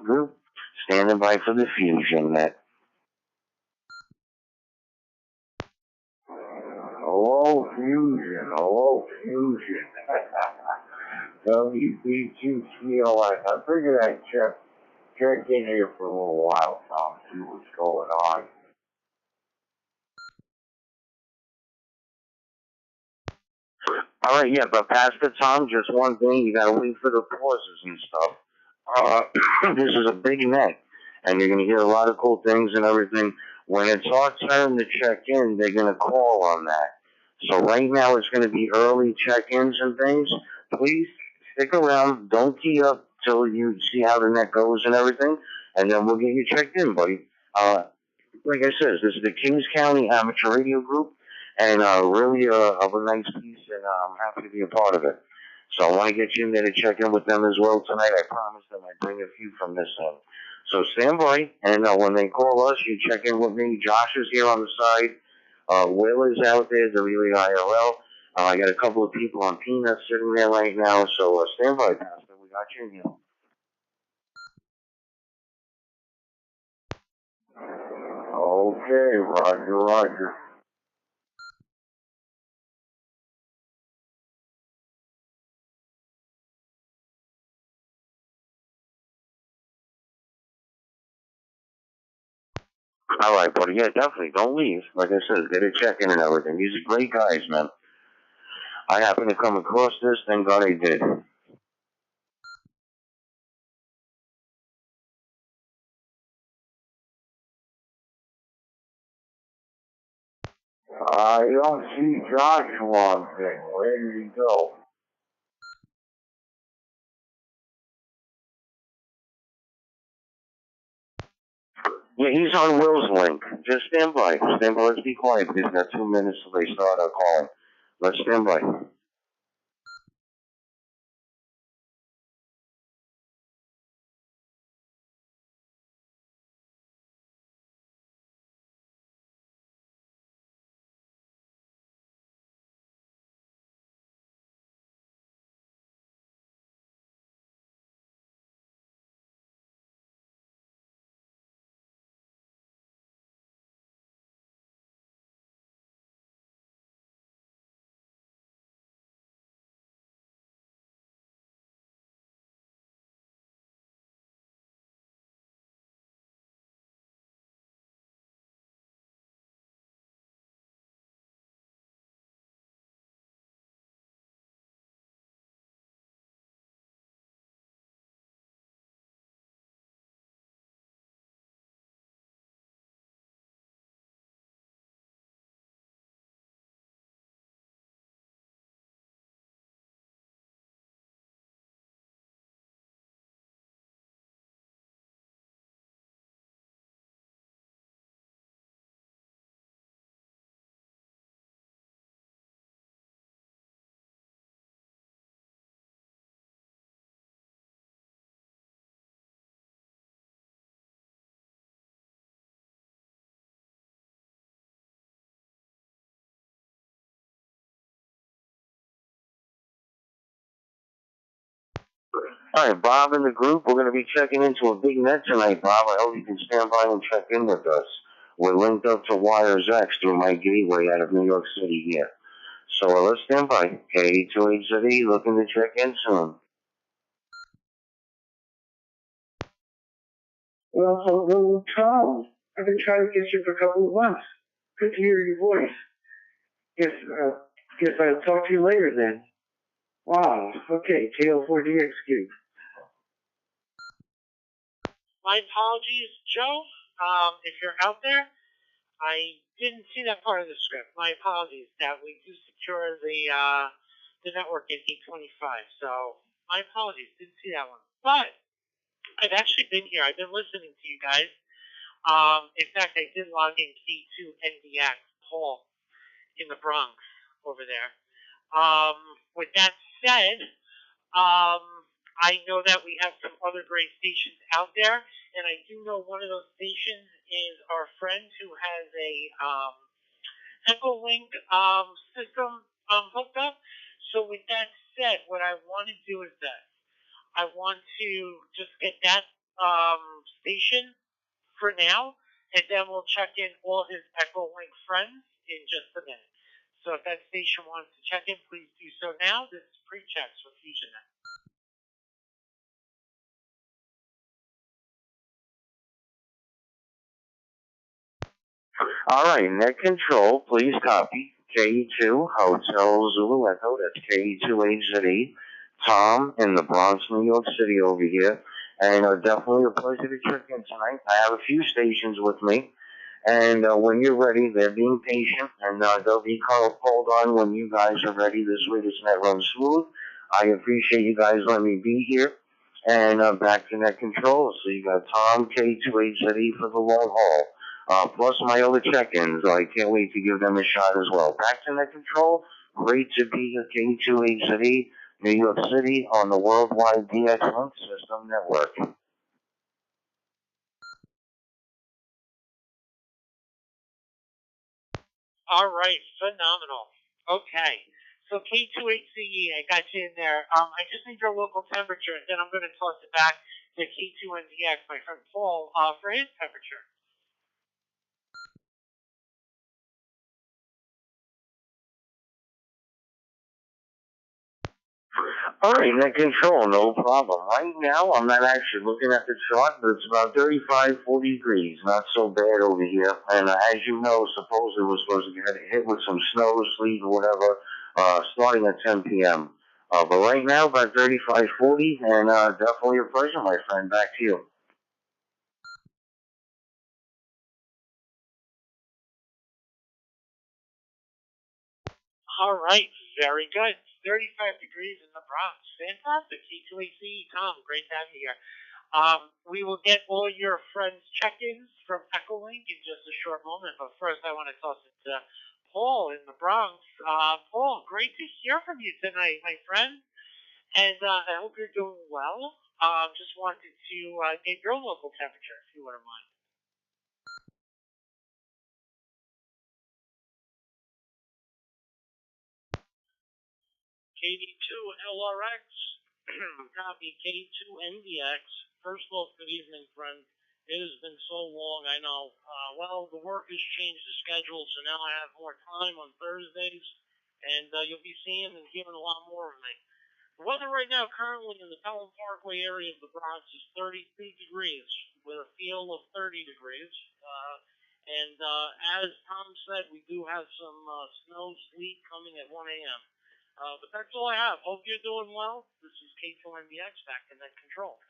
group, standing by for the FusionNet. Hello, Fusion. Hello, Fusion. WB2COS. I figured I'd check in here for a little while, Tom, see what's going on. All right, yeah, but Pastor Tom, just one thing, you gotta wait for the pauses and stuff. This is a big net, and you're gonna hear a lot of cool things and everything. When it's our turn to check in, they're gonna call on that. So right now it's gonna be early check-ins and things. Please stick around. Don't key up till you see how the net goes and everything, and then we'll get you checked in, buddy. Like I said, this is the Kings County Amateur Radio Group, and really of a nice piece, and I'm happy to be a part of it. So I want to get you in there to check in with them as well tonight. I promise them I bring a few from this end. So stand by, and when they call us, you check in with me. Josh is here on the side. Will is out there, the really IRL. I got a couple of people on Peanuts sitting there right now, so stand by, Pastor. We got you in here. Okay, Roger, Roger. All right, buddy. Yeah, definitely. Don't leave. Like I said, get a check-in and everything. These are great guys, man. I happened to come across this. Thank God I did. I don't see Joshua thing. Where did he go? Yeah, he's on Will's link. Just stand by. Stand by. Let's be quiet. We've got 2 minutes till they start calling. Let's stand by. All right, Bob in the group. We're going to be checking into a big net tonight, Bob. I hope you can stand by and check in with us. We're linked up to Wires X through my gateway out of New York City here. So let's stand by. K2870, looking to check in soon. Well, hello, Tom. I've been trying to get you for a couple of months. Good to hear your voice. Guess I'll talk to you later then. Wow. Okay, KO4DXQ. My apologies, Joe. If you're out there, I didn't see that part of the script. My apologies. That we do secure the network in 825. So my apologies. Didn't see that one. But I've actually been here. I've been listening to you guys. In fact, I did log in key to NDX Hall in the Bronx over there. With that said, I know that we have some other great stations out there, and I do know one of those stations is our friend who has a Echo Link system hooked up. So with that said, what I want to do is this. I want to just get that station for now, and then we'll check in all his Echolink friends in just a minute. So if that station wants to check in, please do so now. This is pre-checks with FusionNet. All right, net control, please copy. K2 Hotel Zulu Echo, that's K28ZE. Tom in the Bronx, New York City over here. And definitely a pleasure to check in tonight. I have a few stations with me. And when you're ready, they're being patient, and they'll be called on when you guys are ready. This way, this net runs smooth. I appreciate you guys letting me be here. And back to net control. So you got Tom K28ZE for the long haul. Plus my other check-ins. I can't wait to give them a shot as well. Back to net control. Great to be here, K28ZE, New York City, on the worldwide DX Link System Network. All right, phenomenal. Okay, so K28CE, I got you in there. I just need your local temperature, and then I'm going to toss it back to K2NDX, my friend Paul, for his temperature. All right, net control, no problem. Right now, I'm not actually looking at the chart, but it's about 35, 40 degrees. Not so bad over here. And as you know, supposedly we're supposed to get hit with some snow, sleet, or whatever, starting at 10 p.m. But right now, about 35, 40, and definitely a pleasure, my friend. Back to you. All right, very good. 35 degrees in the Bronx. Fantastic. K2ACE, Tom, great to have you here. We will get all your friends' check-ins from Echolink in just a short moment, but first I want to toss it to Paul in the Bronx. Paul, great to hear from you tonight, my friend, and I hope you're doing well. Just wanted to get your local temperature, if you wouldn't mind. KD2LRX, copy K2NDX. First of all, good evening, friend. It has been so long, I know. Well, the work has changed the schedule, so now I have more time on Thursdays, and you'll be seeing and hearing a lot more of me. The weather right now, currently in the Pelham Parkway area of the Bronx, is 32 degrees, with a feel of 30 degrees. And as Tom said, we do have some snow, sleet coming at 1 a.m. But that's all I have. Hope you're doing well. This is K2NBX back in net control.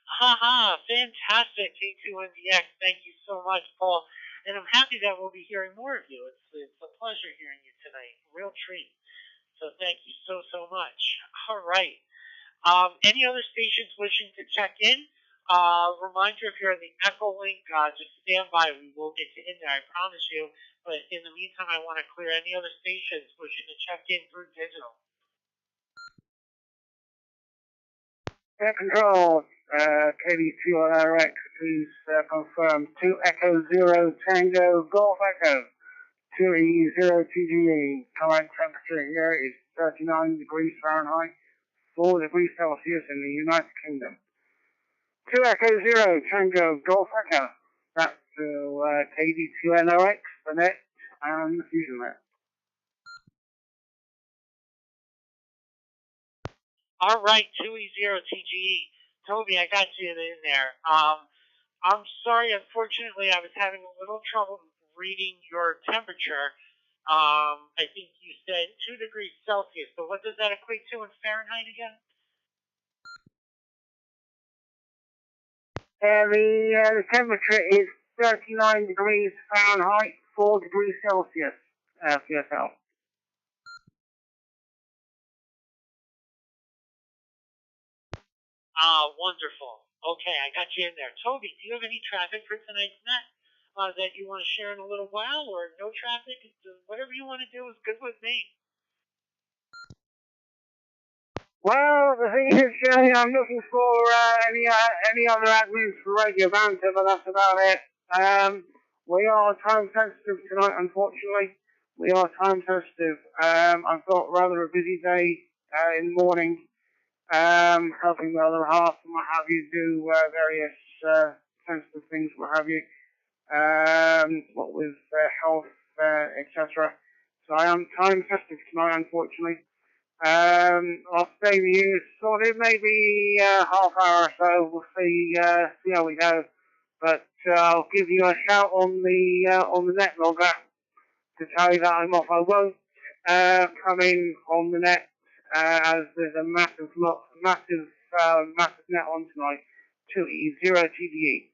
Haha, fantastic, K2NBX. Thank you so much, Paul. And I'm happy that we'll be hearing more of you. It's a pleasure hearing you tonight. Real treat. So thank you so much. All right. Any other stations wishing to check in? Reminder, if you're in the Echolink, just stand by. We will get you in there, I promise you. But in the meantime, I want to clear any other stations wishing to check in through digital. Net control, KD2RX is confirmed. 2 Echo 0 Tango Golf Echo. 2E0 TGE. Current temperature here is 39 degrees Fahrenheit, 4 degrees Celsius in the United Kingdom. 2 Echo 0 Tango Golf Echo. That's KD2NRX, the net, and the FusionNet. All right, 2E0TGE. Toby, I got you in there. I'm sorry, unfortunately, I was having a little trouble reading your temperature. I think you said 2 degrees Celsius, but what does that equate to in Fahrenheit again? The temperature is 39 degrees Fahrenheit, 4 degrees Celsius for yourself. Wonderful. Okay, I got you in there. Toby, do you have any traffic for tonight's net that you want to share in a little while, or no traffic? Whatever you want to do is good with me. Well, the thing is, Jenny, I'm looking for any other admins for Radio Banter, but that's about it. We are time sensitive tonight, unfortunately. We are time sensitive. I've got rather a busy day in the morning, helping the other half and what have you do various sensitive things, what have you, what with health, etc. So I am time sensitive tonight, unfortunately. I'll stay with you sorted, maybe half hour or so. We'll see how we go. But I'll give you a shout on the net logger to tell you that I'm off. I won't come in on the net as there's a massive net on tonight. 2E0 TDE.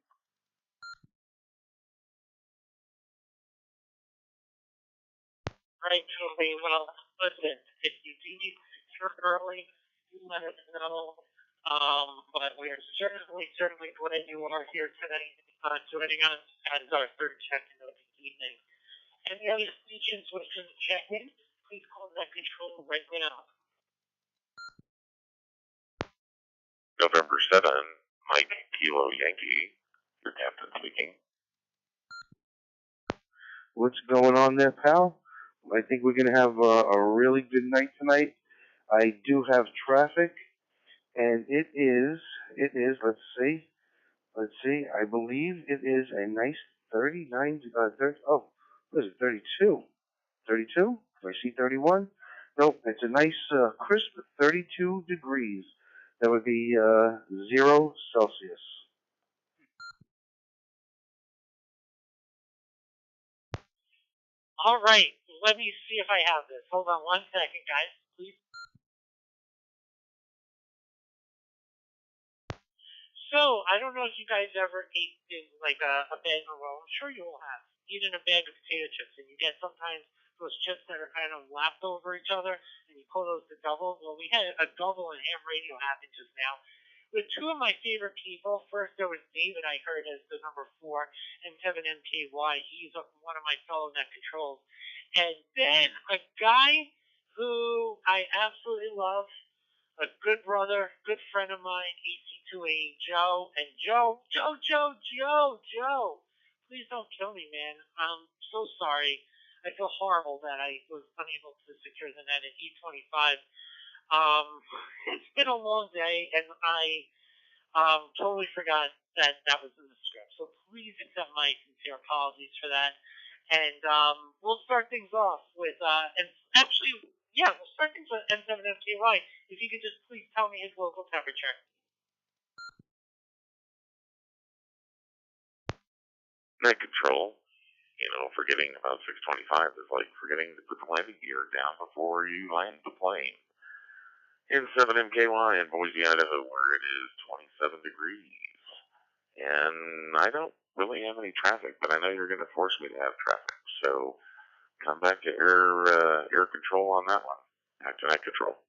Right, totally. Well, listen, if you do need to secure early, you let us know. But we are certainly glad you are here today, joining us as our third check-in of the evening. Any other speeches wishing to check in, please call that control right now. November 7, Mike Kilo Yankee, your captain speaking. What's going on there, pal? I think we're going to have a really good night tonight. I do have traffic, and it is, let's see, I believe it is a nice 39, what is it, 32? 32? Do I see 31? Nope, it's a nice crisp 32 degrees. That would be 0 Celsius. All right, let me see if I have this. Hold on 1 second, guys, please. So, I don't know if you guys ever ate like a bag of roll. I'm sure you all have. Eaten a bag of potato chips, and you get sometimes those chips that are kind of lapped over each other, and you call those the double. Well, we had a double and ham radio happen just now with two of my favorite people. First, there was David, I heard, as the number 4, and Kevin MKY. He's one of my fellow net controls. And then a guy who I absolutely love, a good brother, good friend of mine, AC2A, Joe. And Joe, please don't kill me, man. I'm so sorry. I feel horrible that I was unable to secure the net at E25. It's been a long day, and I totally forgot that that was in the script. So please accept my sincere apologies for that. And we'll start things off with, and actually, yeah, we'll start things with N7FKY. If you could just please tell me his local temperature. Net control, forgetting about 625 is like forgetting to put the landing gear down before you land the plane. In 7MKY in Boise, Idaho, where it is 27 degrees. And I don't really have any traffic, but I know you're going to force me to have traffic. So come back to air control on that one. Back to net control.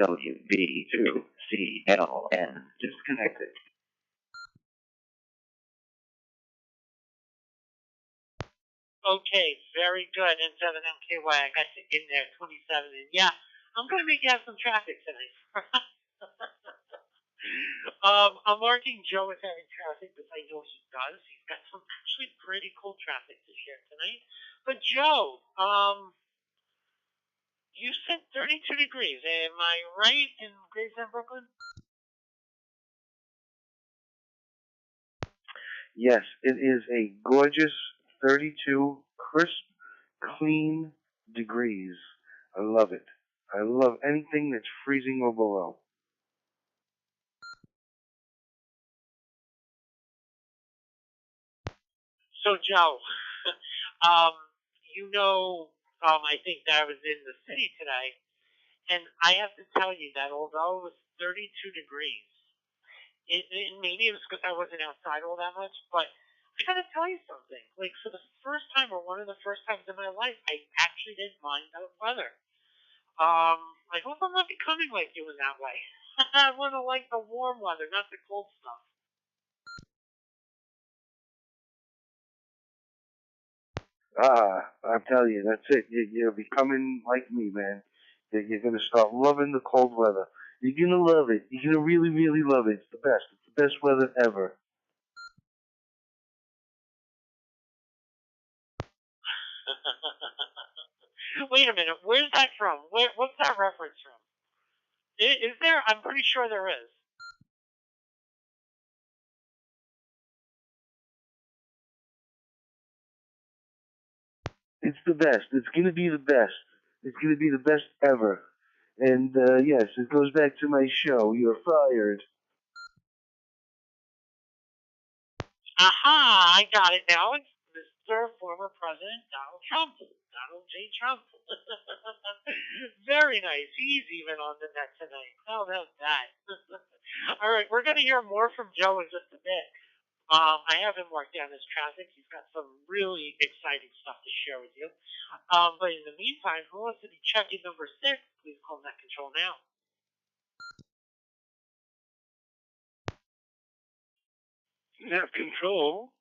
WB2CLN disconnected. Okay, very good. N7MKY, I got you in there, 27. And yeah, I'm going to make you have some traffic tonight. I'm marking Joe as having traffic because I know he does. He's got some actually pretty cool traffic to share tonight. But Joe, you said 32 degrees. Am I right in Gravesend, Brooklyn? Yes, it is a gorgeous 32 crisp, clean degrees. I love it. I love anything that's freezing or below. So, Joe, I think that I was in the city today, and I have to tell you that although it was 32 degrees, maybe it was because I wasn't outside all that much, but I gotta tell you something. Like, for the first time, or one of the first times in my life, I actually didn't mind that weather. I hope I'm not becoming like you in that way. I want to like the warm weather, not the cold stuff. I'm telling you, that's it. You're becoming like me, man. You're going to start loving the cold weather. You're going to love it. You're going to really, really love it. It's the best. It's the best weather ever. Wait a minute. Where's that from? What's that reference from? Is there? I'm pretty sure there is. It's the best. It's going to be the best. It's going to be the best ever. And yes, it goes back to my show. You're fired. Aha! I got it now. It's Mr. Former President Donald Trump. Donald J. Trump. Very nice. He's even on the net tonight. How about that? All right, we're going to hear more from Joe in just a bit. I have him marked down as traffic. He's got some really exciting stuff to share with you. But in the meantime, who wants to be check-in number 6? Please call Net Control now. Net Control.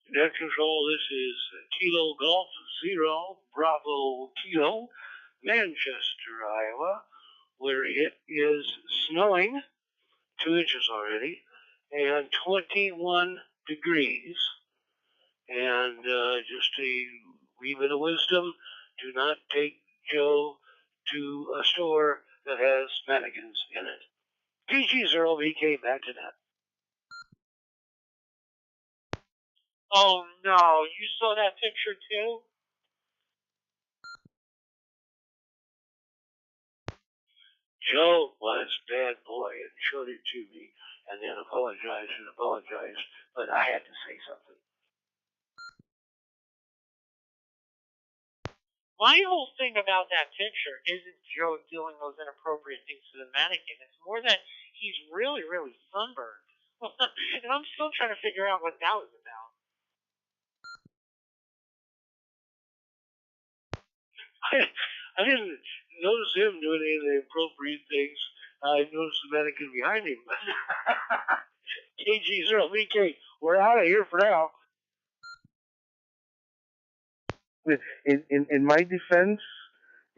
Net Control, this is Kilo Golf Zero Bravo Kilo, Manchester, Iowa, where it is snowing 2 inches already and 21 degrees. And just a wee bit of wisdom, do not take Joe to a store that has mannequins in it. PG0VK, back to that. Oh no, you saw that picture too? Joe was bad boy and showed it to me and then apologized, but I had to say something. My whole thing about that picture isn't Joe doing those inappropriate things to the mannequin. It's more that he's really, really sunburned. And I'm still trying to figure out what that was about. I didn't notice him doing any of the appropriate things. I noticed the mannequin behind him. KG0VK, we're out of here for now. In my defense,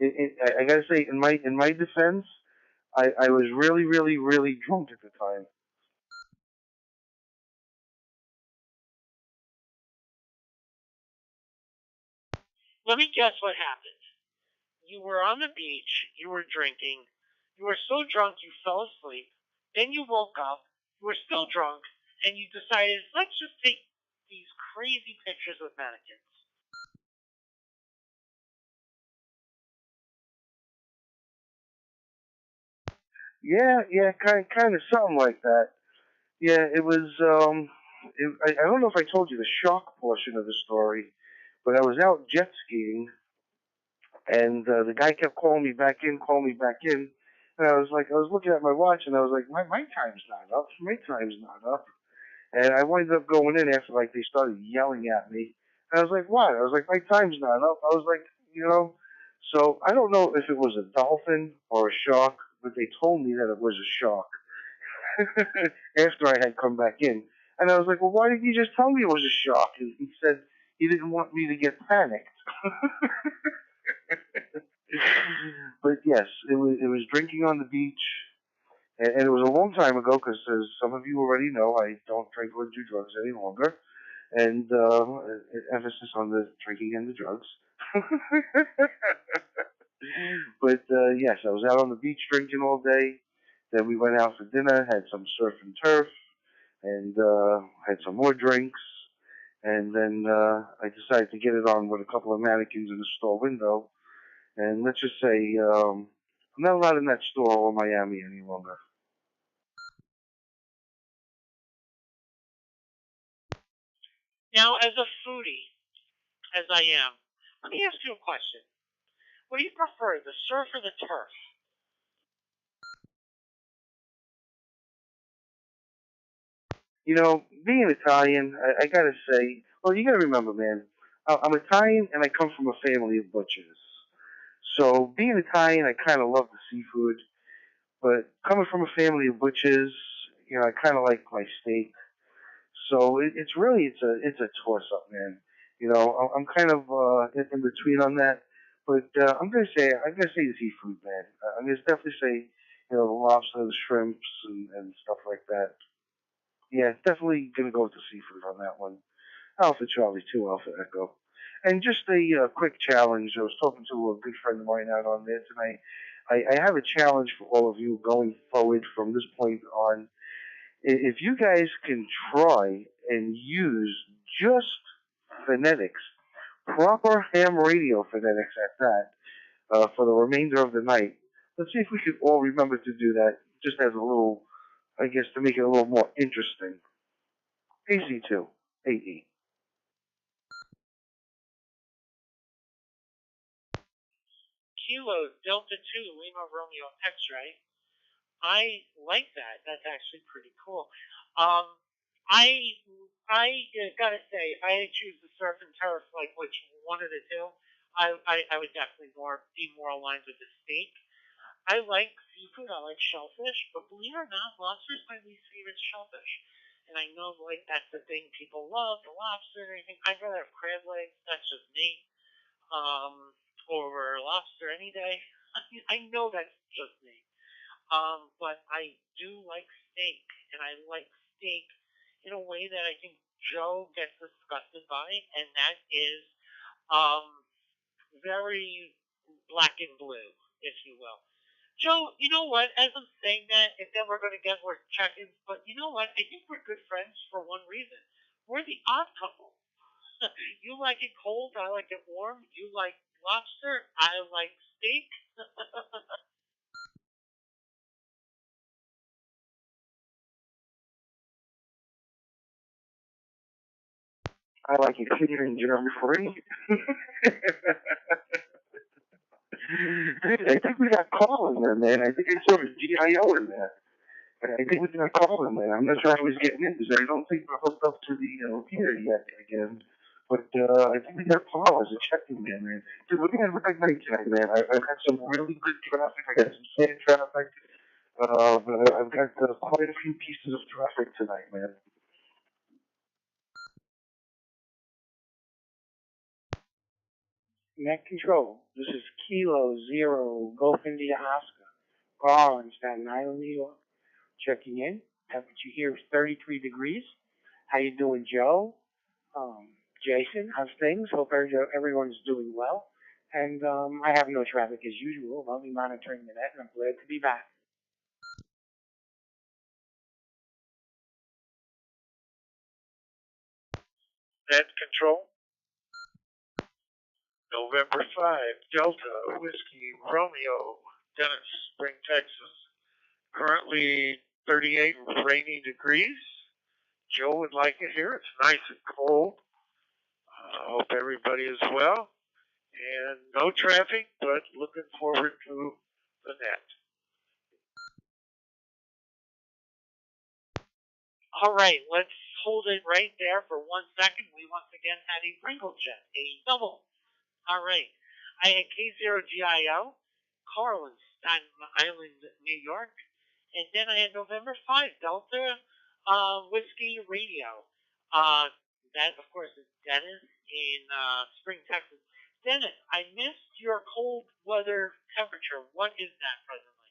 I gotta say, in my defense, I was really, really, really drunk at the time. Let me guess what happened. You were on the beach, you were drinking, you were so drunk you fell asleep, then you woke up, you were still drunk, and you decided, let's just take these crazy pictures with mannequins. Yeah, kind of something like that. Yeah, it was. I don't know if I told you the shock portion of the story, but I was out jet skiing, and the guy kept calling me back in, and I was looking at my watch, and I was like, my time's not up, and I winded up going in after like they started yelling at me, and I was like, what? I was like, my time's not up. I was like, so I don't know if it was a dolphin or a shark, but they told me that it was a shark. After I had come back in. And I was like, well, why didn't you just tell me it was a shark? And he said he didn't want me to get panicked. But yes, it was drinking on the beach. And it was a long time ago because, as some of you already know, I don't drink or do drugs any longer. And emphasis on the drinking and the drugs. But yes, I was out on the beach drinking all day. Then we went out for dinner, had some surf and turf, and had some more drinks. And then I decided to get it on with a couple of mannequins in the store window. And let's just say I'm not allowed in that store or Miami any longer. Now, as a foodie, as I am, let me ask you a question. What do you prefer, the surf or the turf? Being Italian, I gotta say, well, you gotta remember, man, I'm Italian and I come from a family of butchers. So being Italian, I kind of love the seafood, but coming from a family of butchers, I kind of like my steak. So it's a toss up, man. I'm kind of in between on that, but I'm gonna say the seafood, man. I'm gonna definitely say the lobster, the shrimps, and stuff like that. Yeah, definitely gonna go with the seafood on that one. Alpha Charlie 2, Alpha Echo. And just a quick challenge. I was talking to a good friend of mine out on this, and I have a challenge for all of you going forward from this point on. If you guys can try and use just phonetics, proper ham radio phonetics at that, for the remainder of the night, let's see if we could all remember to do that, just as a little, I guess, to make it a little more interesting. AZ2, AE. Kilo Delta 2 Lima Romeo X-ray. I like that. That's actually pretty cool. I gotta say, I choose the surf and turf, like which one of the two. I would definitely be more aligned with the steak. I like seafood. I like shellfish, but believe it or not, lobster is my least favorite shellfish. And I know like that's the thing people love, the lobster and everything. I'd rather have crab legs. That's just me. Over lobster any day. I know that's just me. But I do like steak, and I like steak in a way that I think Joe gets disgusted by, and that is very black and blue, if you will. Joe, you know what? As I'm saying that, and then we're going to get more check-ins, but you know what? I think we're good friends for one reason. We're the odd couple. You like it cold, I like it warm. You like lobster, I like steak. I like it clear and germ-free. I think we got Carl in there, man. I think I saw his GIO in there. I think we got Carl in there. I'm not sure how he's getting in because I don't think we're hooked up to the repeater yet again. But I think we got Carl as a check-in man. Dude, we're going to have a good night tonight, man. I've got some really good traffic. I got some sad traffic. I've got quite a few pieces of traffic tonight, man. Net control. This is Kilo Zero Golf India Oscar. Carl in Staten Island, New York. Checking in. Temperature here is 33 degrees. How you doing, Joe? Jason, how's things? Hope everyone's doing well. And I have no traffic as usual. I'll be monitoring the net, and I'm glad to be back. Net control. November 5, Delta, Whiskey, Romeo, Dennis, Spring, Texas. Currently 38 rainy degrees. Joe would like it here. It's nice and cold. I hope everybody is well. And no traffic, but looking forward to the net. All right, let's hold it right there for 1 second. We once again had a Pringle jet, a double. All right, I had K0GIO, Carl in Staten Island, New York, and then I had November 5, Delta Whiskey Radio. That, of course, is Dennis in Spring, Texas. Dennis, I missed your cold weather temperature. What is that presently?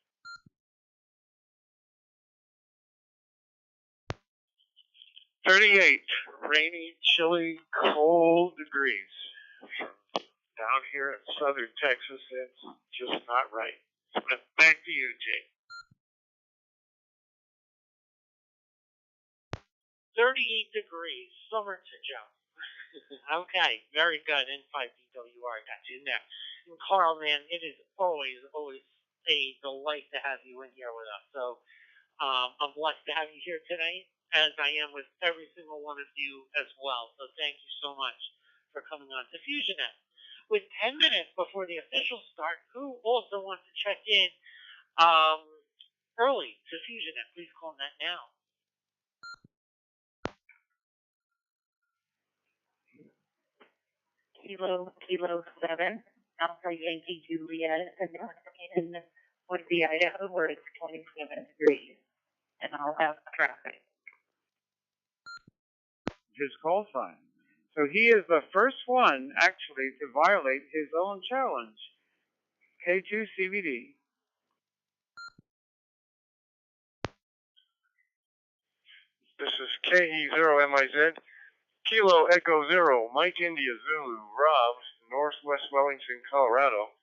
38 rainy, chilly, cold degrees. Down here in southern Texas, it's just not right. Back to you, Jay. 38 degrees, summer to Joe. Okay, very good. N5DWR, got you in there. And Carl, man, it is always a delight to have you in here with us. So I'm blessed to have you here tonight, as I am with every single one of you as well. So thank you so much for coming on to FusionNet. With 10 minutes before the official start, who also wants to check in early to FusionNet? Please call that now. Kilo 7, Alpha Yankee Juliet, and in Boise, Idaho, where it's 27 degrees, and I'll have traffic. His call sign. So he is the first one, actually, to violate his own challenge. K2 CBD. This is KE0MIZ. Kilo Echo Zero, Mike India Zulu, Rob, Northwest Wellington, Colorado,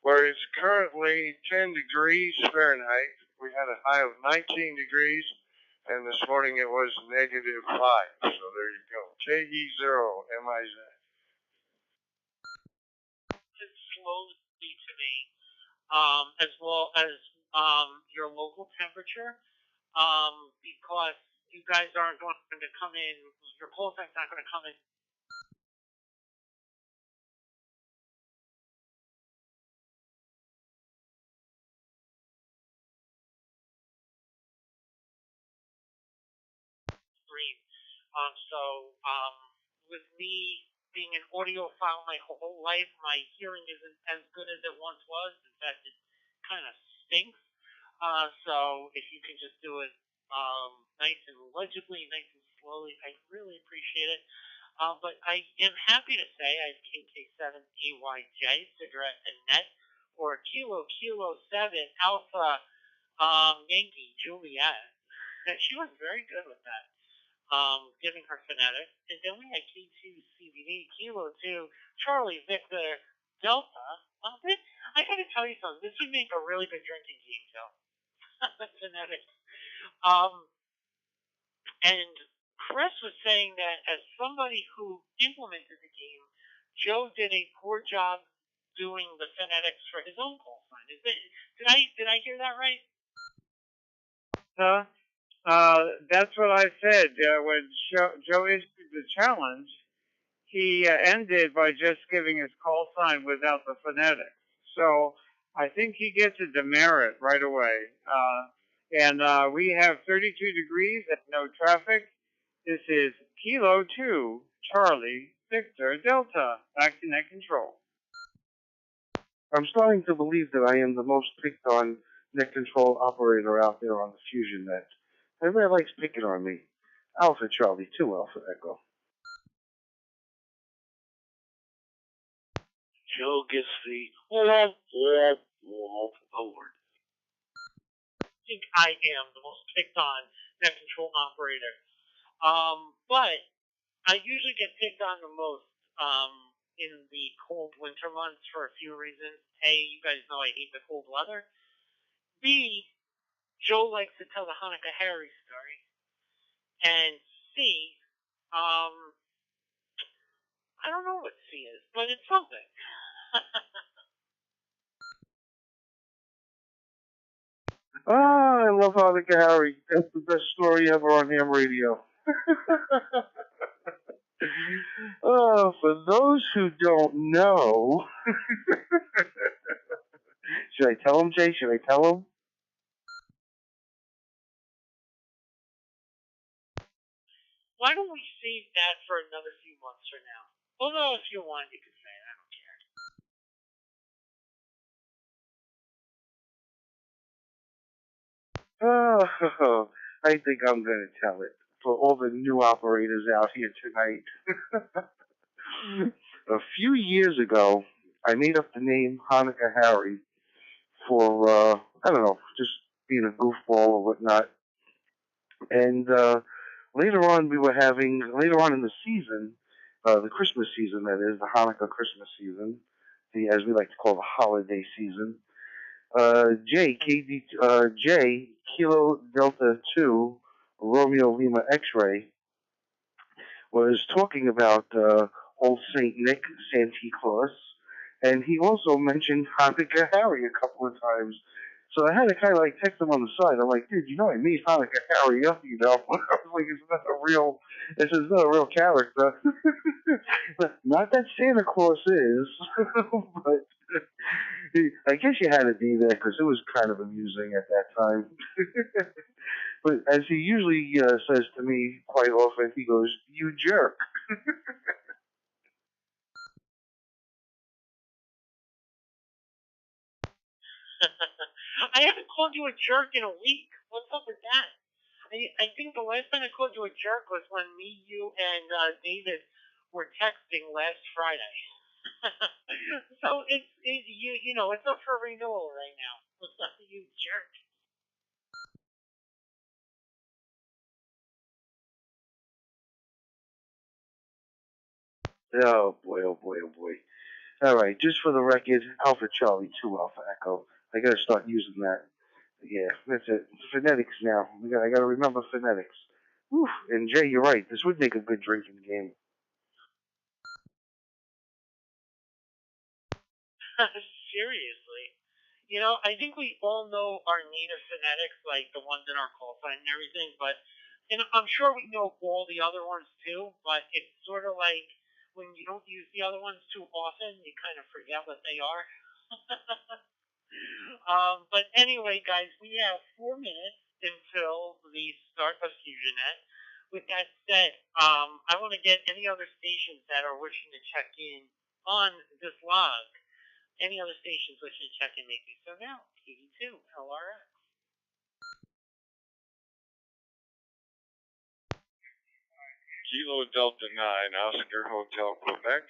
where it's currently 10 degrees Fahrenheit. We had a high of 19 degrees, and this morning it was -5. So there you go. KE0 MIZ. It's slowly to me, as well as your local temperature, because you guys aren't going to come in. Your cold front's not going to come in. Green. With me being an audiophile my whole life, my hearing isn't as good as it once was. In fact, it kind of stinks. So if you can just do it nice and legibly, nice and slowly, I really appreciate it. But I am happy to say I have KK7EYJ, cigarette and net, or Kilo 7 Alpha Yankee Juliet. And she was very good with that, giving her phonetic. And then we had K2 CBD, Kilo 2 Charlie Victor Delta. I gotta tell you something, this would make a really good drinking game, Joe. Phonetic. And Chris was saying that as somebody who implemented the game, Joe did a poor job doing the phonetics for his own call sign. Did I hear that right? That's what I said. When Joe issued the challenge, he ended by just giving his call sign without the phonetics. So I think he gets a demerit right away. And we have 32 degrees and no traffic. This is Kilo 2, Charlie, Victor, Delta. Back to net control. I'm starting to believe that I am the most picked on net control operator out there on the FusionNet. Everybody likes picking on me. Alpha Charlie 2 Alpha Echo. Joe gets the award. I think I am the most picked on net control operator. But I usually get picked on the most in the cold winter months for a few reasons. A, you guys know I hate the cold weather. B, Joe likes to tell the Hanukkah Harry story. And C, I don't know what C is, but it's something. I love Hanukkah Harry. That's the best story ever on ham radio. For those who don't know, should I tell them, Jay? Should I tell them? Why don't we save that for another few months from now? Although, if you want, you can say it. I don't care. I think I'm going to tell it for all the new operators out here tonight. A few years ago, I made up the name Hanukkah Harry for, I don't know, just being a goofball or whatnot. And later on in the season, the Christmas season, that is, the Hanukkah Christmas season, as we like to call the holiday season, J, Kilo Delta 2, Romeo Lima X-Ray, was talking about old Saint Nick, Santa Claus, and he also mentioned Hanukkah Harry a couple of times. So I had to kind of like text him on the side. I'm like, dude, you know I made Hanukkah Harry up, you know. I was like, it's not a real character. Not that Santa Claus is, but I guess you had to be there because it was kind of amusing at that time. But as he usually says to me quite often, he goes, "You jerk." I haven't called you a jerk in a week. What's up with that? I think the last time I called you a jerk was when me, you, and David were texting last Friday. So you know it's up for renewal right now. You jerk. Oh boy, oh boy, oh boy. All right, just for the record, Alpha Charlie 2 Alpha Echo. I gotta start using that. Yeah, that's it. Phonetics now. I gotta remember phonetics. Whew. And Jay, you're right. This would make a good drinking game. Seriously. You know, I think we all know our native phonetics, like the ones in our call sign and everything, but and I'm sure we know all the other ones too, but it's sort of like when you don't use the other ones too often, you kind of forget what they are. But anyway, guys, we have 4 minutes until the start of FusionNet. With that said, I want to get any other stations that are wishing to check in on this log. Any other stations wishing to check in may do so now. 82 LRX. Kilo Delta 9, Oscar Hotel, Quebec.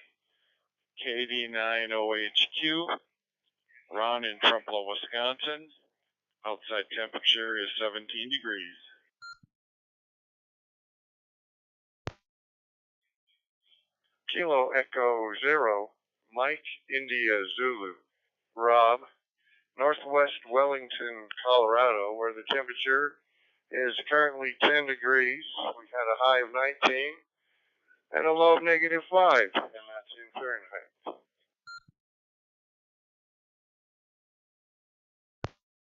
KD9OHQ. Ron in Trumpelow, Wisconsin. Outside temperature is 17 degrees. Kilo Echo 0, Mike India Zulu. Rob, Northwest Wellington, Colorado, where the temperature is currently 10 degrees. We've had a high of 19 and a low of -5, and that's in Fahrenheit.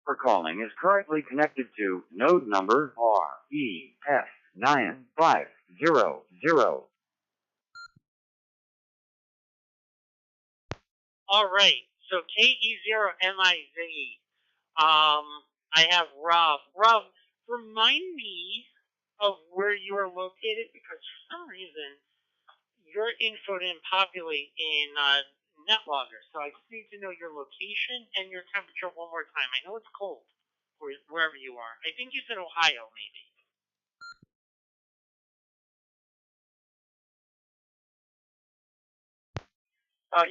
For calling is currently connected to node number REF9500. All right. So KE0MIZ. I have Rob. Rob, remind me of where you are located because for some reason your info didn't populate in NetLogger. So I just need to know your location and your temperature one more time. I know it's cold wherever you are. I think you said Ohio, maybe.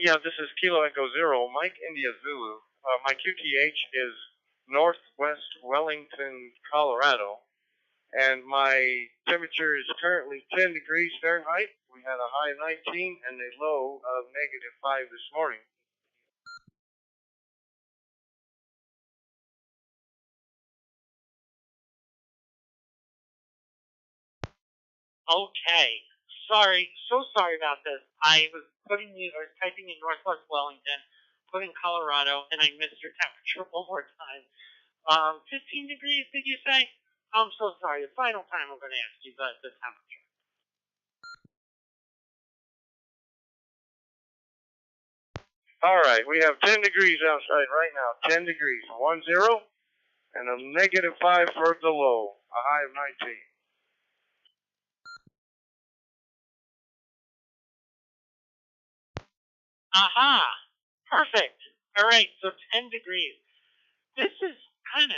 Yeah, this is Kilo Echo 0, Mike India Zulu. My QTH is Northwest Wellington, Colorado, and my temperature is currently 10 degrees Fahrenheit. We had a high of 19 and a low of -5 this morning. Okay. Sorry. So sorry about this. I was typing in Northwest Wellington, putting Colorado, and I missed your temperature one more time. 15 degrees, did you say? I'm so sorry. The final time I'm going to ask you the temperature. All right, we have 10 degrees outside right now. 10 degrees, 10, and a -5 for the low, a high of 19. Aha! Perfect. All right, so 10 degrees. This is kind of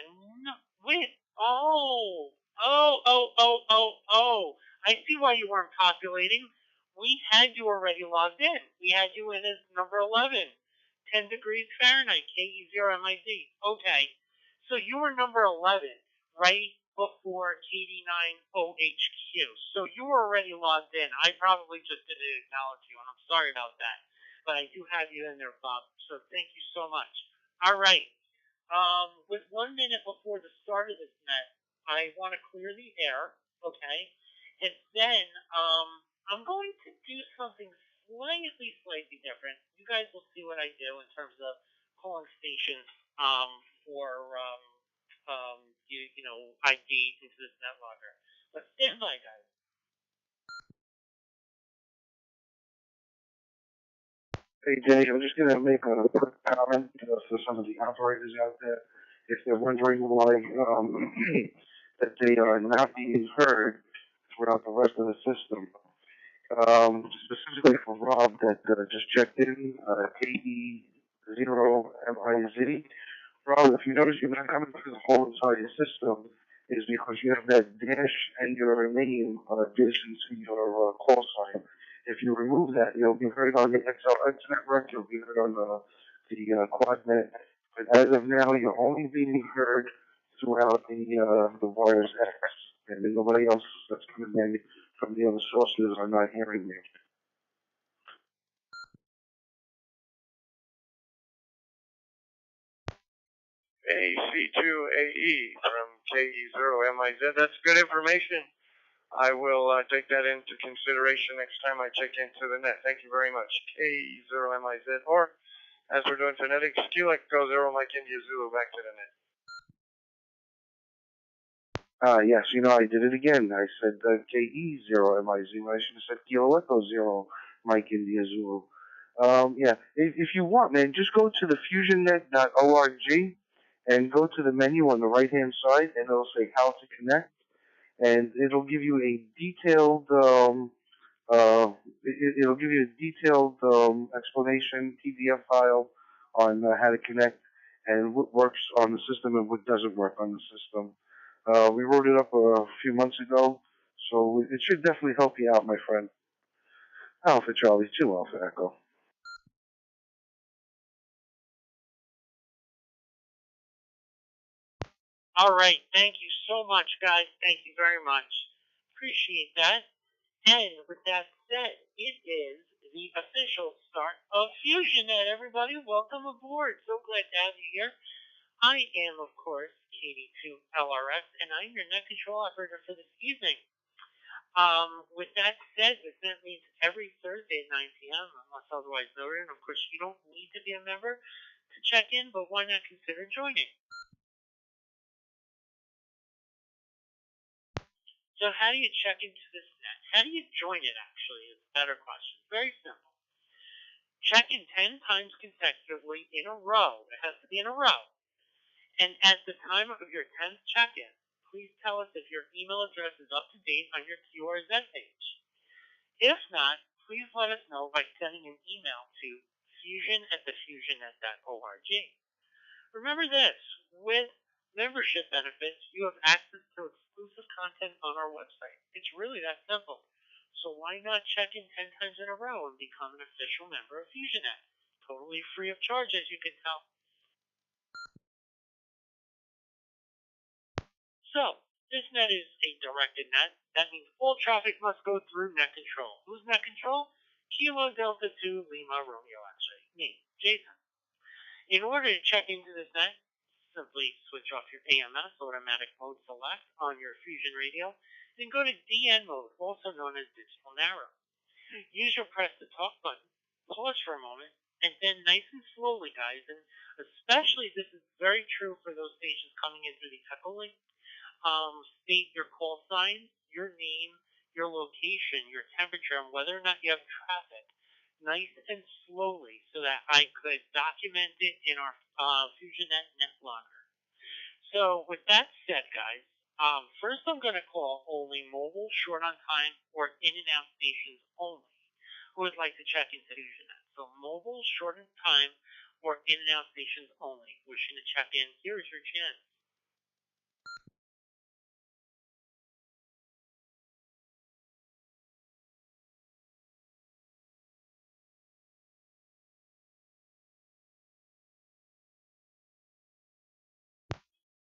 wait. Oh. I see why you weren't populating. We had you already logged in. We had you in as number 11. 10 degrees Fahrenheit, KE0MIZ. Okay. So you were number 11 right before KD9OHQ. So you were already logged in. I probably just didn't acknowledge you, and I'm sorry about that. But I do have you in there, Bob. So thank you so much. All right. With 1 minute before the start of this net, I want to clear the air, okay? And then I'm going to do something slightly different. You guys will see what I do in terms of calling stations for ID into this net logger. But stand by, guys. Hey Jay, I'm just gonna make a quick comment for some of the operators out there. If they're wondering why that they are not being heard throughout the rest of the system. Specifically for Rob that just checked in, KE0MIZ. Rob, if you notice you're not coming through the whole entire system, is because you have that dash and your name adjacent to your call sign. If you remove that, you'll be heard on the XLX network, you'll be heard on the QuadNet. But as of now, you're only being heard throughout the Wires X. And nobody else that's coming in from the other sources are not hearing you. AC2AE from KE0MIZ. That's good information. I will take that into consideration next time I check into the net. Thank you very much. KE0MIZ, or as we're doing phonetics, Q Echo 0 Mike India Zulu, back to the net. Yes, I did it again. I said KE0MIZ. I should have said Kilo Echo 0 Mike India Zulu. Yeah, if you want, man, just go to the FusionNet.org and go to the menu on the right-hand side, and it'll say how to connect, and it'll give you a detailed it'll give you a detailed explanation PDF file on how to connect and what works on the system and what doesn't work on the system. We wrote it up a few months ago, so it should definitely help you out, my friend. Alpha Charlie 2 Alpha Echo. All right. Thank you so much, guys. Thank you very much. Appreciate that. And with that said, it is the official start of FusionNet. Everybody, welcome aboard. So glad to have you here. I am, of course, KD2LRS, and I'm your net control operator for this evening. With that said, that means every Thursday at 9 p.m., unless otherwise noted. And of course, you don't need to be a member to check in, but why not consider joining? So how do you check into this net? How do you join it, actually, is a better question. Very simple. Check in 10 times consecutively in a row. It has to be in a row. And at the time of your 10th check-in, please tell us if your email address is up to date on your QRZ page. If not, please let us know by sending an email to fusion@thefusionnet.org. Remember this, with membership benefits, you have access to exclusive content on our website. It's really that simple. So why not check in 10 times in a row and become an official member of FusionNet? Totally free of charge, as you can tell. So, this net is a directed net. That means all traffic must go through net control. Who's net control? Kilo Delta 2 Lima Romeo X-ray. Me, Jason. In order to check into this net, simply switch off your AMS automatic mode select on your Fusion radio, then go to DN mode, also known as digital narrow. Use your press to talk button, pause for a moment, and then nice and slowly, guys, and especially this is very true for those stations coming in through the Echo Link, state your call sign, your name, your location, your temperature, and whether or not you have traffic, nice and slowly, so that I could document it in our FusionNet net logger. So with that said, guys, first I'm going to call only mobile, short on time, or in and out stations only who would like to check into FusionNet. So mobile, short on time, or in and out stations only. Wishing to check in, here's your chance.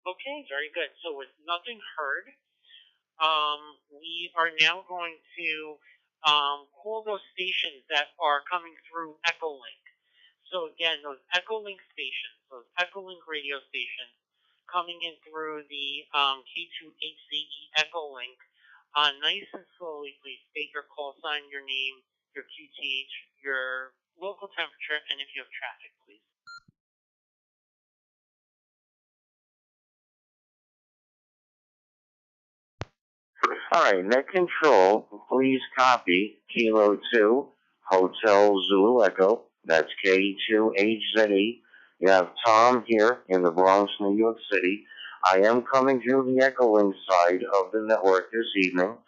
Okay, very good. So with nothing heard, we are now going to call those stations that are coming through Echolink. So again, those Echolink stations, those Echolink radio stations coming in through the K2HCE Echolink, nice and slowly, please state your call sign, your name, your QTH, your local temperature, and if you have traffic, please. All right, net control, please copy Kilo 2, Hotel Zulu Echo. That's K2HZE. You have Tom here in the Bronx, New York City. I am coming through the Echolink side of the network this evening.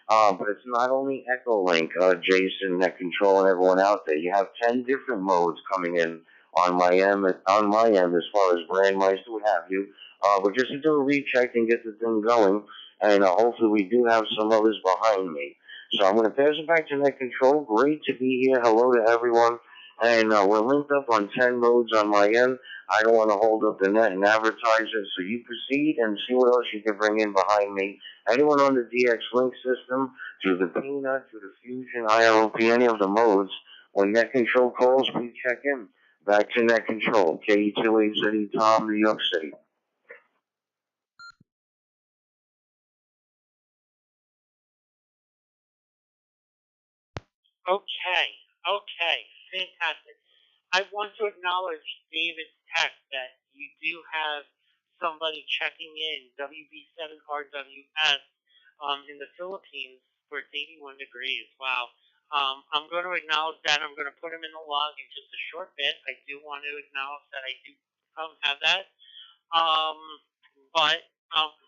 But it's not only Echolink, Jason, net control, and everyone out there. You have 10 different modes coming in on my end as far as Brandmeister, what have you. But just to do a recheck and get the thing going, and hopefully we do have some others behind me. So I'm going to pass it back to net control. Great to be here. Hello to everyone. And we're linked up on 10 modes on my end. I don't want to hold up the net and advertise it, so you proceed and see what else you can bring in behind me. Anyone on the DX Link system, through the Peanut, through the Fusion, IROP, any of the modes, when net control calls, please check in. Back to net control. K2HZE Tom, New York City. Okay, fantastic. I want to acknowledge David's text that you do have somebody checking in WB7RWS in the Philippines where it's 81 degrees. Wow. I'm going to acknowledge that. I'm going to put him in the log in just a short bit. I do want to acknowledge that I do have that. But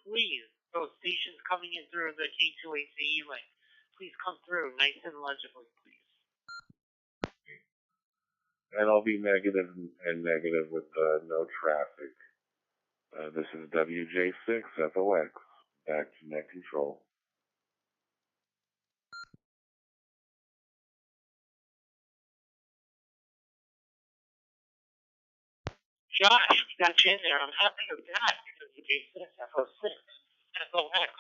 please, those stations coming in through the K2ACE link, please come through nice and legibly, please. And I'll be negative and negative with no traffic. This is WJ6FOX. Back to net control. Josh, you got you in there. I'm happy you're back. WJ6, FO6, FOX.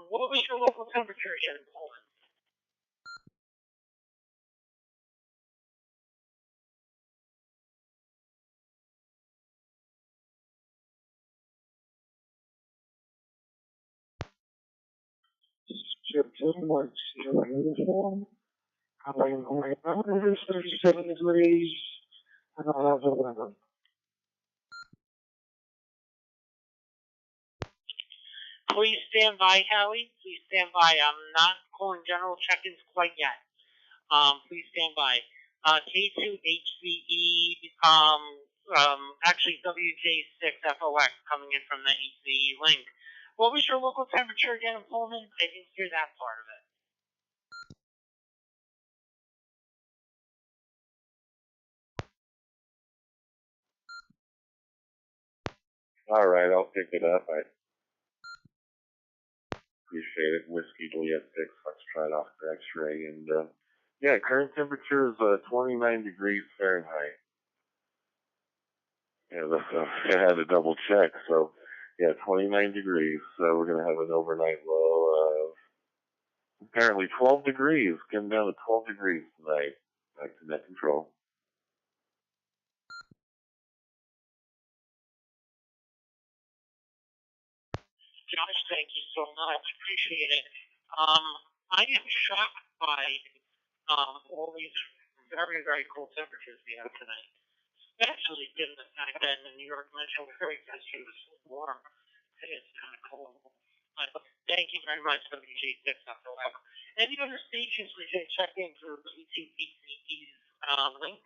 What was your local temperature here in Poland? September uniform. I'm going out, 37 degrees. I don't have the weather. Please stand by, Howie. Please stand by. I'm not calling general check-ins quite yet. Please stand by. K2HCE, actually WJ6FOX coming in from the HCE link. What was your local temperature again in Pullman? I didn't hear that part of it. All right, I'll pick it up. I appreciate it. Whiskey Juliet 6, Foxtrot Oscar X-ray. And, yeah, current temperature is 29 degrees Fahrenheit. Yeah, I had to double check. So, yeah, 29 degrees. So we're going to have an overnight low of apparently 12 degrees. Getting down to 12 degrees tonight. Back to net control. Josh, thank you so much. Appreciate it. I am shocked by all these very, very cold temperatures we have tonight. Especially given the fact that in the New York metro area it was so warm. It's kind of cold. But thank you very much, WG6. Any other stations we should check in through the ETPCE's link?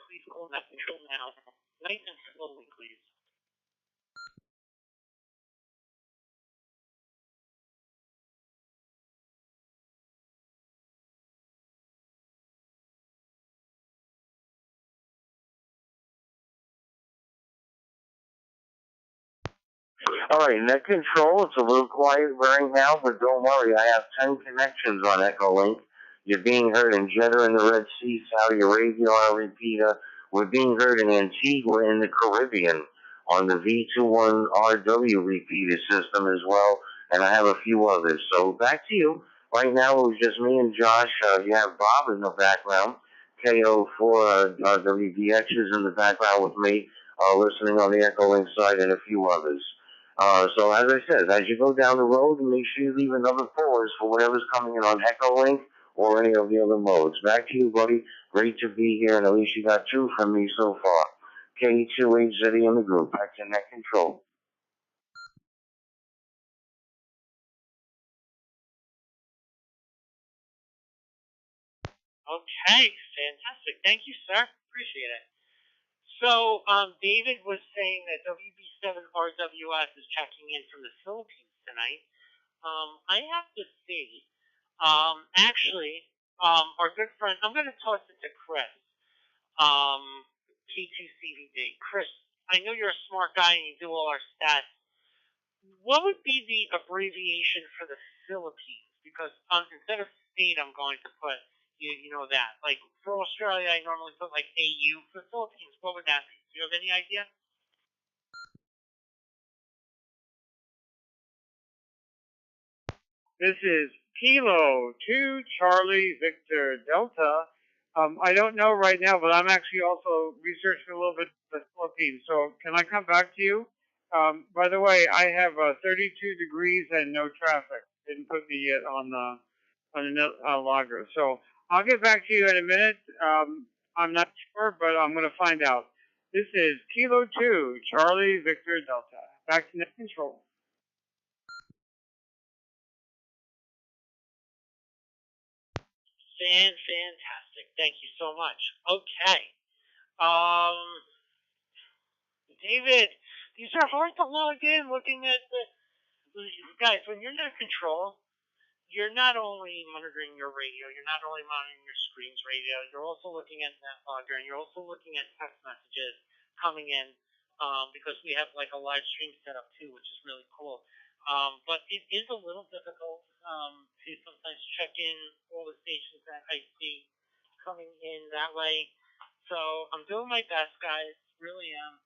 Please hold that control now. Nice and slowly, please. All right, net control. It's a little quiet right now, but don't worry. I have 10 connections on Echolink. You're being heard in Jeddah in the Red Sea, Saudi Arabia on a repeater. We're being heard in Antigua in the Caribbean on the V21RW repeater system as well, and I have a few others. So back to you. Right now it was just me and Josh. You have Bob in the background. KO4 WDX is in the background with me, listening on the Echolink side, and a few others. So as I said, as you go down the road, make sure you leave another pause for whatever's coming in on Echolink or any of the other modes. Back to you, buddy. Great to be here, and at least you got two from me so far. K2HZ in the group. Back to net control. Okay, fantastic. Thank you, sir. Appreciate it. So, David was saying that WB7RWS is checking in from the Philippines tonight. I have to see. Actually, our good friend, I'm going to toss it to Chris. P2CVD. Chris, I know you're a smart guy and you do all our stats. What would be the abbreviation for the Philippines? Because instead of state, I'm going to put you know that. Like for Australia, I normally put like AU. For the Philippines, what would that be? Do you have any idea? This is Kilo 2 Charlie Victor Delta. I don't know right now, but I'm actually also researching a little bit the Philippines. So can I come back to you? By the way, I have 32 degrees and no traffic. Didn't put me yet on on the logger. So I'll get back to you in a minute. I'm not sure, but I'm going to find out. This is Kilo 2, Charlie Victor Delta. Back to net control. Fantastic. Thank you so much. Okay. David, these are hard to log in looking at the guys, when you're net control, you're not only monitoring your radio, you're not only monitoring your screen's radio, you're also looking at NetLogger, and you're also looking at text messages coming in, because we have like a live stream set up too, which is really cool. But it is a little difficult to sometimes check in all the stations that I see coming in that way. So I'm doing my best, guys. Really am.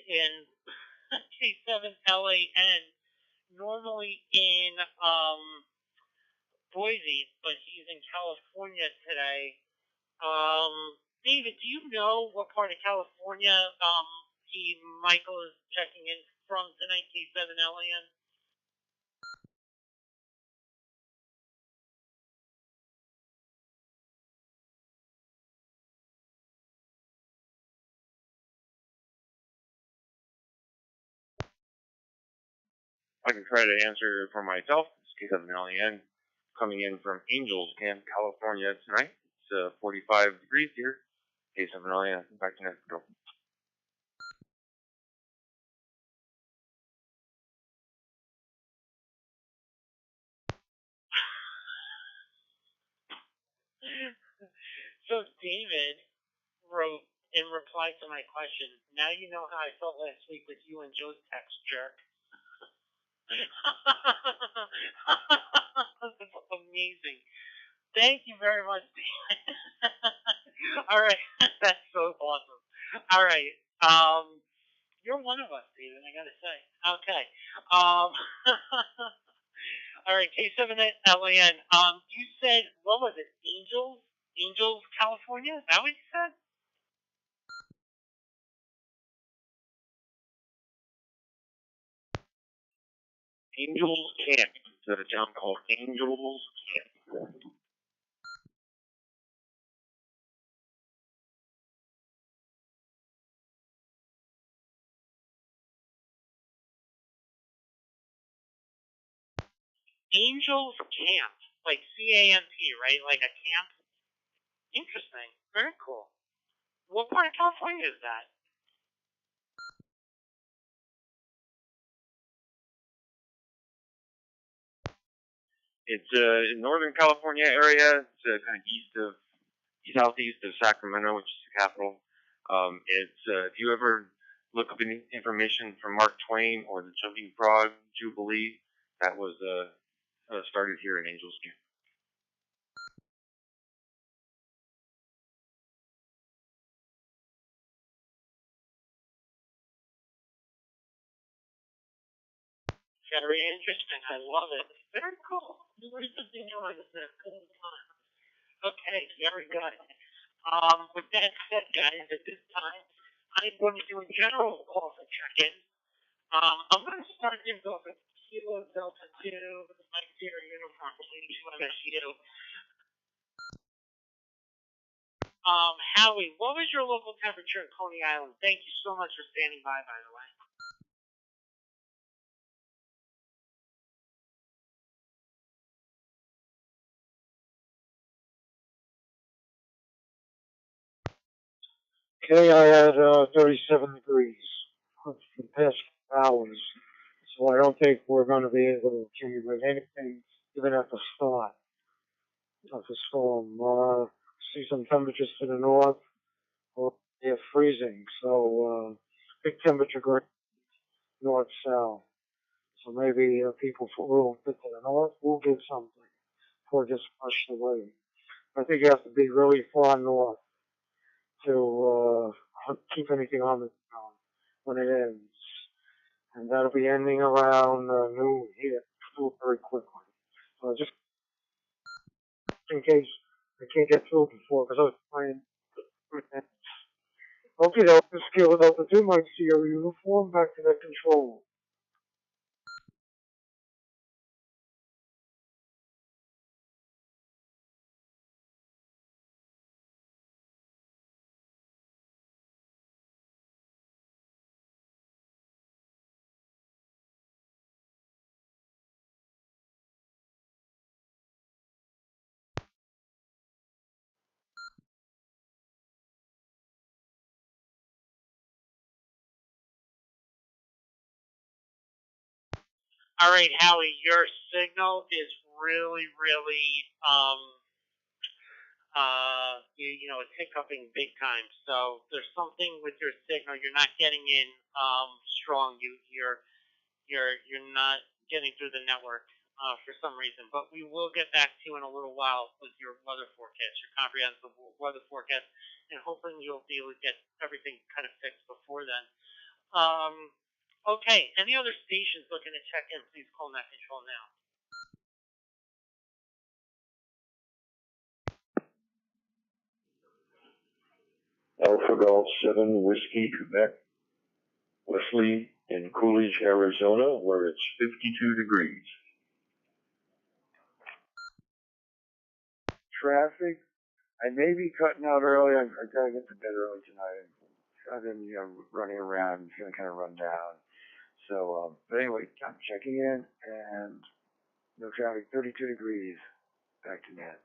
In K7LAN, normally in Boise, but he's in California today. David, do you know what part of California Michael is checking in from tonight, K7LAN? I can try to answer for myself. It's K7LAN coming in from Angels Camp, California tonight. It's 45 degrees here. K7LAN, back to net control. So David wrote in reply to my question, now you know how I felt last week with you and Joe's text jerk. That's amazing. Thank you very much, David. All right. That's so awesome. All right. You're one of us, David, I gotta say. Okay. All right, K7LAN. You said, what was it? Angels, California? Is that what you said? Angels Camp. It's at a town called Angels Camp. Angels Camp, like CAMP, right? Like a camp? Interesting. Very cool. What part of California is that? It's in Northern California area. It's kind of southeast of Sacramento, which is the capital. It's if you ever look up any information from Mark Twain or the Jumping Frog Jubilee, that was started here in Angels Camp. Very interesting. I love it. Very cool. You learn something new all the time. Okay, very good. With that said, guys, at this time, I'm going to do a general call for check-in. I'm going to start things off with Kilo Delta 2, Mike Sierra Uniform 82 MSU. Howie, what was your local temperature in Coney Island? Thank you so much for standing by the way. Okay, I had 37 degrees for the past hours, so I don't think we're going to be able to accumulate anything even at the start of the storm. See some temperatures to the north, they're freezing, so big temperature going north-south. So maybe people a little bit to the north will get something before it gets pushed away. I think you have to be really far north to keep anything on the ground when it ends. And that'll be ending around noon here, very quickly. So just in case I can't get through before, because I was playing. Okay, that was Kilo Delta 2, Mike Sierra Uniform, back to the control. All right, Howie, your signal is really, it's hiccuping big time. So there's something with your signal. You're not getting in strong. You're not getting through the network for some reason. But we will get back to you in a little while with your weather forecast, your comprehensive weather forecast, and hopefully you'll be able to get everything kind of fixed before then. Okay, any other stations looking to check in, please call Net Control now. Alpha Golf 7 Whiskey Quebec, Wesley in Coolidge, Arizona, where it's 52 degrees. Traffic, I may be cutting out early. I gotta get to bed early tonight. I've been, running around, feeling kind of run down. So, but anyway, I'm checking in, and no traffic, 32 degrees. Back to Net.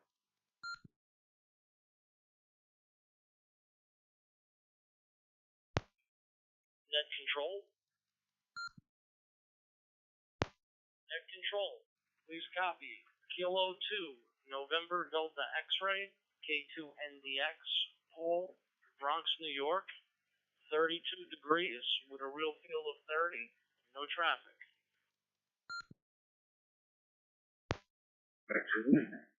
Net Control? Net Control, please copy. Kilo 2, November Delta X-Ray, K2NDX, Pool, Bronx, New York, 32 degrees with a real feel of 30, no traffic. Back to Net.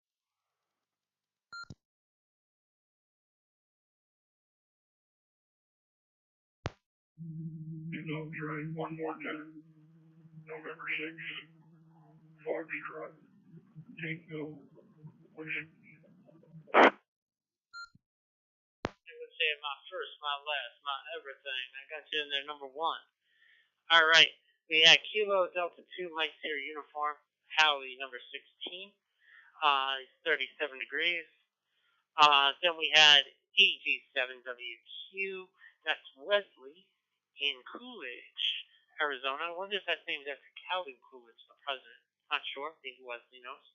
Say my first, my last, my everything. I got you in there, number 1. All right, we had Kilo Delta 2 Mike Sierra uniform, Howie number 16, 37 degrees. Then we had EG7WQ, that's Wesley in Coolidge, Arizona. I wonder if that's named after Calvin Coolidge, the president. Not sure, maybe Wesley knows.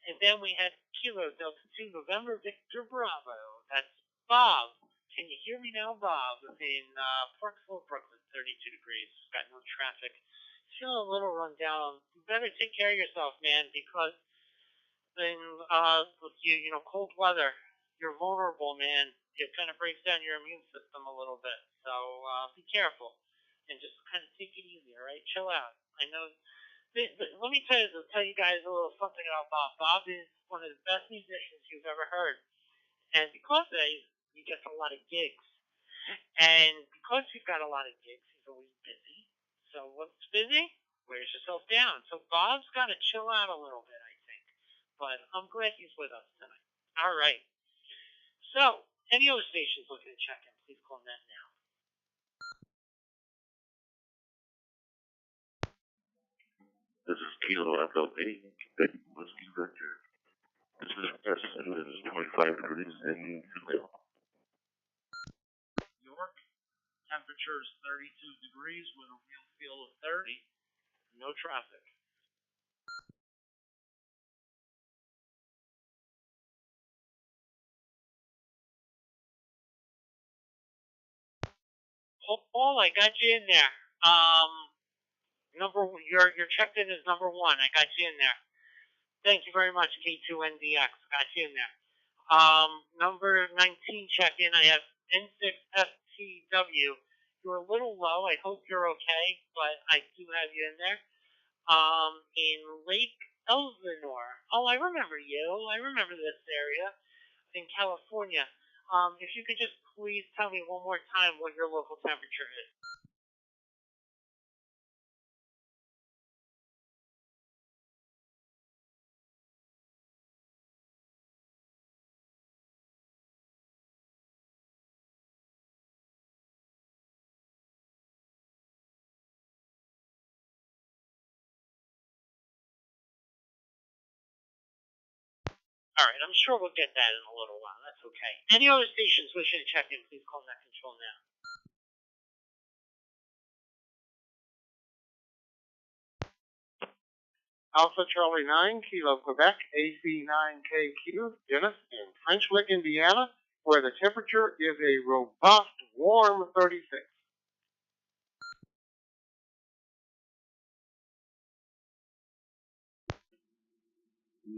And then we had Kilo Delta 2 November Victor Bravo, that's Bob. Can you hear me now, Bob? In Parksville, Brooklyn, 32 degrees. Got no traffic. Feeling a little run down. You better take care of yourself, man, because in with cold weather, you're vulnerable, man. It kind of breaks down your immune system a little bit. So be careful and just kind of take it easy, all right? Chill out. I know. Let me tell you guys a little something about Bob. Bob is one of the best musicians you've ever heard, and because of that, he gets a lot of gigs. And because he's got a lot of gigs, he's always busy. So when it's busy, wears yourself down. So Bob's got to chill out a little bit, I think. But I'm glad he's with us tonight. All right. So, any other stations looking to check in, please call Net now. This is Kilo FLA, Quebec Whiskey Victor. This is S, and it is 25 degrees in Toledo. York, temperature is 32 degrees with a real feel of 30. No traffic. Paul, I got you in there. You're checked in as number 1. I got you in there. Thank you very much, K2NDX. Got you in there. Number 19 check in. I have N6FTW. You're a little low. I hope you're okay, but I do have you in there. In Lake Elsinore. Oh, I remember you. I remember this area in California. If you could just please tell me one more time what your local temperature is. All right, I'm sure we'll get that in a little while. That's okay. Any other stations wishing to check in, please call Net Control now. Alpha Charlie 9, Kilo Quebec, AC9KQ, Dennis in French Lick, Indiana, where the temperature is a robust, warm 36.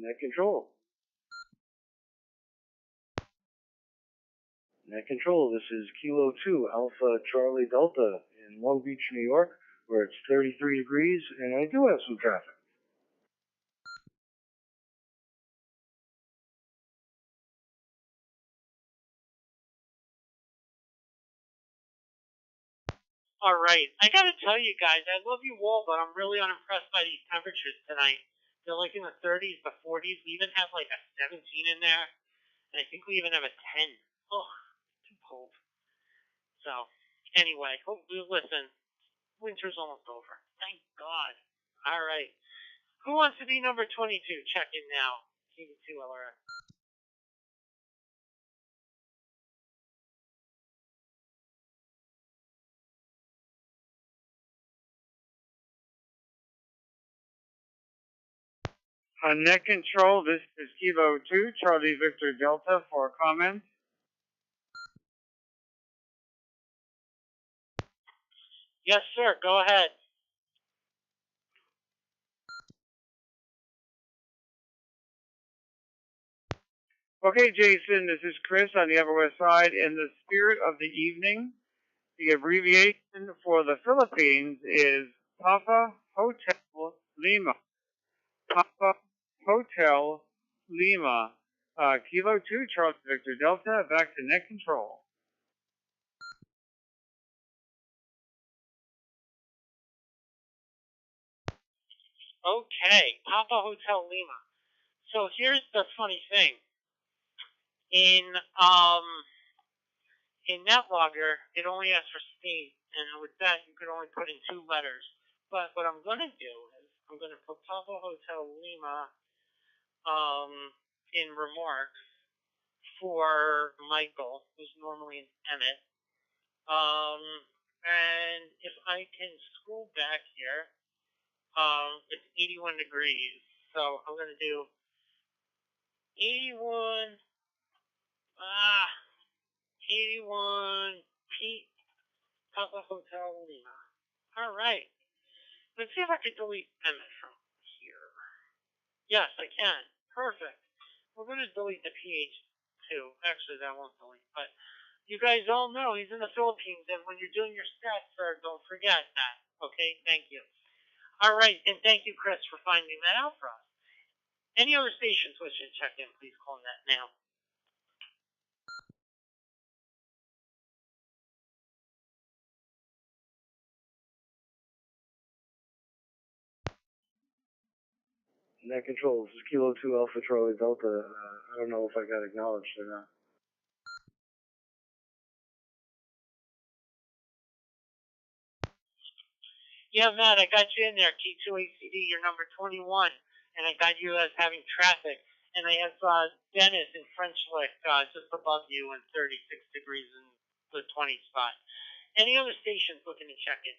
Net Control. Net Control, this is Kilo 2 Alpha Charlie Delta in Long Beach, New York, where it's 33 degrees, and I do have some traffic. All right, I gotta tell you guys, I love you all, but I'm really unimpressed by these temperatures tonight. They're like in the 30s, the 40s. We even have like a 17 in there, and I think we even have a 10. Oh, too cold. So, anyway, listen, winter's almost over. Thank God. All right. Who wants to be number 22? Check in now. TV2 LRS. On Net Control, this is Kilo 2, Charlie Victor Delta for comments. Yes, sir. Go ahead. Okay, Jason, this is Chris on the Upper West Side. In the spirit of the evening, the abbreviation for the Philippines is Papa Hotel Lima. Papa Hotel Lima. Kilo 2, Charlie Victor Delta, back to Net Control. Okay, Papa Hotel Lima. So here's the funny thing. In NetLogger, it only asks for state, and with that, you could only put in 2 letters. But what I'm going to do is I'm going to put Papa Hotel Lima in remarks for Michael, who's normally an Emmett. And if I can scroll back here, it's 81 degrees. So I'm going to do 81, 81 Pete Papa Hotel Lima. All right. Let's see if I can delete Emmett from here. Yes, I can. Perfect. We're going to delete the PH too. Actually, that won't delete. But you guys all know he's in the Philippines, and when you're doing your stats, sir, don't forget that. Okay? Thank you. All right, and thank you, Chris, for finding that out for us. Any other stations wishing to check in, please call that now. Net Control, this is Kilo 2 Alpha Charlie Delta. I don't know if I got acknowledged or not. Yeah, Matt, I got you in there. K2ACD, you're number 21, and I got you as having traffic. And I have Dennis in French Lick just above you in 36 degrees in the 20 spot. Any other stations looking to check in?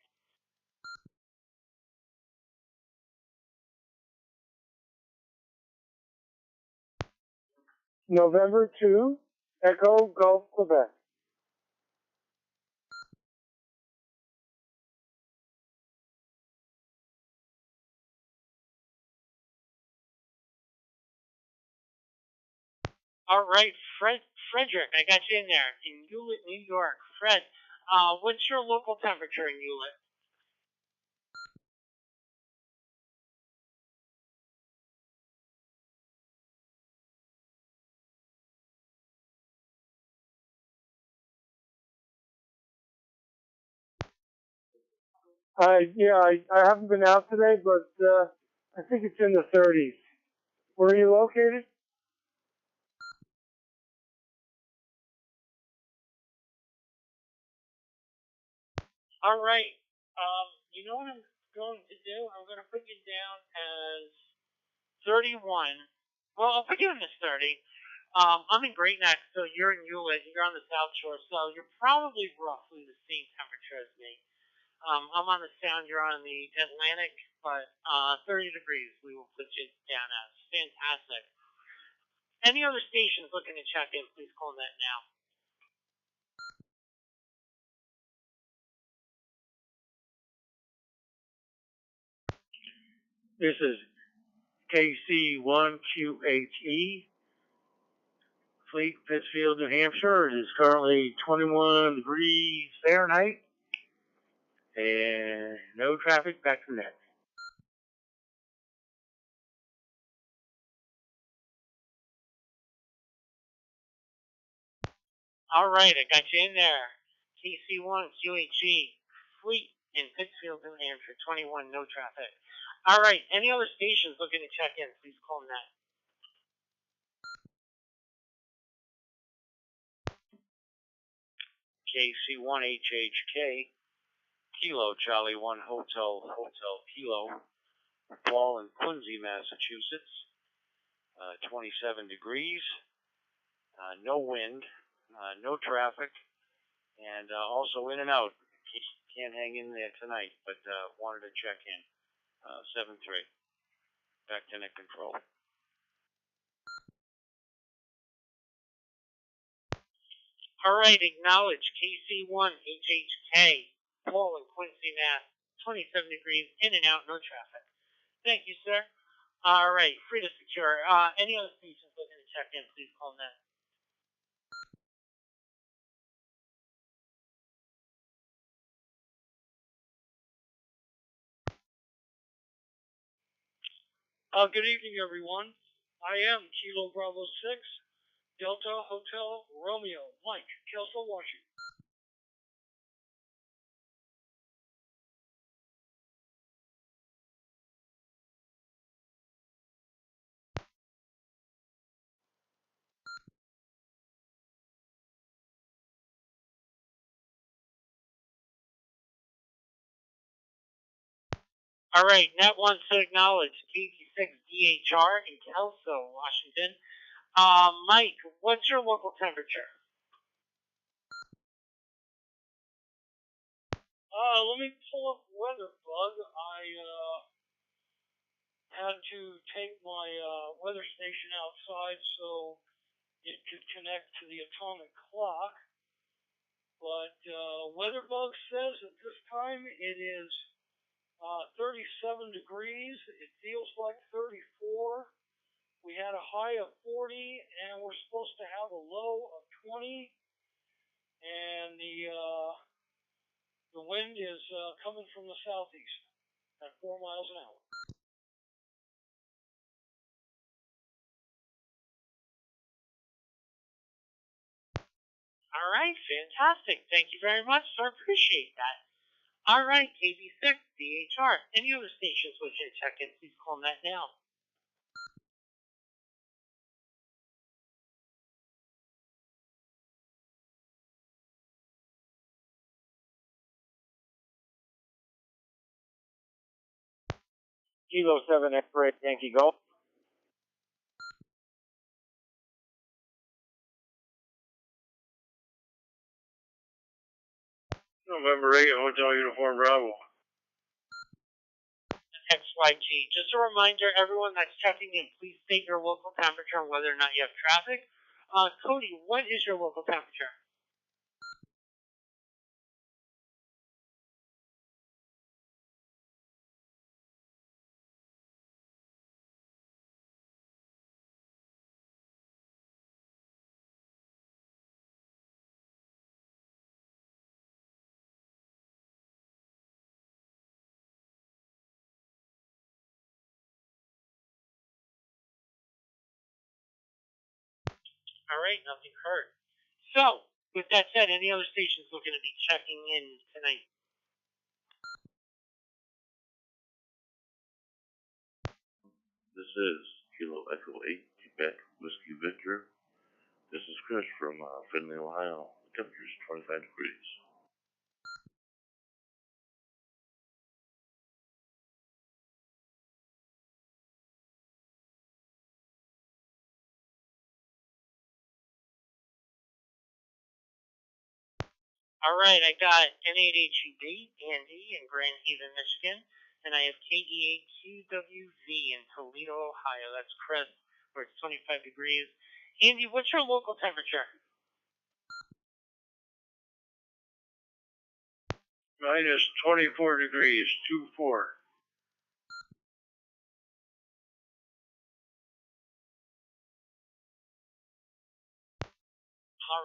November 2, Echo Gulf, Quebec. All right, Frederick, I got you in there in Hewlett, New York. Fred, what's your local temperature in Hewlett? I haven't been out today, but I think it's in the 30s. Where are you located? All right. You know what I'm going to do? I'm going to put you down as 31. Well, I'll put you in as 30. I'm in Great Neck, so you're in Hewlett. You're on the South Shore, so you're probably roughly the same temperature as me. I'm on the Sound. You're on the Atlantic, but 30 degrees we will put you down as. Fantastic. Any other stations looking to check in, please call that now. This is KC1QHE, Fleet, Pittsfield, New Hampshire. It is currently 21 degrees Fahrenheit and no traffic. Back to net. All right, I got you in there. KC1 QHE, Fleet in Pittsfield, New Hampshire, 21, no traffic. All right, any other stations looking to check in, please call net. KC1HHK, Kilo Charlie 1 Hotel Kilo, Paul in Quincy, Massachusetts, 27 degrees, no wind, no traffic, and also in and out. Can't hang in there tonight, but wanted to check in. 7-3. Back to net control. All right, acknowledge KC1HHK, Paul in Quincy, Mass, 27 degrees, in and out, no traffic. Thank you, sir. All right, free to secure. Any other stations looking to check in, please call net. Good evening, everyone. I am Kilo Bravo 6, Delta Hotel Romeo, Mike, Kelso, Washington. All right, net wants to acknowledge KD6DHR in Kelso, Washington. Mike, what's your local temperature? Let me pull up WeatherBug. I had to take my weather station outside so it could connect to the atomic clock. But WeatherBug says at this time it is 37 degrees. It feels like 34. We had a high of 40, and we're supposed to have a low of 20. And the wind is coming from the southeast at 4 miles an hour. All right, fantastic. Thank you very much, sir. Appreciate that. All right, KB6DHR. Any other stations which you check in, please call net now. Kilo 7 X-Ray Yankee Golf. November 8, Hotel Uniform Bravo. XYG. Just a reminder, everyone that's checking in, please state your local temperature and whether or not you have traffic. Cody, what is your local temperature? All right, nothing heard. So, with that said, any other stations looking to be checking in tonight? This is Kilo Echo 8, Quebec, Whiskey Victor. This is Chris from Findlay, Ohio. The temperature is 25 degrees. All right, I got N8HUB, Andy in Grand Haven, Michigan, and I have KE8QWZ in Toledo, Ohio. That's Chris, where it's 25 degrees. Andy, what's your local temperature? Mine is 24 degrees, 24.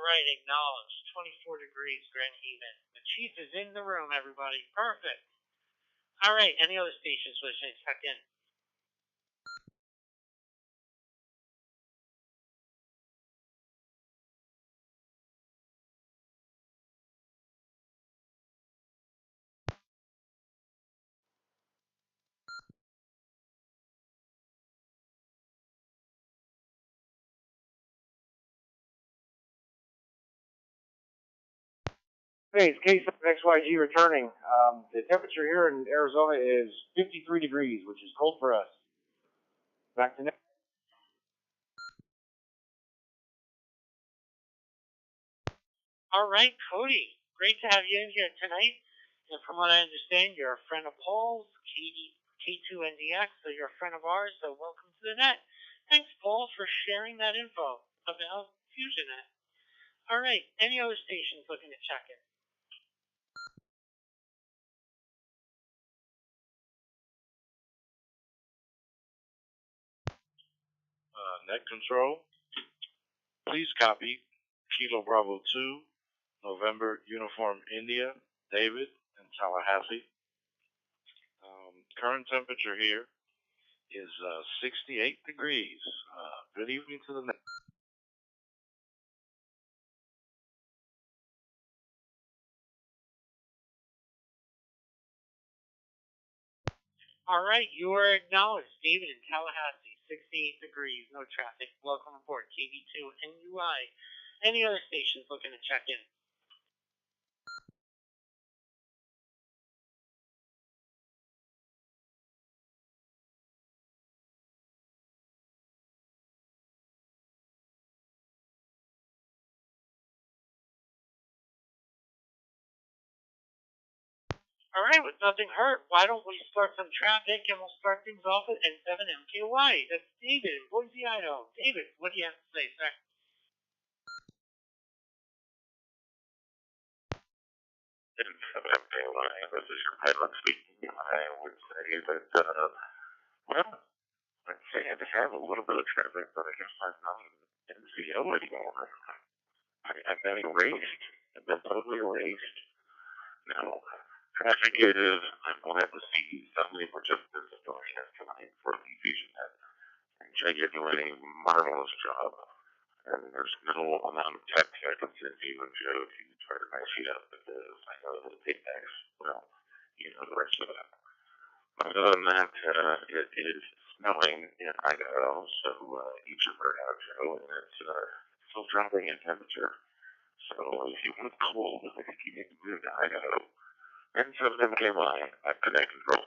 right, acknowledged. 24 degrees, Grand Haven. The chief is in the room, everybody. Perfect. All right, any other stations wishing to check in? Hey, it's Case XYG returning. The temperature here in Arizona is 53 degrees, which is cold for us. Back to next. All right, Cody. Great to have you in here tonight. And from what I understand, you're a friend of Paul's, K2NDX, so you're a friend of ours, so welcome to the net. Thanks, Paul, for sharing that info about FusionNet. All right, any other stations looking to check in? Net control. Please copy Kilo Bravo 2, November Uniform India, David, and Tallahassee. Current temperature here is 68 degrees. Good evening to the net. All right, you are acknowledged. David in Tallahassee, 68 degrees, no traffic. Welcome aboard, KV2NUI. Any other stations looking to check in? All right, with nothing hurt, why don't we start some traffic and we'll start things off with N7MKY. That's David in Boise, Idaho. David, what do you have to say, sir? N7MKY, this is your pilot speaking. I would say that, well, I'd say I'd have a little bit of traffic, but I guess I'm not in NCO anymore. I've been erased. I've been totally erased. Now, traffic is, I'm glad to see somebody were just joining us tonight for the FusionNet. And Jay, you're doing a marvelous job. And there's no amount of text I can send you and Joe if you try to match it up because I know the takeback's, well, you know the rest of it. But other than that, it is snowing in Idaho, so you should burn out, Joe, and it's still dropping in temperature. So if you want cold, I think you need to move to Idaho. N7MKY, I'm Connect Control.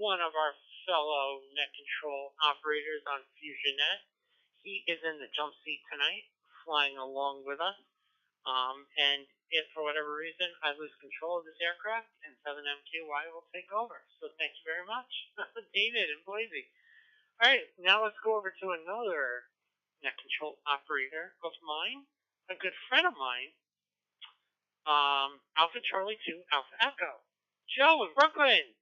One of our fellow net control operators on FusionNet. He is in the jump seat tonight, flying along with us. And if for whatever reason I lose control of this aircraft, N7MKY will take over. So thank you very much, David in Boise. All right, now let's go over to another net control operator of mine, a good friend of mine, Alpha Charlie 2, Alpha Echo. Joe in Brooklyn.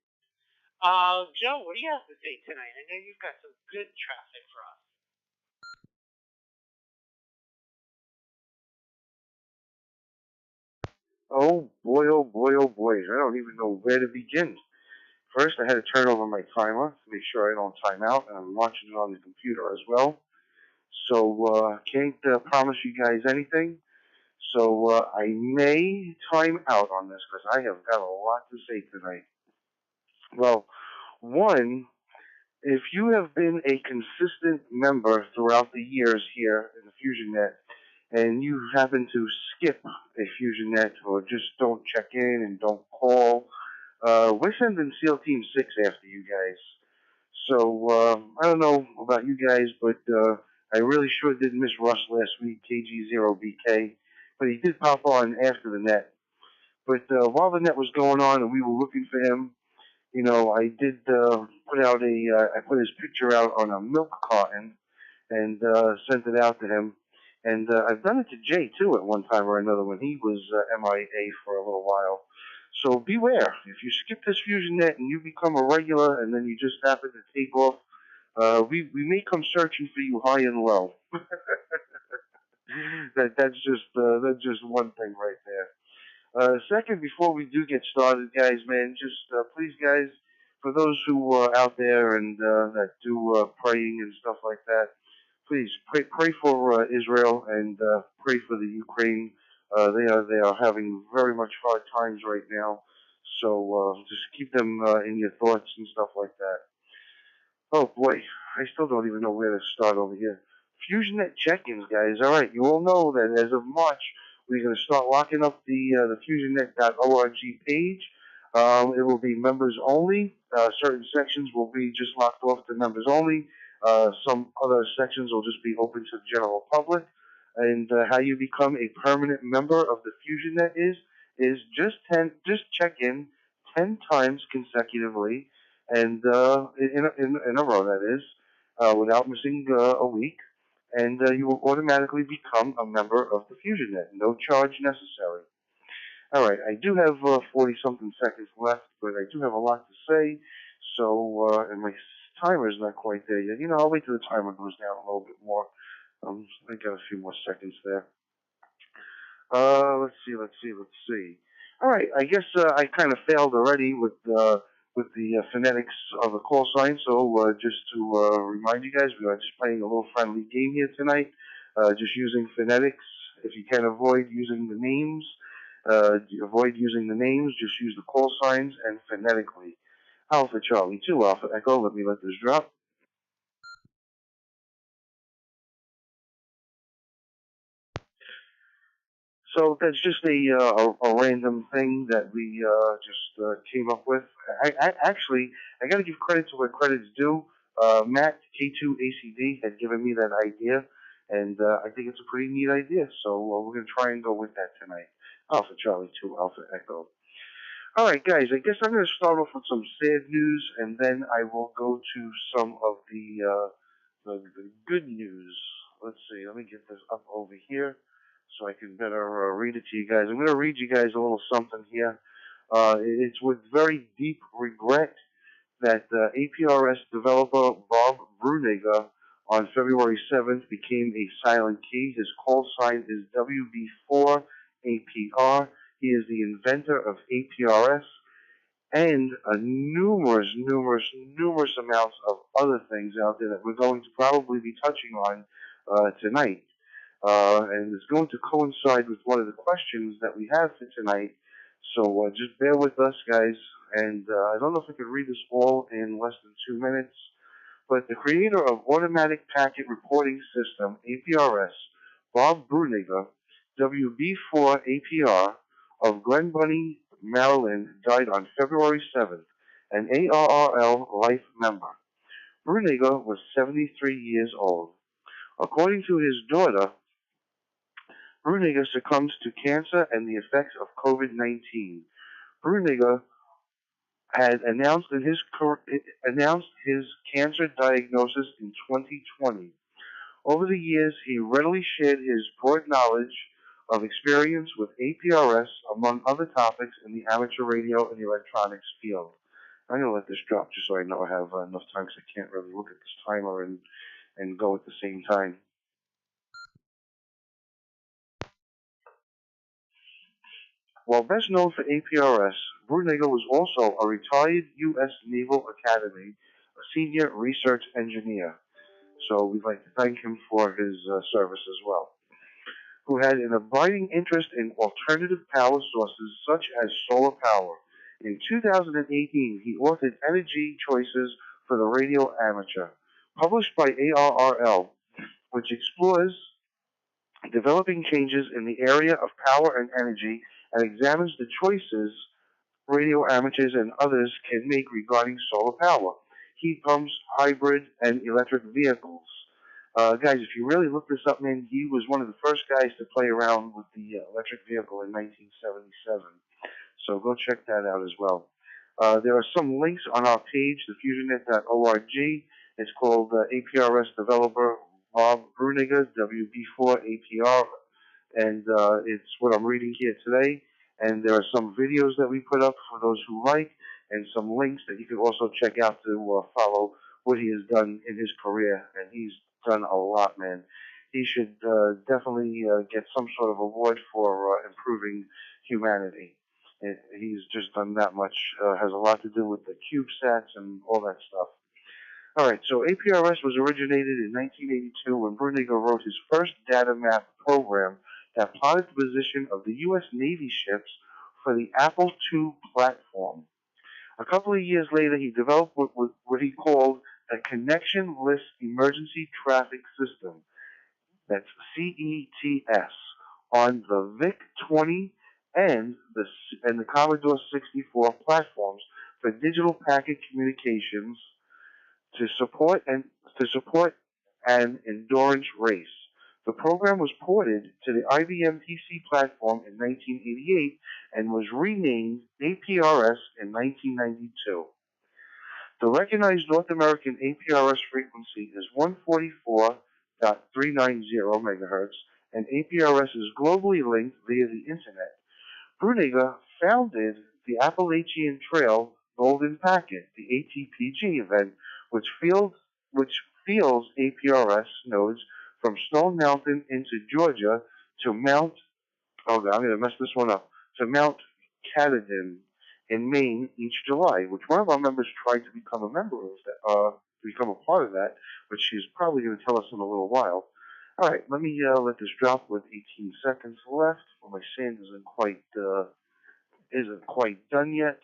Joe, what do you have to say tonight? I know you've got some good traffic for us. Oh boy, oh boy, oh boy. I don't even know where to begin. First, I had to turn over my timer to make sure I don't time out, and I'm watching it on the computer as well. So, can't promise you guys anything. So, I may time out on this because I have got a lot to say tonight. Well, one, if you have been a consistent member throughout the years here in the FusionNet, and you happen to skip a FusionNet or just don't check in and don't call, we're sending SEAL Team 6 after you guys. So, I don't know about you guys, but I really sure did miss Russ last week, KG0BK, but he did pop on after the net. But while the net was going on and we were looking for him, you know, I did put out I put his picture out on a milk carton and sent it out to him. And I've done it to Jay, too, at one time or another when he was MIA for a little while. So beware. If you skip this FusionNet and you become a regular and then you just happen to take off, we may come searching for you high and low. That's just one thing right there. Second, before we do get started, guys, man, just please, guys, for those who are out there and that do praying and stuff like that, please pray for Israel and pray for the Ukraine. They are having very much hard times right now, so just keep them in your thoughts and stuff like that. Oh boy, I still don't even know where to start over here. FusionNet check-ins, guys. All right, you all know that as of March, we're going to start locking up the FusionNet.org page. It will be members only. Certain sections will be just locked off to members only. Some other sections will just be open to the general public. And how you become a permanent member of the FusionNet is just check in 10 times consecutively, and in a row, that is, without missing a week, and you will automatically become a member of the FusionNet. No charge necessary. All right, I do have 40-something seconds left, but I do have a lot to say, so, and my timer's not quite there yet. You know, I'll wait till the timer goes down a little bit more. I got a few more seconds there. Let's see. All right, I guess I kind of failed already with the phonetics of the call sign. So just to remind you guys, we are just playing a little friendly game here tonight. Just using phonetics. If you can avoid using the names, just use the call signs and phonetically. Alpha Charlie 2 Alpha Echo. Let this drop. So that's just a random thing that we just came up with. Actually, I got to give credit to where credit's due. Matt K2ACD had given me that idea, and I think it's a pretty neat idea. So we're going to try and go with that tonight. Alpha Charlie 2 Alpha Echo. All right, guys, I guess I'm going to start off with some sad news, and then I will go to some of the good news. Let's see. Let me get this up over here so I can better read it to you guys. I'm going to read you guys a little something here. It's with very deep regret that APRS developer Bob Bruniger on February 7th became a silent key. His call sign is WB4APR. He is the inventor of APRS and numerous amounts of other things out there that we're going to probably be touching on tonight. And it's going to coincide with one of the questions that we have for tonight. So just bear with us, guys. And I don't know if I could read this all in less than 2 minutes, but the creator of Automatic Packet Reporting System, APRS, Bob Bruniger, WB4APR, of Glen Bunny, Maryland, died on February 7th, an ARRL life member. Bruniger was 73 years old. According to his daughter, Bruniger succumbed to cancer and the effects of COVID-19. Bruniger had announced his cancer diagnosis in 2020. Over the years, he readily shared his broad knowledge of experience with APRS, among other topics in the amateur radio and electronics field. I'm going to let this drop just so I know I have enough time, because I can't really look at this timer and go at the same time. While best known for APRS, Bruniger was also a retired U.S. Naval Academy senior research engineer. So we'd like to thank him for his service as well. Who had an abiding interest in alternative power sources such as solar power. In 2018, he authored Energy Choices for the Radio Amateur, published by ARRL, which explores developing changes in the area of power and energy and examines the choices radio amateurs and others can make regarding solar power, heat pumps, hybrid, and electric vehicles. Guys, if you really look this up, man, he was one of the first guys to play around with the electric vehicle in 1977. So go check that out as well. There are some links on our page, thefusionnet.org. It's called APRS Developer Bob Bruniger, WB4APR, and it's what I'm reading here today. And there are some videos that we put up for those who like, and some links that you can also check out to follow what he has done in his career. And he's done a lot, man. He should definitely get some sort of award for improving humanity. He's just done that much. Has a lot to do with the CubeSats and all that stuff. All right, so APRS was originated in 1982 when Bruniger wrote his first data map program that plotted the position of the U.S. Navy ships for the Apple II platform. A couple of years later, he developed what he called a connectionless emergency traffic system. That's CETS on the VIC-20 and the Commodore 64 platforms for digital packet communications to support an endurance race. The program was ported to the IBM PC platform in 1988 and was renamed APRS in 1992. The recognized North American APRS frequency is 144.390 MHz, and APRS is globally linked via the Internet. Bruniger founded the Appalachian Trail Golden Packet, the ATPG event, which fields APRS nodes from Stone Mountain into Georgia to Mount, I'm going to mess this one up, to Mount Katahdin in Maine each July, which one of our members tried to become a member of that, to become a part of that, which she's probably going to tell us in a little while. All right, let me let this drop with 18 seconds left. Well, my sand isn't quite done yet,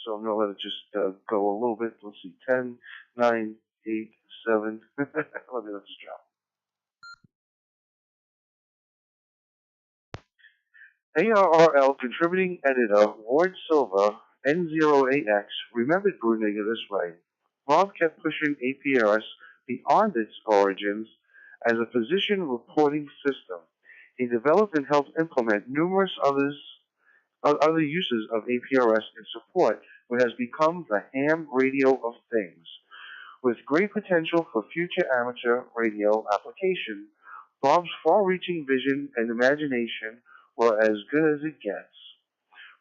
so I'm going to let it just go a little bit. Let's see, 10, 9, 8, 7. Let me let this drop. ARRL contributing editor Ward Silver, N0AX, remembered Bruniger this way. Bob kept pushing APRS beyond its origins as a position reporting system. He developed and helped implement numerous other uses of APRS in support what has become the ham radio of things. With great potential for future amateur radio application, Bob's far-reaching vision and imagination were as good as it gets.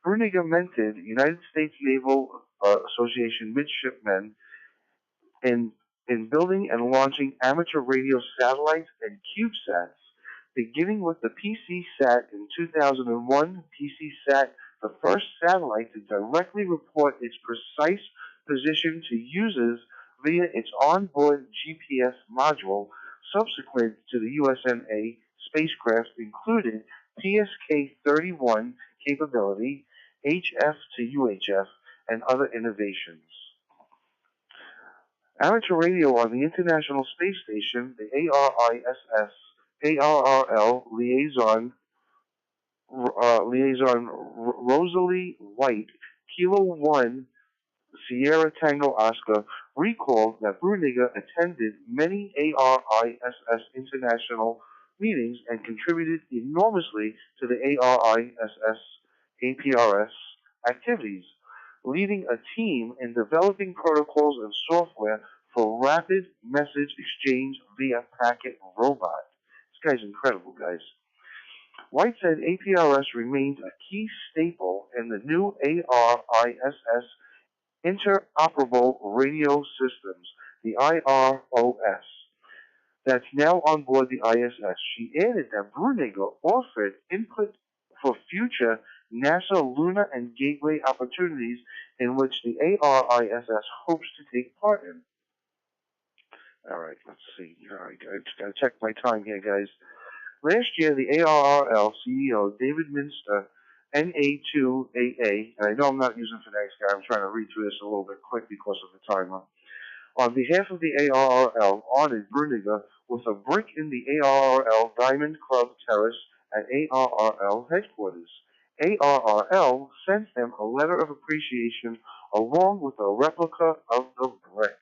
Bruniger mentored United States Naval Association midshipmen in building and launching amateur radio satellites and CubeSats, beginning with the PC-Sat in 2001. PC-Sat, the first satellite to directly report its precise position to users via its onboard GPS module. Subsequent to the USNA spacecraft included PSK-31 capability, HF to UHF, and other innovations. Amateur radio on the International Space Station, the ARRL liaison Rosalie White, Kilo 1 Sierra Tango Oscar, recalled that Bruniger attended many ARISS international meetings and contributed enormously to the APRS activities, leading a team in developing protocols and software for rapid message exchange via packet robot. This guy's incredible, guys. White said APRS remains a key staple in the new ARISS interoperable radio systems, the IROS, that's now on board the ISS. She added that Bruniger offered input for future NASA lunar and gateway opportunities in which the ARISS hopes to take part in. All right, let's see. All right, I just got to check my time here, guys. Last year, the ARRL CEO, David Minster, NA2AA, and I know I'm not using today's guy, I'm trying to read through this a little bit quick because of the timer. On behalf of the ARRL, honored Bruniger with a brick in the ARRL Diamond Club Terrace at ARRL headquarters. ARRL sent him a letter of appreciation along with a replica of the brick.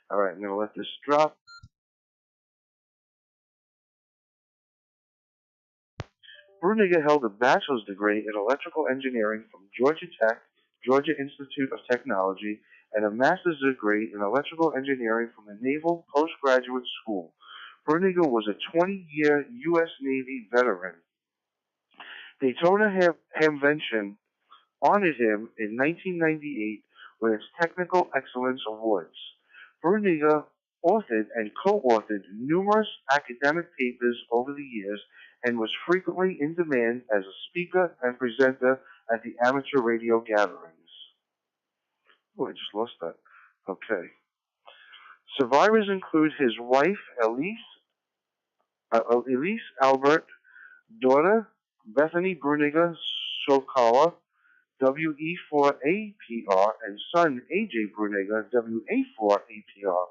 All right, I'm going to let this drop. Bruniger held a bachelor's degree in electrical engineering from Georgia Tech, Georgia Institute of Technology, and a master's degree in electrical engineering from the Naval Postgraduate School. Bruniger was a 20-year U.S. Navy veteran. Daytona Hamvention honored him in 1998 with its Technical Excellence Awards. Bruniga authored and co-authored numerous academic papers over the years and was frequently in demand as a speaker and presenter at the amateur radio gatherings. Oh, I just lost that. Okay. Survivors include his wife, Elise Albert, daughter, Bethany Bruniga Sokala, WE4APR, and son, AJ Bruniga, WA4APR.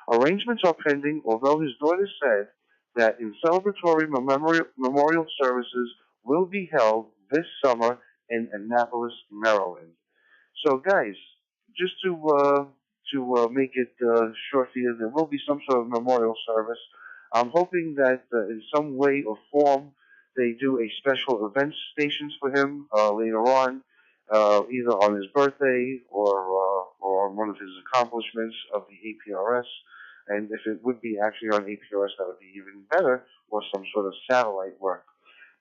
Arrangements are pending, although his daughter said that in celebratory memorial services will be held this summer in Annapolis, Maryland. So, guys, just to make it short for you, there will be some sort of memorial service. I'm hoping that in some way or form they do a special event stations for him later on, either on his birthday or on one of his accomplishments of the APRS. And if it would be actually on APRS, that would be even better, or some sort of satellite work.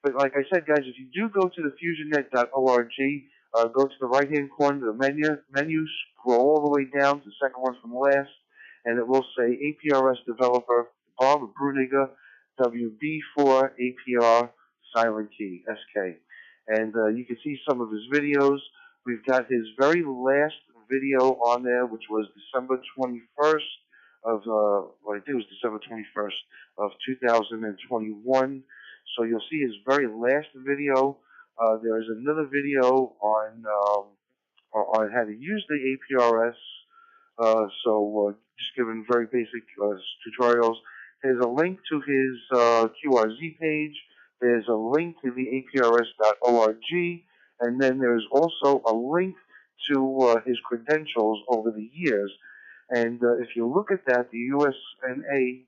But like I said, guys, if you do go to the FusionNet.org, go to the right-hand corner of the menu, scroll all the way down to the second one from last, and it will say APRS developer Bob Bruniga, WB4 APR silent key, SK. And you can see some of his videos. We've got his very last video on there, which was December 21st of, I think it was December 21st of 2021. So you'll see his very last video. There is another video on how to use the APRS. Just giving very basic tutorials. There's a link to his QRZ page. There's a link to the APRS.org, and then there's also a link to his credentials over the years. And if you look at that, the usna.edu,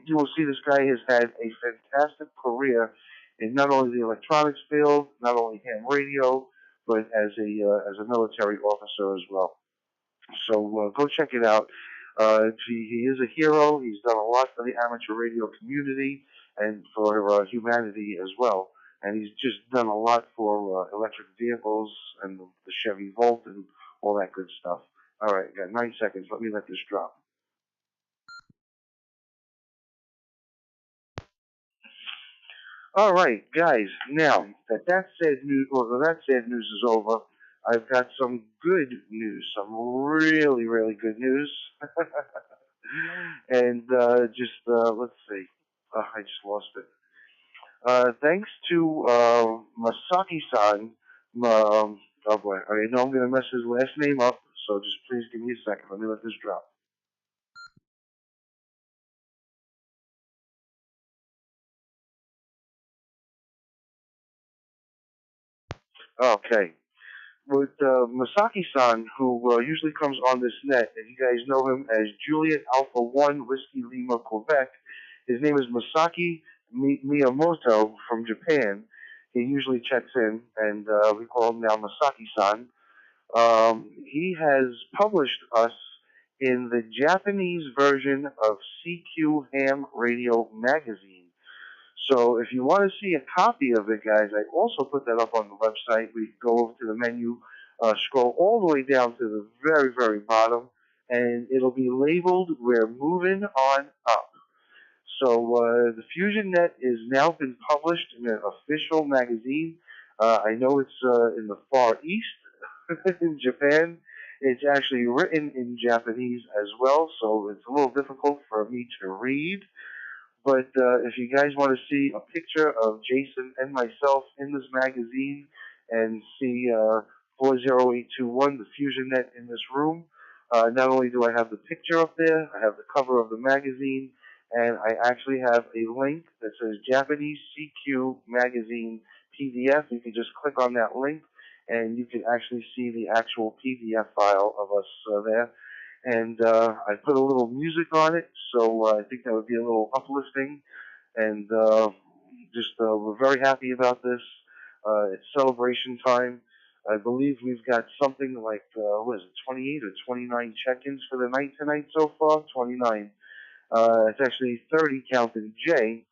you will see this guy has had a fantastic career in not only the electronics field, not only ham radio, but as a military officer as well. So go check it out. He is a hero. He's done a lot for the amateur radio community and for humanity as well. And he's just done a lot for electric vehicles and the Chevy Volt and all that good stuff. All right, got 9 seconds. Let me let this drop. All right, guys. Now that sad news is over, I've got some good news. Some really, really good news. And let's see. I just lost it. Thanks to Masaki-san. Oh boy, I know I'm gonna mess his last name up. So just please give me a second. Let me let this drop. Okay. With Masaki-san, who usually comes on this net, and you guys know him as Juliet Alpha 1 Whiskey Lima Quebec. His name is Masaki Miyamoto from Japan. He usually checks in, and we call him now Masaki-san. He has published us in the Japanese version of CQ Ham Radio Magazine. So if you want to see a copy of it, guys, I also put that up on the website. We can go over to the menu, scroll all the way down to the very, very bottom, and it'll be labeled "We're Moving On Up." So the FusionNet is now been published in an official magazine. I know it's in the Far East in Japan. It's actually written in Japanese as well, so it's a little difficult for me to read. But if you guys want to see a picture of Jason and myself in this magazine and see 40821, the FusionNet in this room, not only do I have the picture up there, I have the cover of the magazine, and I actually have a link that says Japanese CQ Magazine PDF. You can just click on that link, and you can actually see the actual PDF file of us there. And I put a little music on it, so I think that would be a little uplifting. And we're very happy about this. It's celebration time. I believe we've got something like, 28 or 29 check-ins for the night tonight so far? 29. It's actually 30 counting J.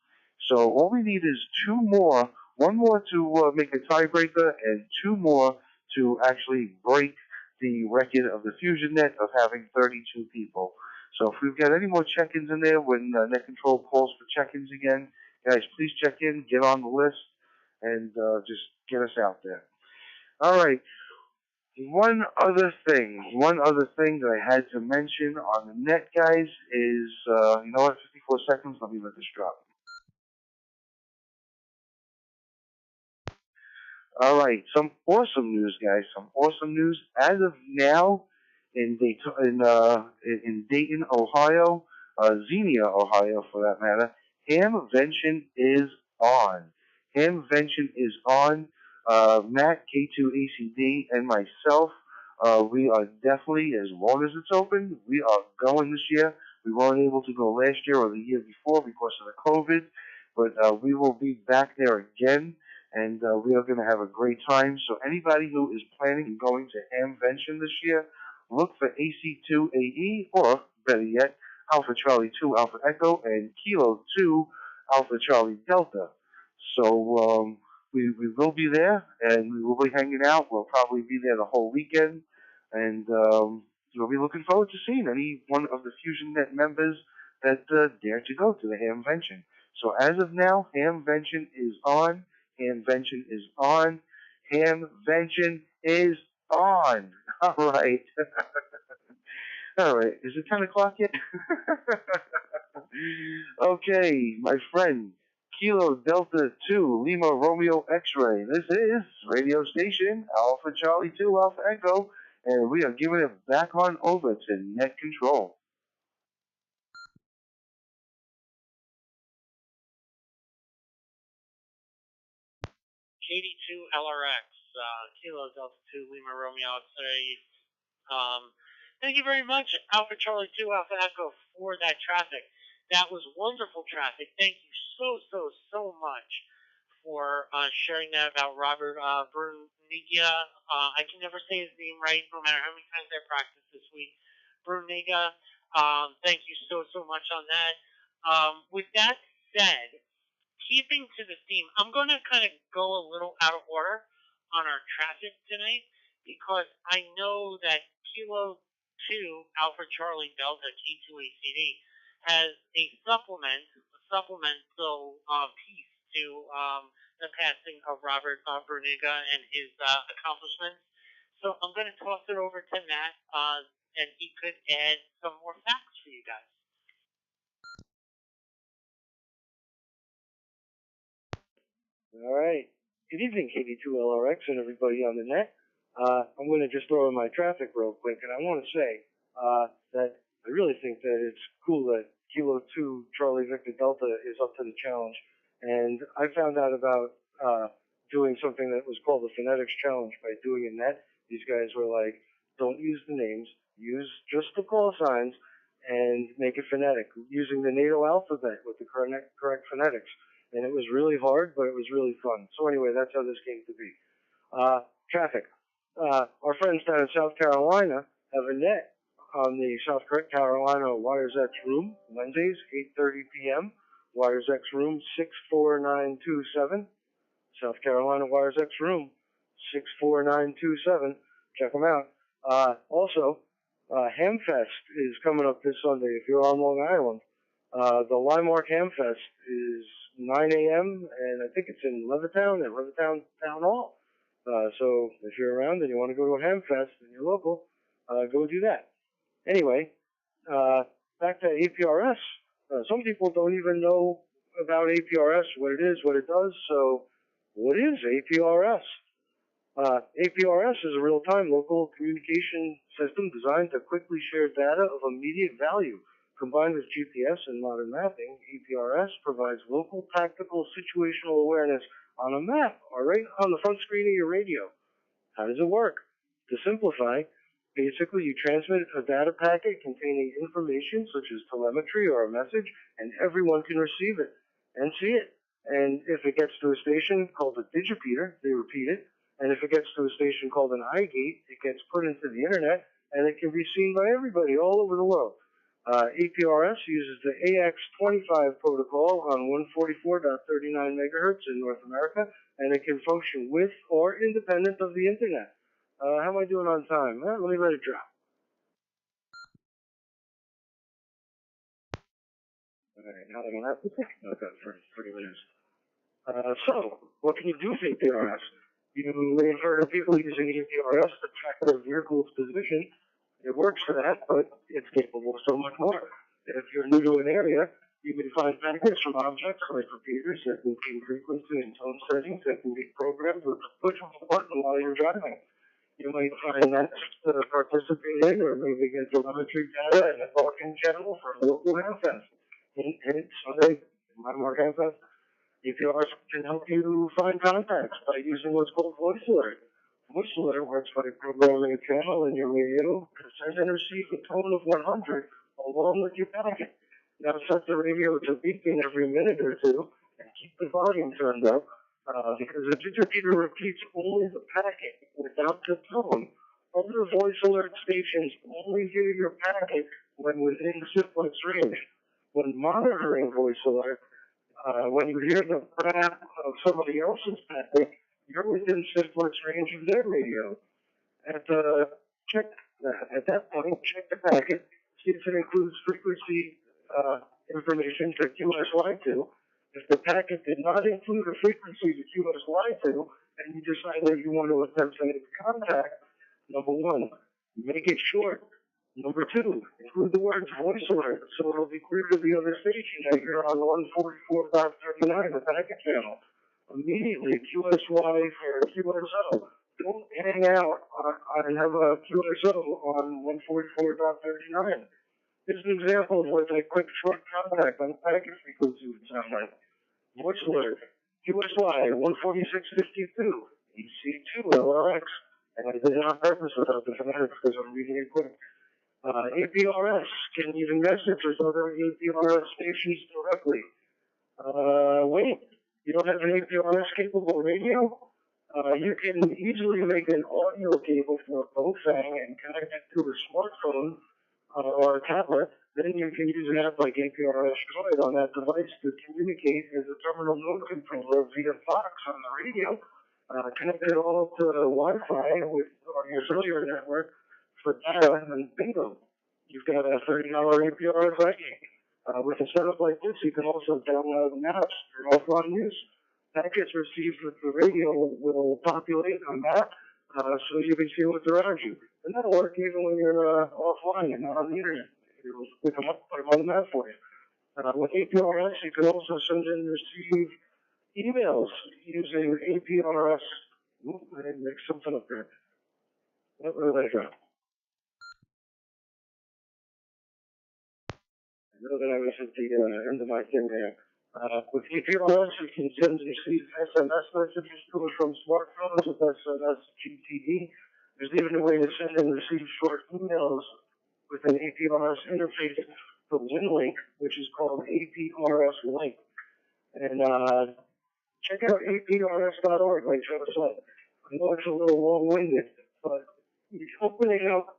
So all we need is 2 more one more to make a tiebreaker, and two more to actually break the record of the FusionNet of having 32 people. So if we've got any more check-ins in there when Net Control calls for check-ins again, guys, please check in, get on the list, and just get us out there. All right. One other thing that I had to mention on the net, guys, is, you know what, 54 seconds, let me let this drop. All right, some awesome news, guys, some awesome news. As of now, in Dayton, Ohio, Xenia, Ohio, for that matter, Hamvention is on. Hamvention is on. Matt, K2ACD, and myself, we are definitely, as long as it's open, we are going this year. We weren't able to go last year or the year before because of the COVID, but we will be back there again, and we are going to have a great time. So anybody who is planning on going to Hamvention this year, look for AC2AE, or better yet, Alpha Charlie 2 Alpha Echo and Kilo 2 Alpha Charlie Delta. So we will be there, and we will be hanging out. We'll probably be there the whole weekend, and we'll be looking forward to seeing any one of the FusionNet members that dare to go to the Hamvention. So as of now, Hamvention is on. Hamvention is on. Hamvention is on. All right. All right. Is it 10 o'clock yet? Okay, my friend. Kilo Delta 2 Lima Romeo X-Ray. This is radio station Alpha Charlie 2 Alpha Echo, and we are giving it back on over to Net Control. KD2 LRX, Kilo Delta 2 Lima Romeo X-Ray. Thank you very much, Alpha Charlie 2 Alpha Echo, for that traffic. That was wonderful traffic. Thank you so much for sharing that about Robert Bruniga. I can never say his name right, no matter how many times I practice this week. Bruniga, thank you so much on that. With that said, keeping to the theme, I'm going to kind of go a little out of order on our traffic tonight, because I know that Kilo 2 Alpha Charlie Delta K2ACD has a supplemental piece to the passing of Robert Bruniga and his accomplishments. So I'm going to toss it over to Matt, and he could add some more facts for you guys. All right. Good evening, KD2LRX and everybody on the net. I'm going to just throw in my traffic real quick, and I want to say that I really think that it's cool that Kilo 2 Charlie Victor Delta is up to the challenge. And I found out about doing something that was called the Phonetics Challenge by doing a net. These guys were like, don't use the names, use just the call signs, and make it phonetic, using the NATO alphabet with the correct phonetics. And it was really hard, but it was really fun. So anyway, that's how this came to be. Traffic. Our friends down in South Carolina have a net on the South Carolina Wires X room, Wednesdays, 8:30 p.m. Wires X room 64927. South Carolina Wires X room 64927. Check them out. Also, Hamfest is coming up this Sunday if you're on Long Island. The Limemark Hamfest is 9 a.m. and I think it's in Levittown at Levittown Town Hall. So if you're around and you want to go to a Hamfest and you're local, go do that. Anyway, back to APRS. Some people don't even know about APRS, what it is, what it does. So what is APRS? APRS is a real-time local communication system designed to quickly share data of immediate value. Combined with GPS and modern mapping, APRS provides local tactical situational awareness on a map or right on the front screen of your radio. How does it work? To simplify, basically you transmit a data packet containing information such as telemetry or a message, and everyone can receive it and see it. And if it gets to a station called a digipeater, they repeat it. And if it gets to a station called an iGate, it gets put into the internet, and it can be seen by everybody all over the world. APRS uses the AX25 protocol on 144.39 megahertz in North America, and it can function with or independent of the internet. How am I doing on time? Let me let it drop. All right, now I'm going to have to take note of for 30 minutes. So, what can you do with APRS? You may have heard of people using APRS to track their vehicle's position. It works for that, but it's capable of so much more. If you're new to an area, you may find packets from objects like computers that contain frequency and tone settings that can be programmed with the push of a button while you're driving. You might find that to participate in or maybe get telemetry data in a talking channel for a local handfest. Hint, Sunday, Landmark handfest. APRs can help you find contacts by using what's called voice alert. Voice alert works by programming a channel in your radio to send and receive a tone of 100 along with your packet. Now set the radio to beeping every minute or two and keep the volume turned up because the digital repeats only the packet without the tone. Other voice alert stations only hear your packet when within simplex range. When monitoring voice alert, when you hear the brap of somebody else's packet, you're within simplex range of their radio. At that point, check the packet, see if it includes frequency information to QSY to. If the packet did not include a frequency to QSY to, and you decide that you want to attempt to make contact, number one, make it short. Number two, include the words voice alert so it'll be clear to the other station that you're on 144.39, the packet channel. Immediately, QSY for QSO. Don't hang out and have a QSO on 144.39. Here's an example of what a quick short contact on packet frequency would sound like. Voice alert, QSY 146.52, EC2 LRX. And I did it on purpose without the phonetics because I'm reading it quick. APRS can even message with other APRS stations directly. Wait, you don't have an APRS capable radio? You can easily make an audio cable for a Bofang and connect it to a smartphone or a tablet. Then you can use an app like APRS Droid on that device to communicate as a terminal node controller via Fox on the radio. Connect it all to Wi-Fi or your cellular network for data, and bingo, you've got a $30 APRS ID. With a setup like this, you can also download maps for offline use. Packets received with the radio will populate a map so you can see what's around you. And that'll work even when you're offline and not on the internet. It'll pick them up, put them on the map for you. With APRS, you can also send and receive emails using APRS. Oop, I didn't make something up there. What did I go? I know that I was at the end of my thing there. With APRS, you can send and receive SMS messages to and from smartphones with SMS GTE. There's even a way to send and receive short emails with an APRS interface to WinLink, which is called APRS Link. And check out aprs.org, like Joe said. I know it's a little long-winded, but opening up,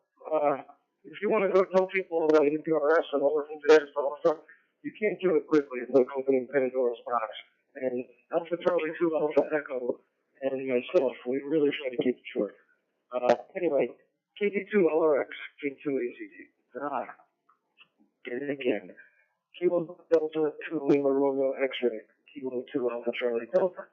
if you want to go tell people about APRS and all the things that it's all from, you can't do it quickly without opening Pandora's box. And Alpha Charlie 2 Alpha Echo and myself, we really try to keep it short. Anyway, KD2 LRX, K2 ACT. Get it again. Kilo Delta 2 Lima Romeo X-ray, Kilo 2 Alpha Charlie Delta.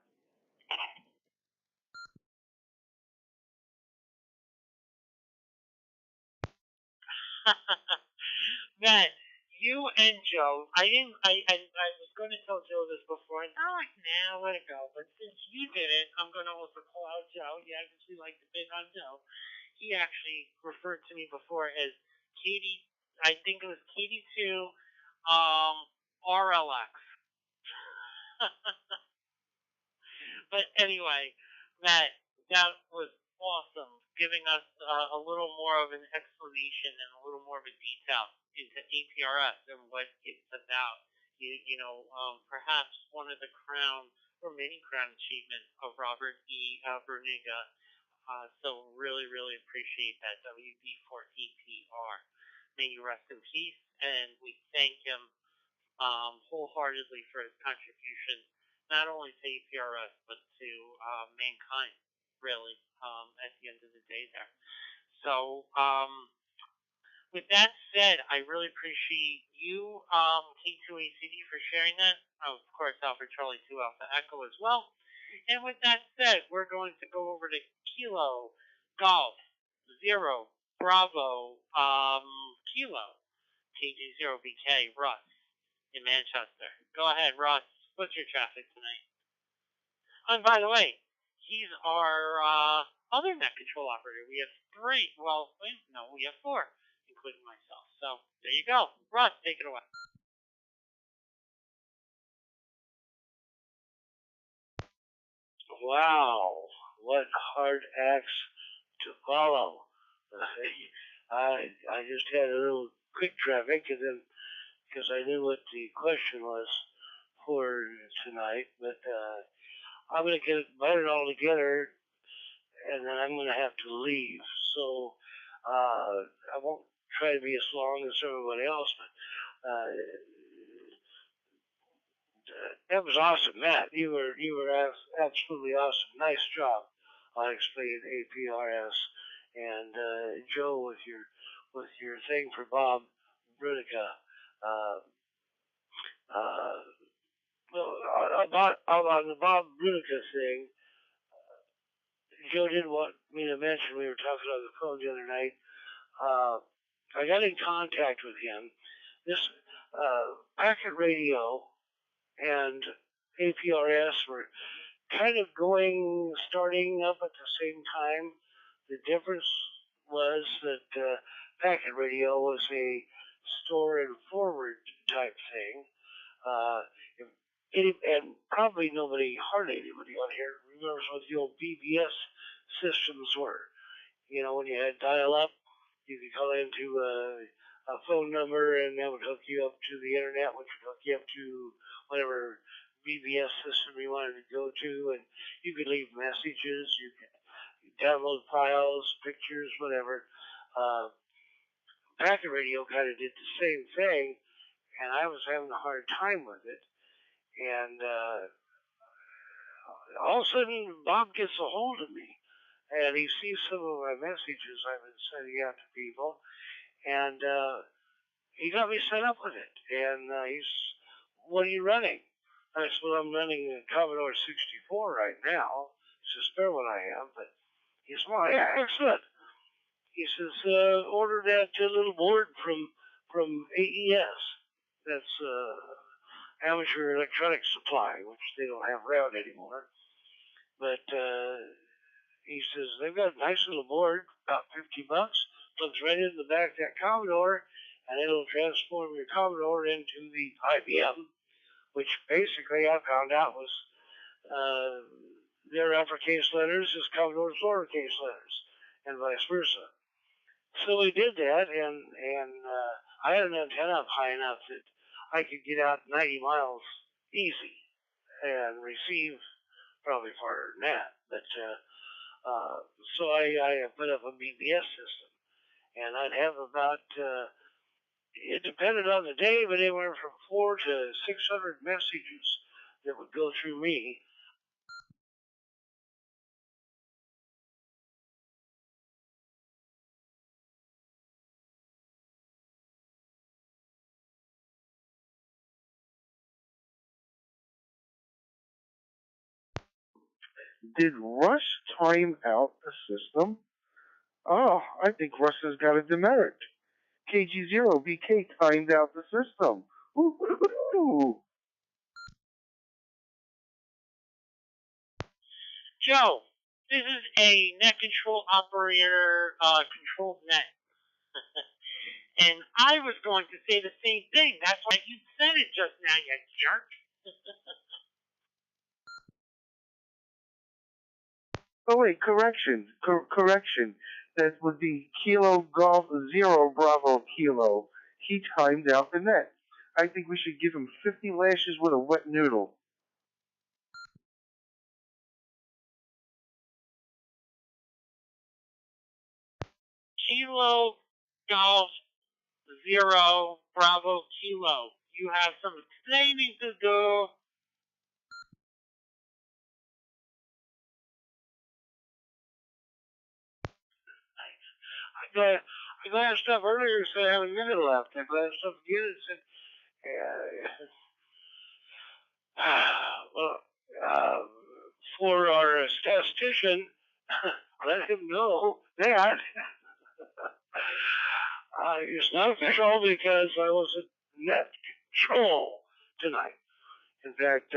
Matt, you and Joe, I was going to tell Joe this before, and I'm like, nah, let it go. But since you did it, I'm going to also call out Joe. Yeah, because we like to bid on Joe. He actually referred to me before as Katie, I think it was KD2 RLX. But anyway, Matt, that was awesome, giving us a little more of an explanation and a little more of a detail into APRS and what it's about. Perhaps one of the crown or many crown achievements of Robert E. Verniga. So really, really appreciate that WB4APR. may you rest in peace, and we thank him wholeheartedly for his contribution, not only to APRS, but to mankind, really, at the end of the day there. So, with that said, I really appreciate you, K2ACD, for sharing that. Of course, Alpha Charlie 2 Alpha Echo as well. And with that said, we're going to go over to Kilo Golf 0 Bravo Kilo KG0BK Russ in Manchester. Go ahead, Russ. What's your traffic tonight? And by the way, he's our other net control operator. We have 3. Well, no, we have 4, including myself. So there you go. Russ, take it away. Wow, what hard acts to follow. I just had a little quick traffic, and then because I knew what the question was for tonight, but I'm gonna get it all together, and then I'm gonna have to leave. So I won't try to be as long as everybody else, but that was awesome, Matt. You were absolutely awesome. Nice job on explaining APRS, and Joe with your thing for Bob Brunica. Well, on the Bob Brunica thing, Joe didn't want me to mention. We were talking on the phone the other night. I got in contact with him. This packet radio and APRS were kind of starting up at the same time. The difference was that packet radio was a store and forward type thing. And probably hardly anybody on here remembers what the old BBS systems were. You know, when you had dial-up, you could call into a phone number, and that would hook you up to the internet, which would hook you up to whatever BBS system you wanted to go to, and you could leave messages, you could download files, pictures, whatever. Packet radio kind of did the same thing, and I was having a hard time with it. And all of a sudden, Bob gets a hold of me, and he sees some of my messages I've been sending out to people, and he got me set up with it. And what are you running? I said, well, I'm running a Commodore 64 right now. It's a spare one I have, but he said, well, yeah, excellent. He says, order that little board from AES. That's Amateur Electronics Supply, which they don't have around anymore. But he says, they've got a nice little board, about $50, plugs right into the back of that Commodore, and it'll transform your Commodore into the IBM, which basically I found out was their uppercase letters is Commodore's lowercase letters, and vice versa. So we did that, and I had an antenna up high enough that I could get out 90 miles easy and receive probably farther than that. But so I put up a BBS system, and I'd have about it depended on the day, but anywhere from 400 to 600 messages that would go through me. Did Russ time out the system? Oh, I think Russ has got a demerit. KG0BK timed out the system. Ooh. Joe, this is a net control operator controlled net. And I was going to say the same thing. That's why you said it just now, you jerk. Oh wait, correction. That would be Kilo Golf 0 Bravo Kilo. He timed out the net. I think we should give him 50 lashes with a wet noodle. Kilo Golf 0, Bravo, Kilo. You have some explaining to do. I glanced up earlier and said I have a minute left. I glanced up again and said, well, for our statistician, let him know that it's not official because I was at net control tonight. In fact,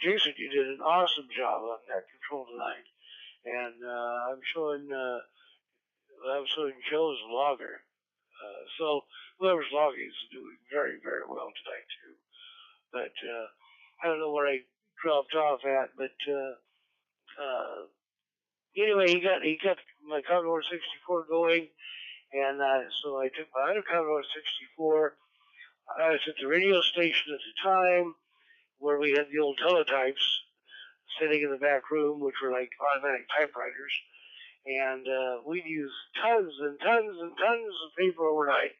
Jason, you did an awesome job on net control tonight. And I'm showing Joe's logger. So whoever's logging is doing very, very well tonight too. But I don't know where I dropped off at, but anyway, he got my Commodore 64 going, and so I took my other Commodore 64. I was at the radio station at the time where we had the old teletypes sitting in the back room, which were like automatic typewriters, and we'd use tons and tons and tons of paper overnight.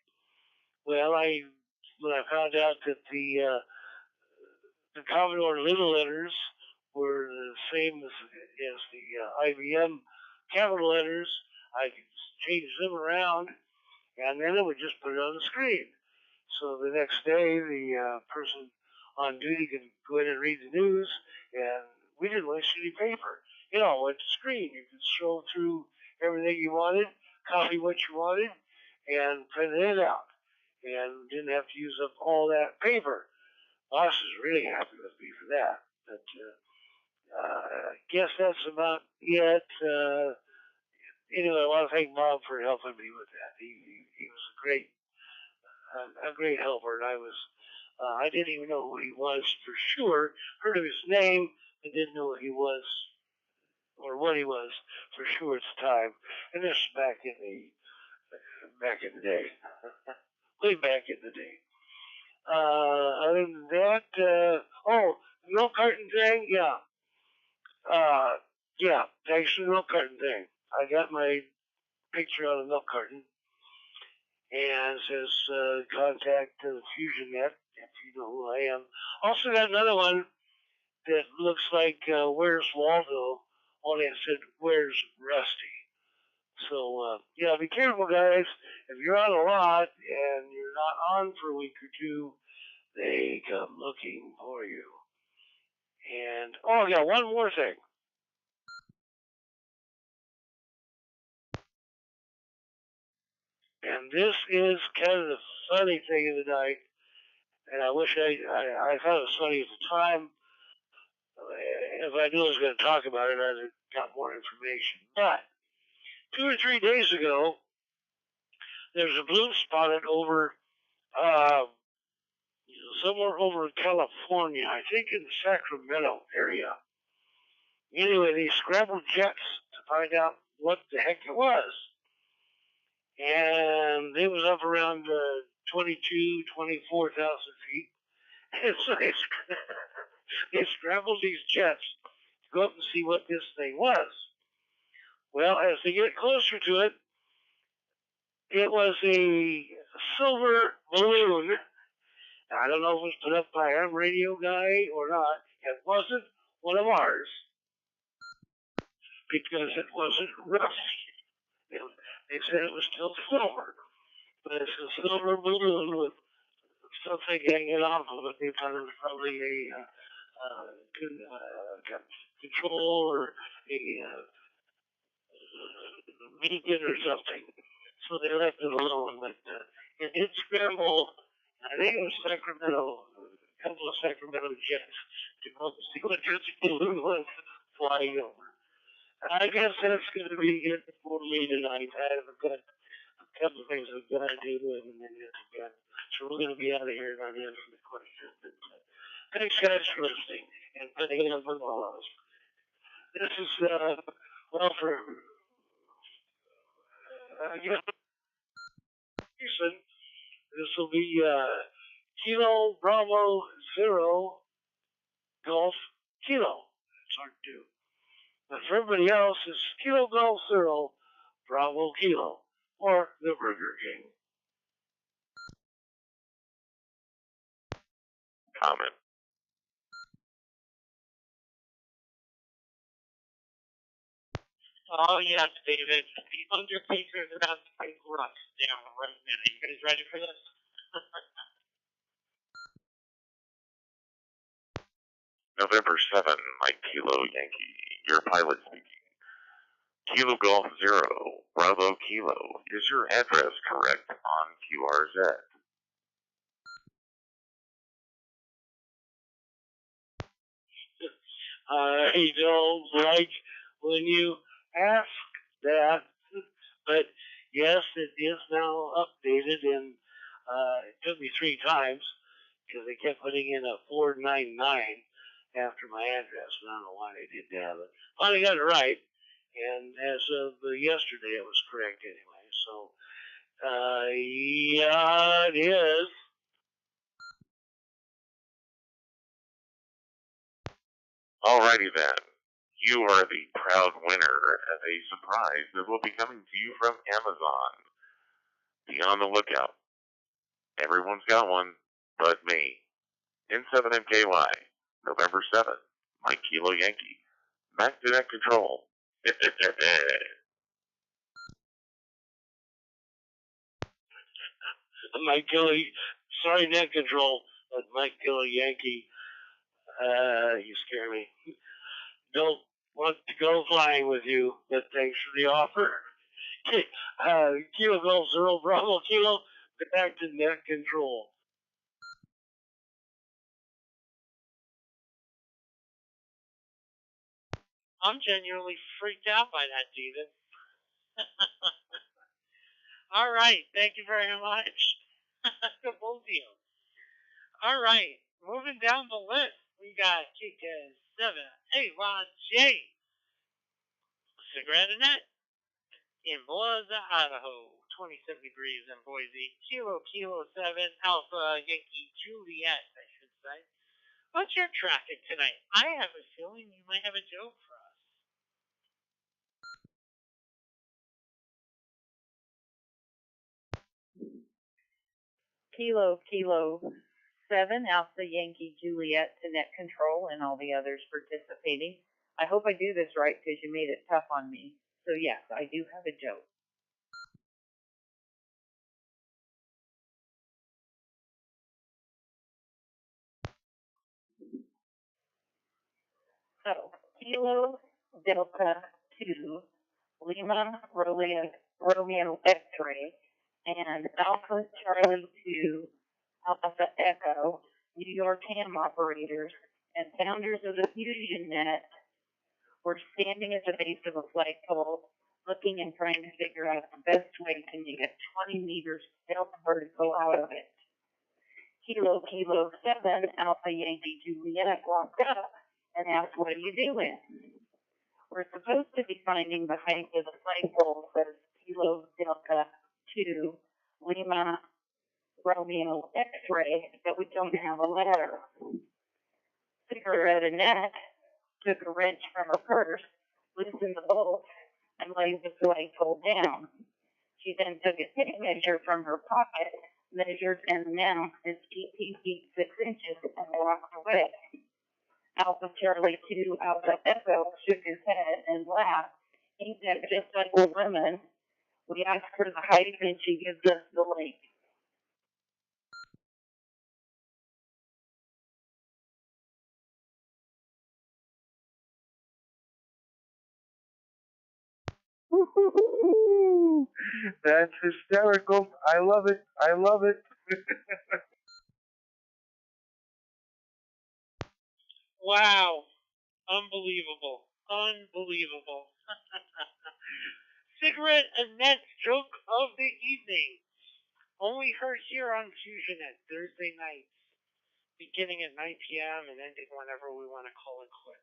Well, when I found out that the Commodore little letters were the same as the IBM capital letters, I could change them around, and then it would just put it on the screen. So the next day, the person on duty could go in and read the news, and we didn't waste any paper. You know, with the screen, you could scroll through everything you wanted, copy what you wanted, and print it out. And didn't have to use up all that paper. Boss is really happy with me for that. But I guess that's about it. Anyway, I want to thank Bob for helping me with that. He was a great helper, and I didn't even know who he was for sure. Heard of his name, but didn't know who he was or what he was for sure at the time. And this is back in the day, way back in the day. Other than that, the milk carton thing, yeah. Yeah, thanks for the milk carton thing. I got my picture on the milk carton, and it says contact FusionNet if you know who I am. Also got another one that looks like Where's Waldo, only it said Where's Rusty. So, yeah, be careful, guys. If you're on a lot and you're not on for a week or two, they come looking for you. And, yeah, one more thing. And this is kind of the funny thing of the night. And I wish I thought it was funny at the time. If I knew I was going to talk about it, I'd have got more information. But 2 or 3 days ago, there was a balloon spotted over somewhere over in California, I think in the Sacramento area. Anyway, they scrambled jets to find out what the heck it was. And it was up around 24,000 feet. And so they scrambled these jets to go up and see what this thing was. Well, as they get closer to it, it was a silver balloon. I don't know if it was put up by our radio guy or not. It wasn't one of ours because it wasn't rusty. They said it was still silver, but it's a silver balloon with something hanging off of it. They thought it was probably a control or a beacon or something. So they left it alone. But it did scramble. I think it was Sacramento, a couple of Sacramento jets to go see what this balloon was flying over. I guess that's going to be it for me tonight. I've got a couple of things I've got to do, and then so we're going to be out of here and I'll answer the question. But, thanks, guys, for listening and putting up with all of us. This is, for Jason, this will be Kilo Bravo 0 Golf Kilo. It's hard to do. But for everybody else, it's Kilo Golf 0 Bravo Kilo or the Burger King. comment. Oh, yes, David. The Undertaker is about to take Russ down right now. You guys ready for this? November 7, Mike Kilo Yankee, your pilot speaking. Kilo Golf Zero, Bravo Kilo, is your address correct on QRZ? I don't like when you ask that, but yes, it is now updated, and it took me 3 times because they kept putting in a 499 after my address. I don't know why they did that, but finally got it right, and as of yesterday, it was correct anyway. So, yeah, it is. Alrighty then. You are the proud winner of a surprise that will be coming to you from Amazon. Be on the lookout. Everyone's got one, but me. N7MKY, November 7th, Mike Kilo Yankee. Back to net control. Mike Gilly, sorry, net control, but Mike Gilly Yankee, you scare me. Don't want to go flying with you, but thanks for the offer. Kilo Golf Zero Bravo Kilo, back to net control. I'm genuinely freaked out by that, David. All right, thank you very much. Good both of you. All right, moving down the list, we got KK7AYJ. Cigarette Net in Boise, Idaho. 27 degrees in Boise. Kilo 7 Alpha Yankee Juliet, I should say. What's your traffic tonight? I have a feeling you might have a joke for us. Kilo 7 Alpha Yankee Juliet to net control and all the others participating. I hope I do this right because you made it tough on me. So yes, I do have a joke. So, Kilo Delta 2, Lima Romeo X-ray, and Alpha Charlie 2, Alpha Echo, New York ham operators, and founders of the FusionNet were standing at the base of a flagpole, looking and trying to figure out the best way to make a 20 meters stealth vertical out of it. Kilo 7 Alpha Yankee Juliet walked up and asked, "What are you doing?" "We're supposed to be finding the height of the flagpole," says Kilo Delta 2 Lima Romeo X-ray, "but we don't have a ladder." Cigarette Annette took a wrench from her purse, loosened the bolt, and laid the flagpole down. She then took a tape measure from her pocket, measured and announced it's 18 feet 6 inches, and walked away. Alpha Charlie 2 Alpha Echo shook his head and laughed. "Ain't that just like a woman? We ask her the height and she gives us the length." That's hysterical. I love it. I love it. Wow. Unbelievable. Unbelievable. Cigarette Annette's joke of the evening. Only heard here on FusionNet Thursday nights, beginning at 9 p.m. and ending whenever we want to call it quits.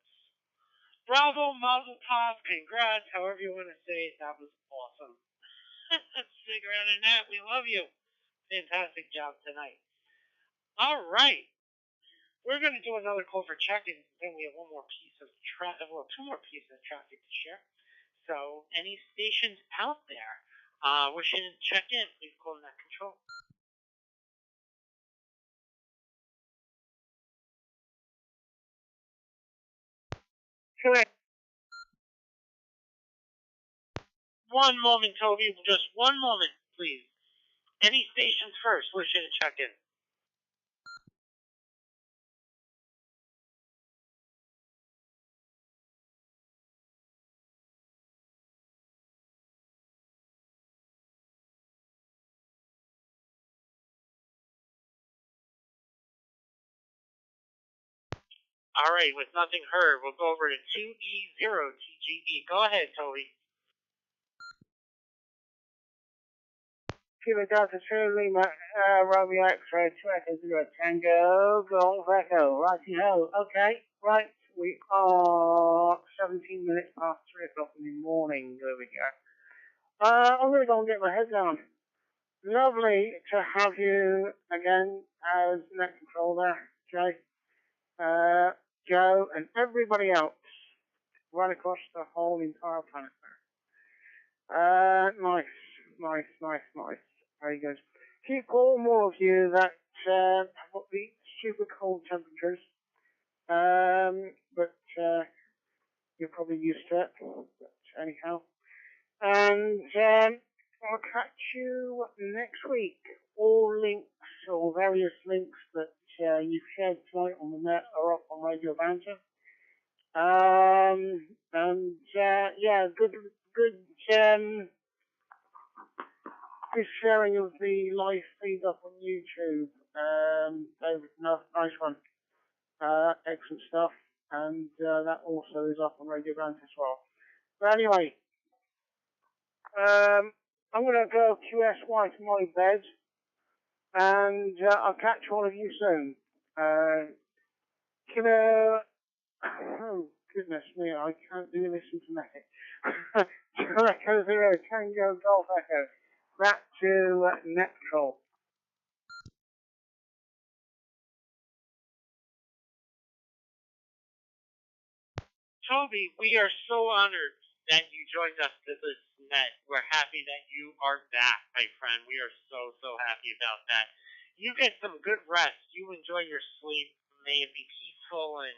Bravo, Mazel Tov, congrats, however you want to say it. That was awesome. Cigarette Annette, we love you. Fantastic job tonight. All right. We're going to do another call for check-in. Then we have one more piece of traffic, well, 2 more pieces of traffic to share. So, any stations out there wishing to check in, please call net control. Correct. One moment, Toby. Just one moment, please. Any stations first? Wish you to check in. All right, with nothing heard, we'll go over to 2E0TGE. Go ahead, Toby. Kilo Delta 2 Lima, Romeo X-ray 2 Echo 0 Tango, Golf Echo. Righty-ho. Okay, right. We are 17 minutes past 3 o'clock in the morning. There we go. I'm going to go and get my head down. Lovely to have you again as net controller, Jay, Joe, and everybody else right across the whole entire planet. Nice. Very good. Keep warm, all of you that have got the super cold temperatures. But you're probably used to it. But anyhow. And I'll catch you next week. All links or various links that you've shared tonight on the net are up on Radio Banter. Yeah, good sharing of the live feed up on YouTube. David, nice one. Excellent stuff. And that also is up on Radio Banter as well. But anyway, I'm going to go QSY to my bed, and I'll catch all of you soon. Kilo, oh goodness me, I can't do this in phonetic. Echo 0, Tango, Golf Echo. Back to Netcontrol. Toby, we are so honored that you joined us to this net. We're happy that you are back, my friend. We are so happy about that. You get some good rest. You enjoy your sleep. May it be peaceful and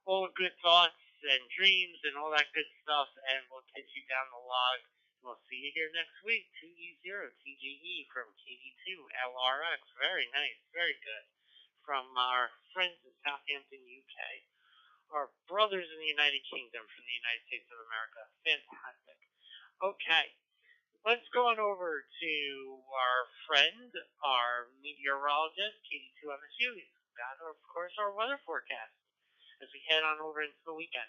all the good thoughts and dreams and all that good stuff. And we'll get you down the log. We'll see you here next week. 2E0TGE from KD2 LRX. Very nice. Very good. From our friends in Southampton, UK. Our brothers in the United Kingdom from the United States of America. Fantastic. Okay. Let's go on over to our friend, our meteorologist, KD2 MSU. He's got, of course, our weather forecast as we head on over into the weekend.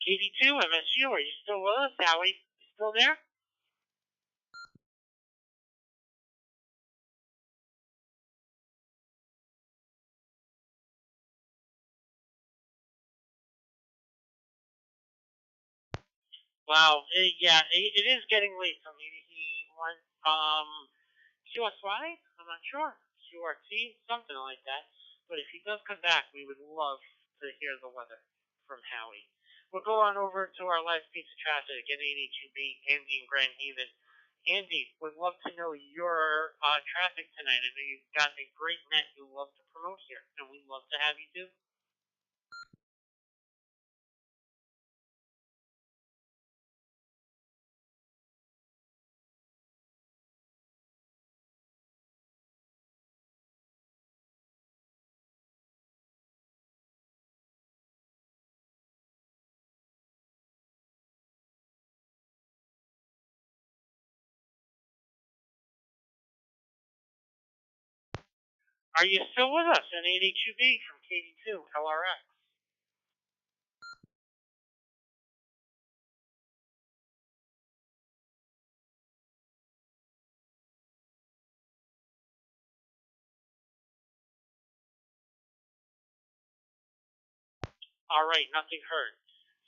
KD2 MSU, are you still with us, Howie? You still there? Wow, it is getting late, so maybe he went, QSY? I'm not sure. QRT? Something like that. But if he does come back, we would love to hear the weather from Howie. We'll go on over to our live piece of traffic at 82B, Andy in Grand Haven. Andy, would love to know your traffic tonight. I know you've got a great net you love to promote here, and we'd love to have you do. Are you still with us on 82B from KD2 LRX? All right, nothing heard.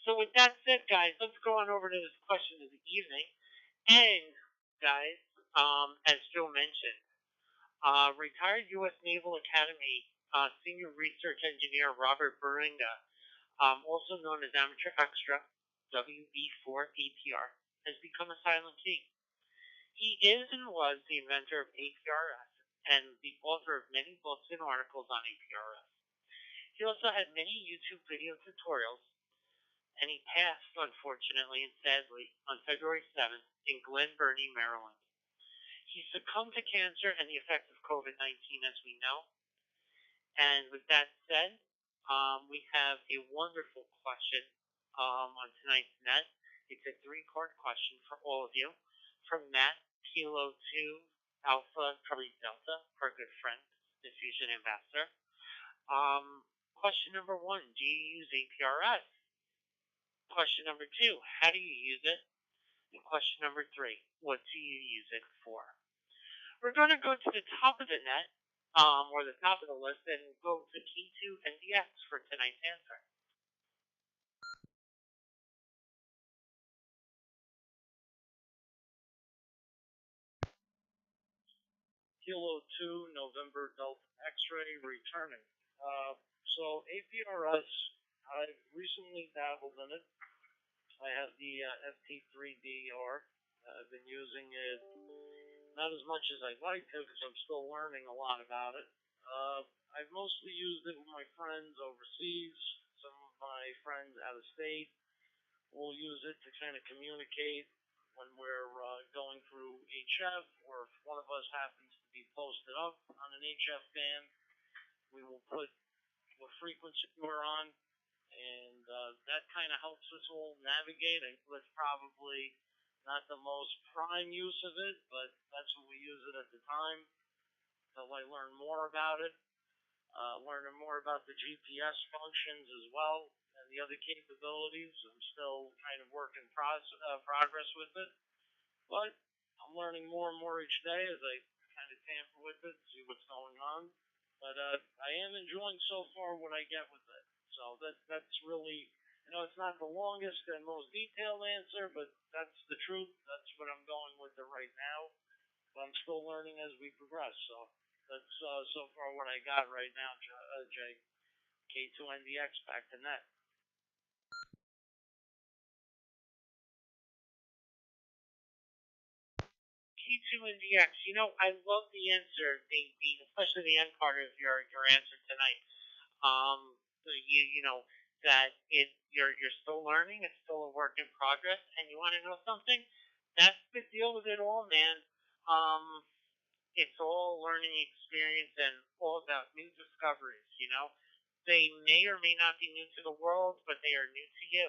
So with that said, guys, let's go on over to this question of the evening. And, guys, as Joe mentioned, retired U.S. Naval Academy senior research engineer Robert Baringa, also known as Amateur Extra, WB4 APR, has become a silent T. He is and was the inventor of APRS and the author of many books and articles on APRS. He also had many YouTube video tutorials, and he passed, unfortunately and sadly, on February 7th in Glen Burnie, Maryland. He succumbed to cancer and the effects of COVID-19, as we know. And with that said, we have a wonderful question on tonight's net. It's a three-part question for all of you from Matt, Kilo 2, Alpha, Charlie Delta, our good friend, the Fusion Ambassador. Question number 1, do you use APRS? Question number 2, how do you use it? And question number 3, what do you use it for? We're going to go to the top of the net, or the top of the list, and go to T2NDX for tonight's answer. Kilo 2, November Delta X-ray, returning. So APRS, I've recently dabbled in it. I have the FT3DR. I've been using it not as much as I'd like to because I'm still learning a lot about it. I've mostly used it with my friends overseas. Some of my friends out of state will use it to kind of communicate when we're going through HF, or if one of us happens to be posted up on an HF band, we will put what frequency we're on, and that kind of helps us all navigate. I think that's probably not the most prime use of it, but that's what we use it at the time until I learn more about it. Learning more about the GPS functions as well and the other capabilities. I'm still kind of work in progress with it, but I'm learning more and more each day as I kind of tamper with it, see what's going on. But I am enjoying so far what I get with it. So that's really, it's not the longest and most detailed answer, but that's the truth. That's what I'm going with it right now. But I'm still learning as we progress. So that's so far what I got right now, Jay. K2NDX, back to net. K2NDX, I love the answer, especially the end part of your answer tonight. That you're still learning, it's still a work in progress, and you want to know something? That's the deal with it all, man. It's all learning experience and all about new discoveries, They may or may not be new to the world, but they are new to you.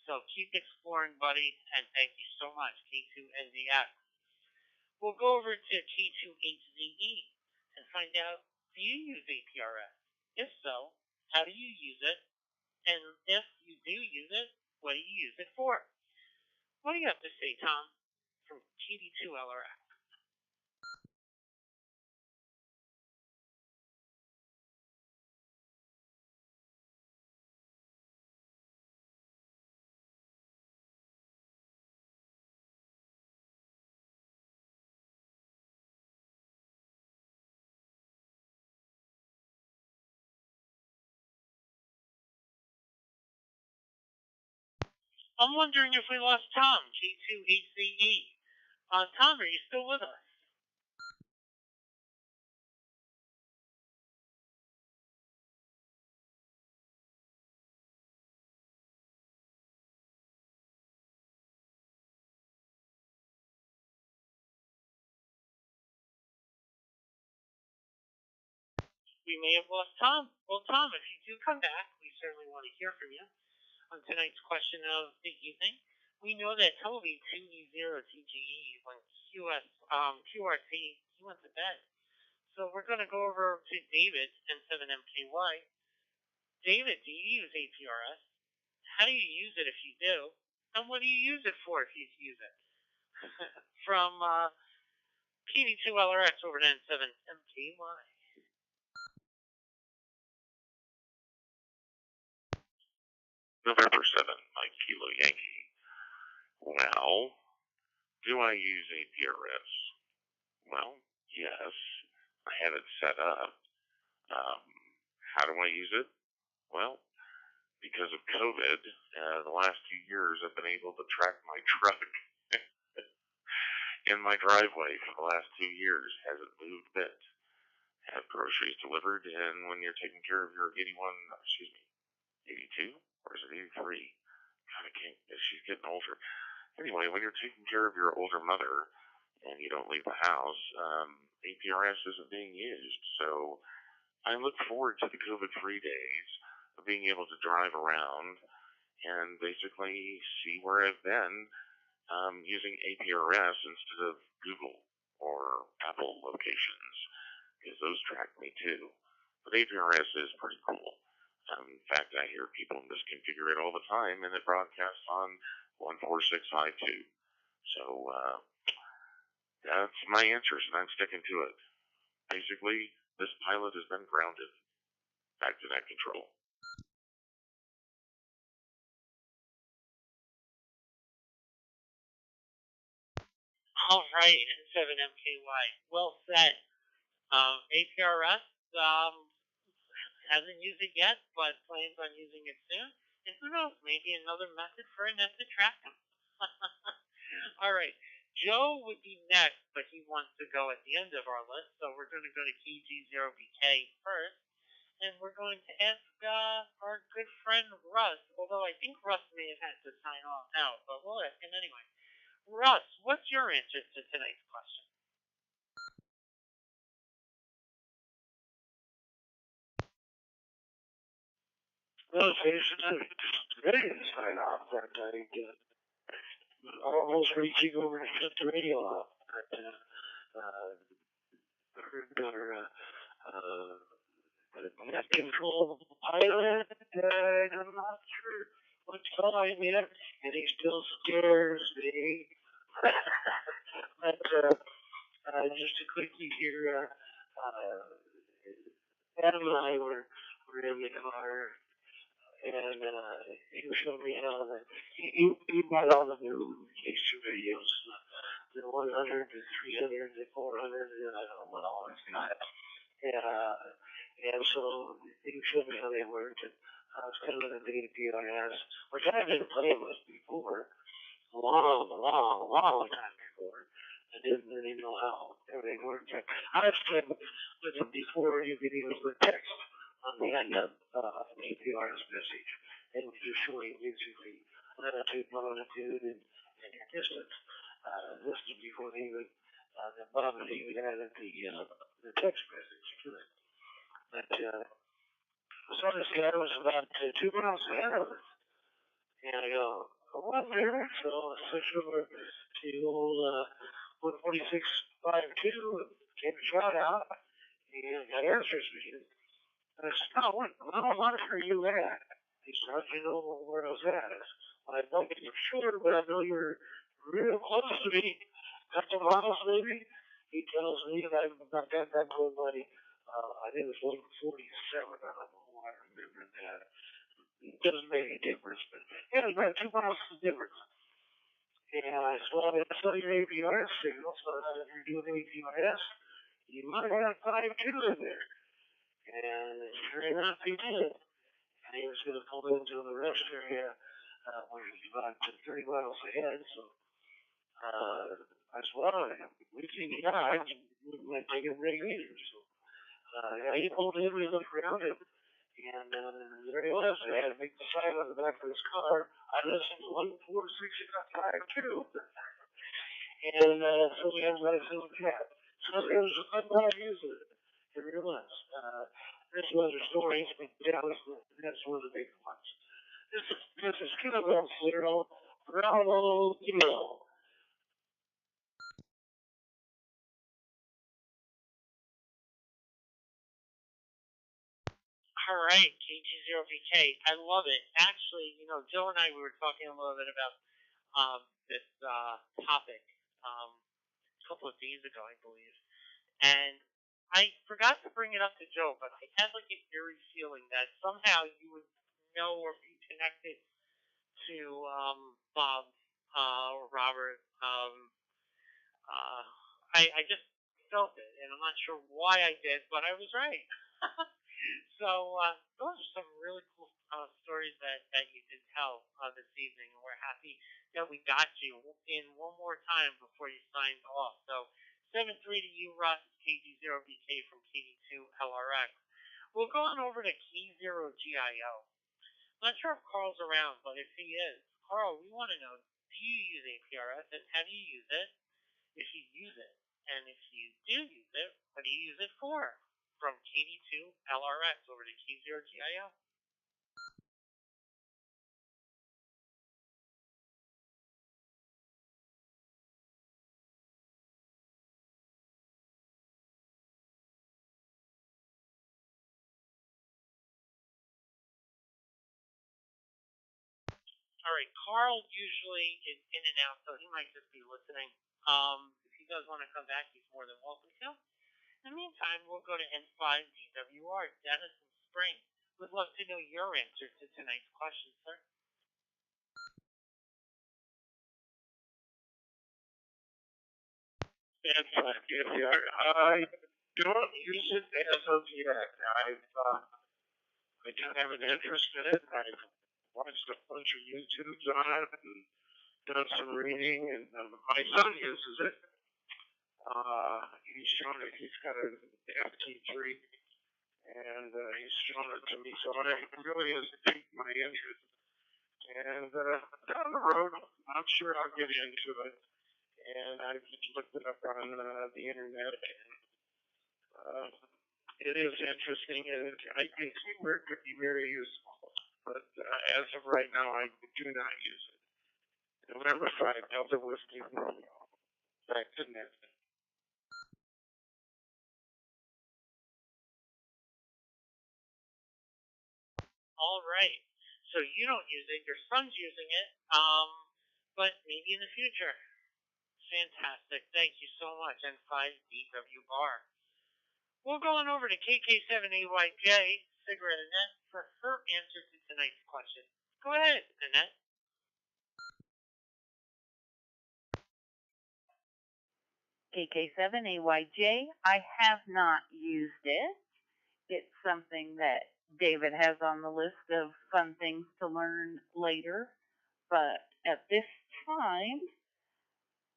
So keep exploring, buddy, and thank you so much, K2NDX. We'll go over to T2HZE and find out, do you use APRS? If so, how do you use it? And if you do use it, what do you use it for? What do you have to say, Tom, from TD2LRX? I'm wondering if we lost Tom, T2HZE. Tom, are you still with us? We may have lost Tom. Well, Tom, if you do come back, we certainly want to hear from you on tonight's question of the evening. We know that Toby 2E0TGE went QRT, he went to bed. So we're going to go over to David, N7MKY. David, do you use APRS? How do you use it if you do? And what do you use it for if you use it? From PD2LRX over to N7MKY. November 7, Mike Kilo Yankee. Well, do I use APRS? Well, yes, I have it set up. How do I use it? Well, because of COVID, the last 2 years I've been able to track my truck in my driveway for the last 2 years. Hasn't moved a bit. Have groceries delivered, and when you're taking care of your 82, or is it 83? God, I can't, she's getting older. Anyway, when you're taking care of your older mother and you don't leave the house, APRS isn't being used. So I look forward to the COVID-free days of being able to drive around and basically see where I've been using APRS instead of Google or Apple locations, because those track me too. But APRS is pretty cool. In fact, I hear people misconfigure it all the time, and it broadcasts on 14652. So that's my answers, and I'm sticking to it. Basically, this pilot has been grounded. Back to net control. All right, N7MKY. Well said. APRS hasn't used it yet, but plans on using it soon. And who knows, maybe another method for a net to track them. All right. Joe would be next, but he wants to go at the end of our list, so we're going to go to KG0BK first. And we're going to ask our good friend Russ, although I think Russ may have had to sign off out, but we'll ask him anyway. Russ, what's your answer to tonight's question? Well, Jason, I'm ready to sign off that I almost reaching over to shut the radio off. But, net control pilot, and I'm not sure what's calling yet, and he still scares me. But just to quickly hear, Adam and I were in the car, and he showed me how he bought all the new K2 radios, the 100, the 300, the 400, and I don't know what all it's got. And so he showed me how they worked, and I was kind of looking at the APRS, which I've been playing with before, a long time before. I didn't really know how everything worked. I've played with it before you could even put text on the end of an APRS message. It was just showing basically latitude, longitude, and your distance. This was before they even, the bottom even added the text message to it. But, so this guy was about 2 miles ahead of us. And I go, what there? So I switched over to old 14652, came a shot out, and got answers me. And I said, no, what are you at? He said, how'd you know where I was at? I don't get for sure, but I know you're real close to me. Couple miles maybe. He tells me that I've not got that good money. I think it was 147. I don't know why I remember that. It doesn't make any difference, but yeah, it's about 2 miles of difference. And I saw your APRS signal, so if you're doing APRS, you might have 5 in there. And sure enough, he did. And he was going to pull into the rest area, where he's about 30 miles ahead, so I said, well, we can guys, we might take a break later. So yeah, he pulled in, we looked around him, and there he was. I had to make the sign on the back of his car. I listened to 146.52. And so we had a nice little chat. So it was a fun time using it. It really was. There's some other stories, but yeah, that's one of the big ones. This is Kilogram 0, Bravo Kilo. All right, KG0VK. I love it. Actually, Joe and I, we were talking a little bit about this topic a couple of days ago, I believe. And I forgot to bring it up to Joe, but I had like an eerie feeling that somehow you would know or be connected to Bob or Robert. I just felt it, and I'm not sure why I did, but I was right. So those are some really cool stories that you did tell this evening, and we're happy that we got you in one more time before you signed off. So 7-3 to you, Russ, KG0BK from KD2LRX. We'll go on over to K0GIO. Not sure if Carl's around, but if he is, Carl, we want to know, do you use APRS, and how do you use it if you use it? And if you do use it, what do you use it for? From KD2LRX over to K0GIO. All right, Carl usually is in and out, so he might just be listening. If he does want to come back, he's more than welcome to. In the meantime, we'll go to N5DWR, Dennis and Spring. We'd love to know your answer to tonight's question, sir. N5DWR, I don't use it as of yet. I do have an interest in it. I've watched a bunch of YouTubes on it and done some reading, and my son uses it. He's shown it. He's got an FT3, and he's shown it to me, so it really has piqued my interest. And down the road, I'm sure I'll get into it. And I've just looked it up on the internet, and it is interesting, and I can see where it could be very useful. But as of right now, I do not use it. November 5, Delta Whiskey Romeo. Back to Ned. All right. So you don't use it. Your son's using it. But maybe in the future. Fantastic. Thank you so much, N5DWR. We'll go on over to KK7AYJ, Cigarette Annette, for her answer to tonight's question. Go ahead, Annette. KK7AYJ, I have not used it. It's something that David has on the list of fun things to learn later. But at this time,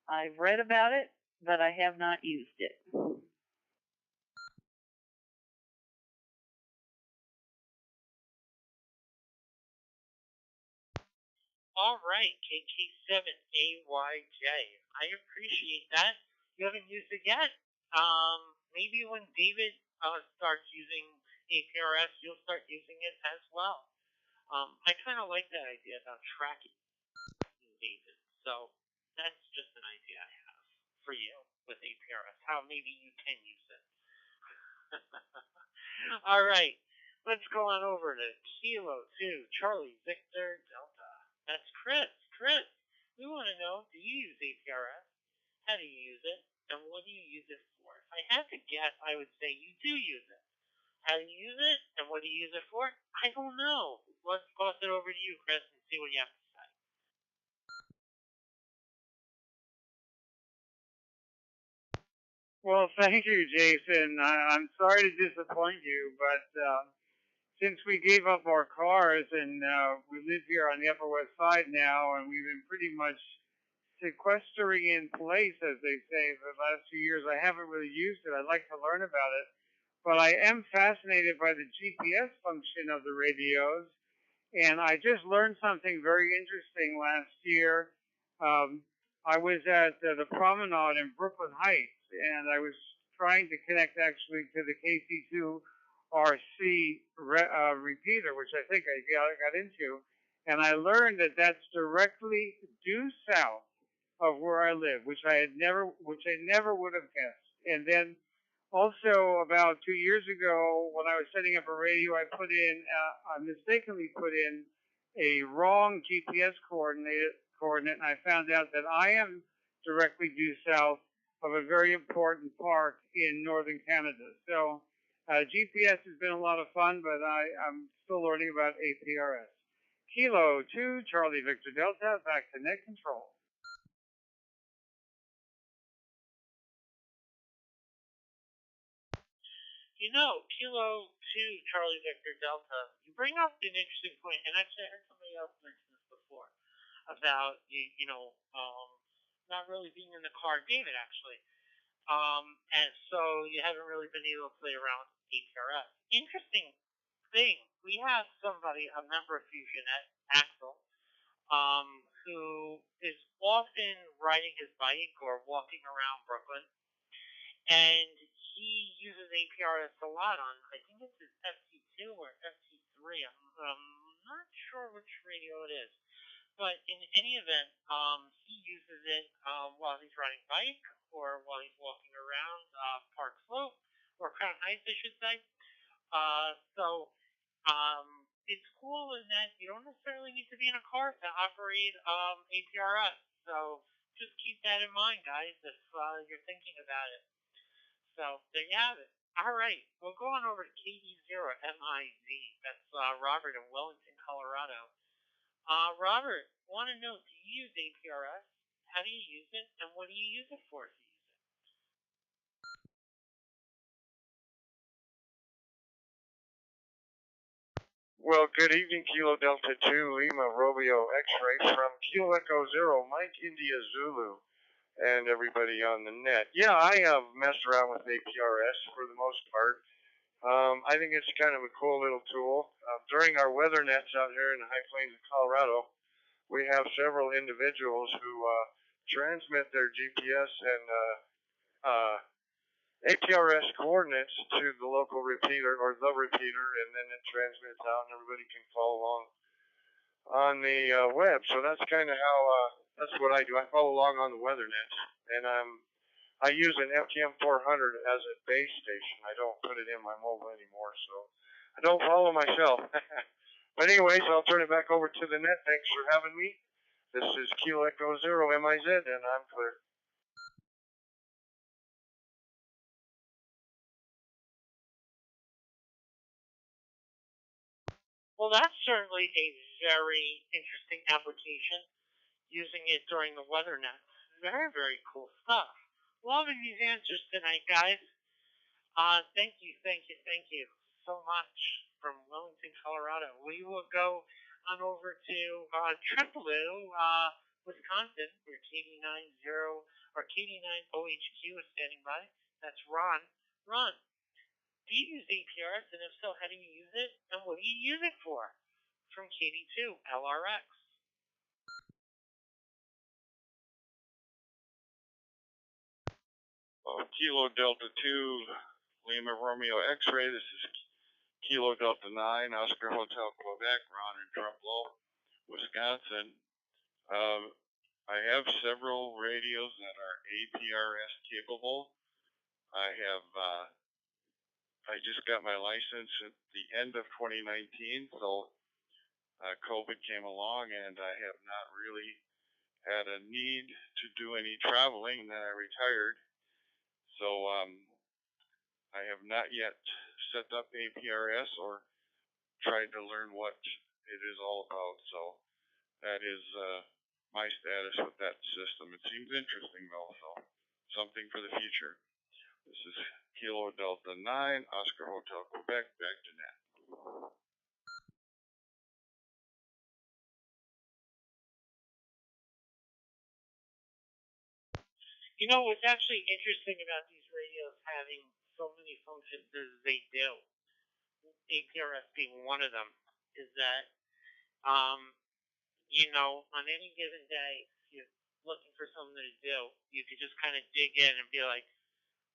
I've read about it, but I have not used it. All right, KK7AYJ. I appreciate that. You haven't used it yet. Maybe when David starts using APRS, you'll start using it as well. I kind of like that idea about tracking David. So that's just an idea I have for you with APRS, how maybe you can use it. All right, let's go on over to Kilo 2, Charlie Victor Delta. That's Chris. Chris, we want to know, do you use APRS? How do you use it? And what do you use it for? If I had to guess, I would say you do use it. How do you use it? And what do you use it for? I don't know. Let's toss it over to you, Chris, and see what you have to say. Well, thank you, Jason. I'm sorry to disappoint you, but since we gave up our cars and we live here on the Upper West Side now, and we've been pretty much sequestering in place, as they say, for the last 2 years, I haven't really used it. I'd like to learn about it, but I am fascinated by the GPS function of the radios, and I just learned something very interesting last year. I was at the Promenade in Brooklyn Heights, and I was trying to connect actually to the KC2RC repeater, which I think I got into, and I learned that that's directly due south of where I live, which I never would have guessed. And then also about 2 years ago, when I was setting up a radio, I mistakenly put in a wrong GPS coordinate, and I found out that I am directly due south of a very important park in northern Canada. So GPS has been a lot of fun, but I'm still learning about APRS. Kilo 2, Charlie Victor Delta, back to net control. You know, Kilo 2, Charlie Victor Delta, you bring up an interesting point, and actually I heard somebody else mention this before, about, not really being in the car. David, actually. And so you haven't really been able to play around with APRS. Interesting thing, we have somebody, a member of FusionNet, Axel, who is often riding his bike or walking around Brooklyn, and he uses APRS a lot on, I think it's his FT2 or FT3. I'm not sure which radio it is. But in any event, he uses it while he's riding bike or while he's walking around Park Slope or Crown Heights, I should say. It's cool in that you don't necessarily need to be in a car to operate APRS. So just keep that in mind, guys, if you're thinking about it. So there you have it. All right, we'll go on over to KD0MIZ. That's Robert in Wellington, Colorado. Robert, want to know, do you use APRS? How do you use it, and what do you use it for if you use it? Well, good evening, Kilo Delta 2, Lima Romeo X-Ray from Kilo Echo Zero, Mike India Zulu, and everybody on the net. Yeah, I have messed around with APRS for the most part. I think it's kind of a cool little tool. During our weather nets out here in the high plains of Colorado, we have several individuals who transmit their GPS and APRS coordinates to the local repeater or the repeater, and then it transmits out, and everybody can follow along on the web. So that's kind of how that's what I do. I follow along on the weather net, and I use an FTM 400 as a base station. I don't put it in my mobile anymore, so I don't follow myself. But anyways, I'll turn it back over to the net. Thanks for having me. This is Kilo Echo Zero MIZ, and I'm clear. Well, that's certainly a very interesting application, using it during the weather net. Very, very cool stuff. Loving these answers tonight, guys. Thank you so much from Wellington, Colorado. We will go on over to Tripoleu, Wisconsin, where KD90 or KD9OHQ is standing by. That's Ron. Ron, do you use APRS, and if so, how do you use it, and what do you use it for? From KD2 LRX. Kilo Delta 2, Lima Romeo X-Ray. This is Kilo Delta 9, Oscar Hotel Quebec, Ron in Trumbull, Wisconsin. I have several radios that are APRS capable. I just got my license at the end of 2019, so COVID came along, and I have not really had a need to do any traveling. And then I retired, so I have not yet set up APRS or tried to learn what it is all about. So that is my status with that system. It seems interesting, though, so something for the future. This is Kilo Delta 9, Oscar Hotel Quebec, back to net. You know, what's actually interesting about these radios having so many functions as they do, APRS being one of them, is that, on any given day, if you're looking for something to do, you could just kind of dig in and be like,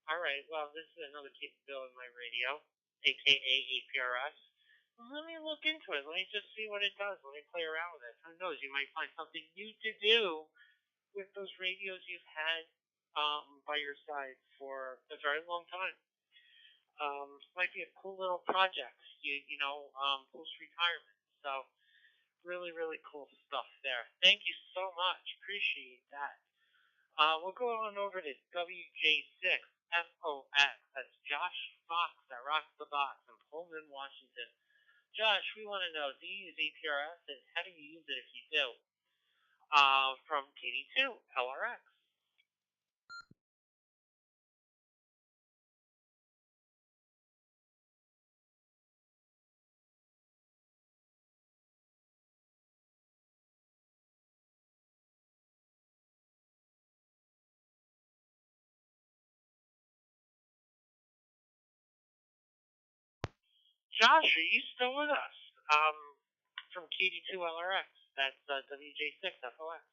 all right, well, this is another capability in my radio, aka APRS. Let me look into it. Let me just see what it does. Let me play around with it. Who knows? You might find something new to do with those radios you've had by your side for a very long time. Might be a cool little project, post retirement. So really, really cool stuff there. Thank you so much. Appreciate that. We'll go on over to WJ6FOX. That's Josh Fox that rocks the box in Pullman, Washington. Josh, we want to know, do you use APRS, and how do you use it if you do? From KD2 LRX. Josh, are you still with us? From KD2LRX. That's WJ6FOX.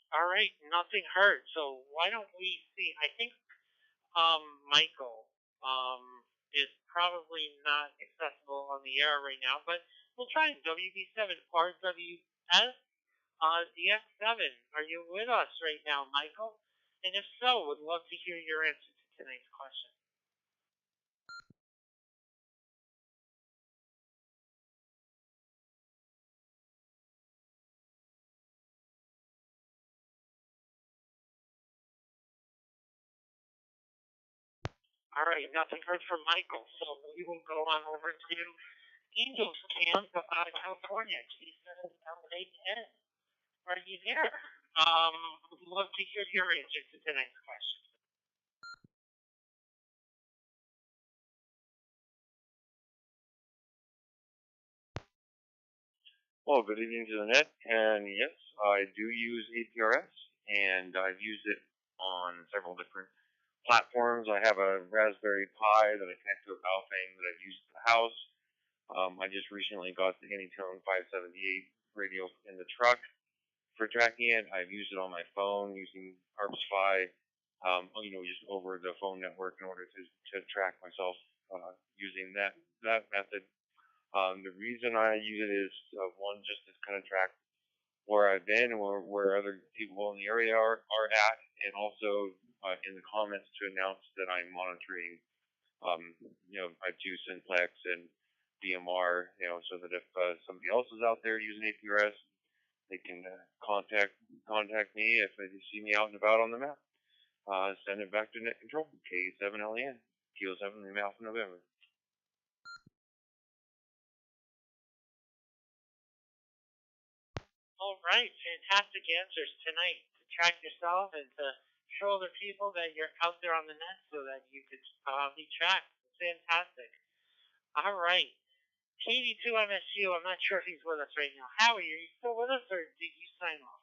All right, nothing heard. So why don't we see? I think Michael is probably not accessible on the air right now, but we'll try WB7 RWS DX7. Are you with us right now, Michael? And if so, would love to hear your answer to tonight's question. All right, nothing heard from Michael, so we will go on over to Angels Camp, California, G7L8N. Are you there? Would love to hear your answer to tonight's question. Well, good evening to the net, and yes, I do use APRS, and I've used it on several different platforms. I have a Raspberry Pi that I connect to a Baofeng that I've used at the house. I just recently got the Anytone 578 radio in the truck for tracking it. I've used it on my phone using ARPS-Fi, just over the phone network in order to track myself using that method. The reason I use it is, one, just to kind of track where I've been or where other people in the area are at, and also in the comments to announce that I'm monitoring, I2 Simplex and DMR, so that if somebody else is out there using APRS, they can contact me if they see me out and about on the map. Send it back to Net Control, K7LEN, Kilo 7 Alpha November. All right, fantastic answers tonight to track yourself and to show other people that you're out there on the net so that you could be tracked. Fantastic. All right. KD2MSU, I'm not sure if he's with us right now. Howie, are you still with us or did you sign off?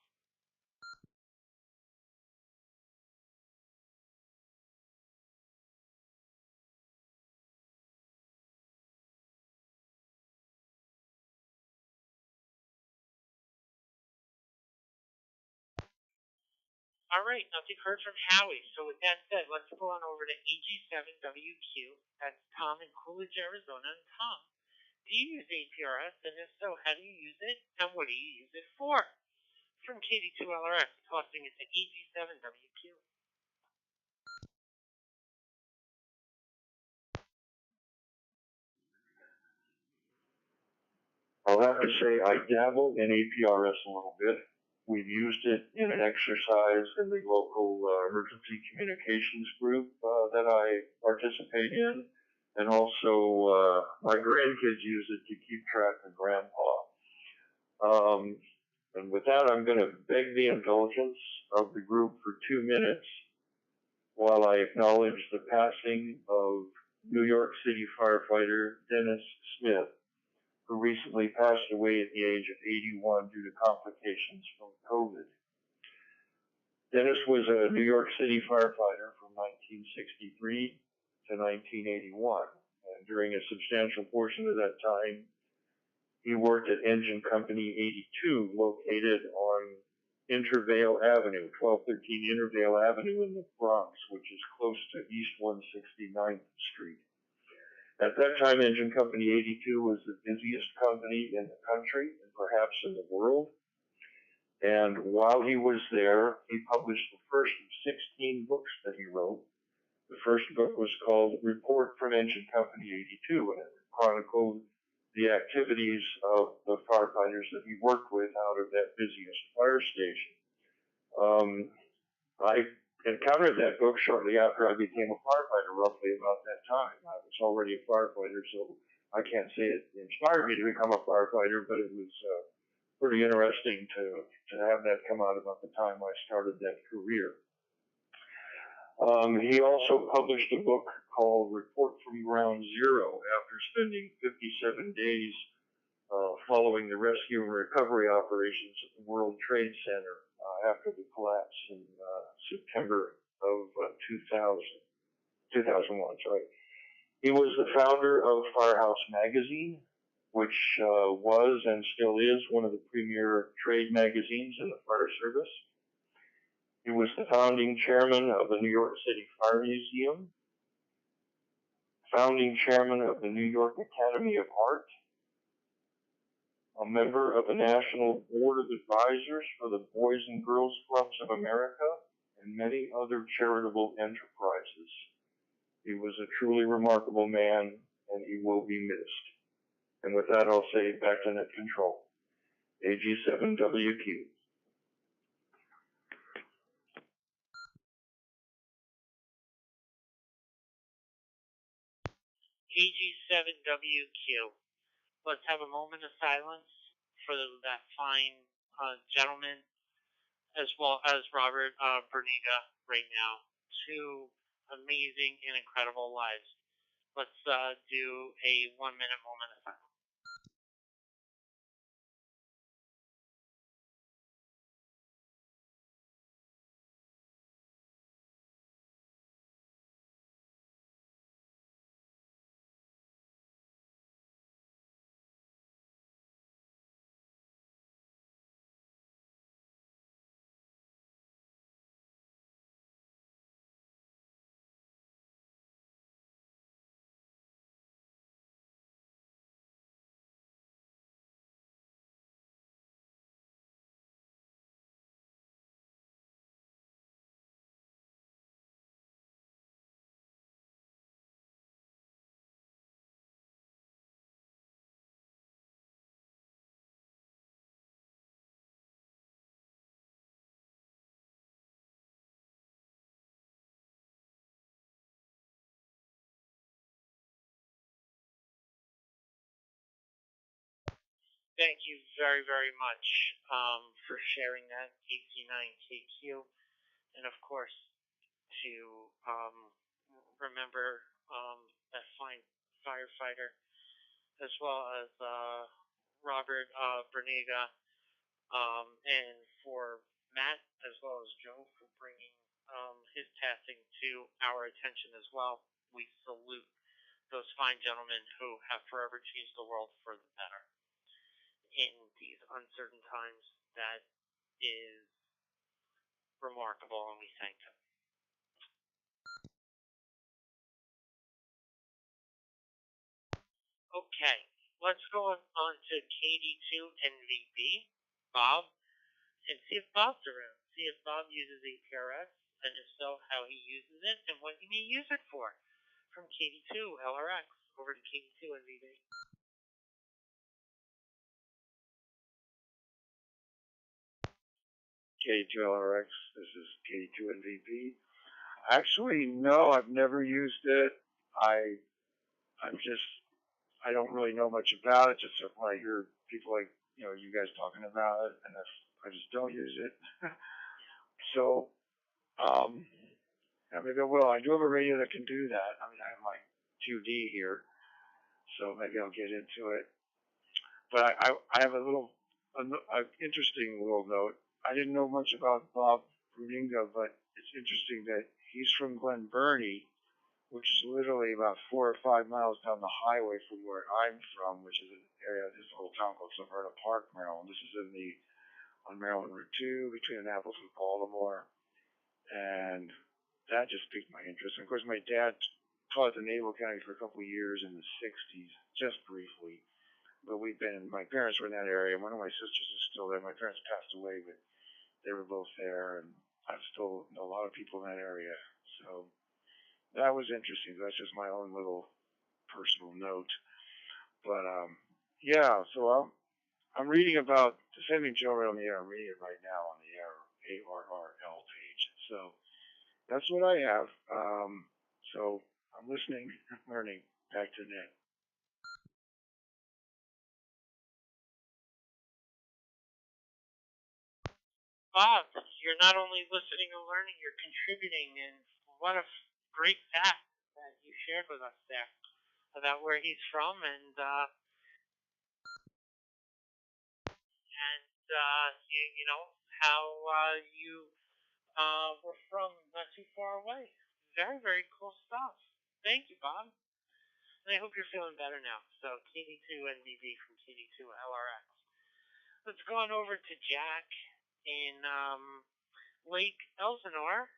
All right, nothing heard from Howie. So with that said, let's go on over to EG7WQ. That's Tom in Coolidge, Arizona. And Tom, do you use APRS? And if so, how do you use it? And what do you use it for? From KD2LRS, tossing it to EG7WQ. I'll have to say I dabble in APRS a little bit. We've used it in an exercise in the local emergency communications group that I participate in. And also my grandkids use it to keep track of Grandpa. And with that, I'm going to beg the indulgence of the group for 2 minutes while I acknowledge the passing of New York City firefighter Dennis Smith, who recently passed away at the age of 81 due to complications from COVID. Dennis was a New York City firefighter from 1963 to 1981, and during a substantial portion of that time, he worked at Engine Company 82, located on Intervale Avenue, 1213 Intervale Avenue in the Bronx, which is close to East 169th Street. At that time, Engine Company 82 was the busiest company in the country and perhaps in the world. And while he was there, he published the first of 16 books that he wrote. The first book was called Report from Engine Company 82, and it chronicled the activities of the firefighters that he worked with out of that busiest fire station. I encountered that book shortly after I became a firefighter, roughly about that time. I was already a firefighter, so I can't say it inspired me to become a firefighter, but it was pretty interesting to have that come out about the time I started that career. He also published a book called Report from Ground Zero after spending 57 days following the rescue and recovery operations at the World Trade Center after the collapse in September of 2001. Sorry. He was the founder of Firehouse Magazine, which was and still is one of the premier trade magazines in the fire service. He was the founding chairman of the New York City Fire Museum, founding chairman of the New York Academy of Art, a member of the National Board of Advisors for the Boys and Girls Clubs of America, and many other charitable enterprises. He was a truly remarkable man, and he will be missed. And with that, I'll say back to net control. AG7WQ. AG7WQ. Let's have a moment of silence for that fine gentleman, as well as Robert Berniga right now. Two amazing and incredible lives. Let's do a 1 minute moment of silence. Thank you very, very much for sharing that, AC9KQ. And of course, to remember that fine firefighter, as well as Robert Berniga, and for Matt, as well as Joe, for bringing his passing to our attention as well. We salute those fine gentlemen who have forever changed the world for the better in these uncertain times. That is remarkable, and we thank them. Okay, let's go on to KD2NVB, Bob, and see if Bob's around. See if Bob uses APRS, and if so, how he uses it, and what he may use it for. From KD2LRX over to KD2NVB. K2LRX, this is K2NVB. Actually, no, I've never used it. I don't really know much about it, just when I hear people like, you guys talking about it, and I just don't use it. So, maybe I will. I do have a radio that can do that. I mean, I have my 2D here, so maybe I'll get into it. But I have an interesting little note. I didn't know much about Bob Bruninga, but it's interesting that he's from Glen Burnie, which is literally about 4 or 5 miles down the highway from where I'm from, which is an area, this little town called Severna Park, Maryland. This is on Maryland Route 2 between Annapolis and Baltimore. And that just piqued my interest. And of course, my dad taught at the Naval Academy for a couple of years in the 60s, just briefly. But my parents were in that area. One of my sisters is still there. My parents passed away, but they were both there. And I still know a lot of people in that area. So that was interesting. That's just my own little personal note. But yeah, so I'm reading about the same thing Joe read on the air. I'm reading it right now on the ARRL page. So that's what I have. So I'm listening, learning. Back to net. Bob, you're not only listening and learning, you're contributing, and what a great fact that you shared with us there about where he's from, and and you know how you were from not too far away. Very, very cool stuff. Thank you, Bob. And I hope you're feeling better now. So KD2NBB from KD2LRX. Let's go on over to Jack in Lake Elsinore.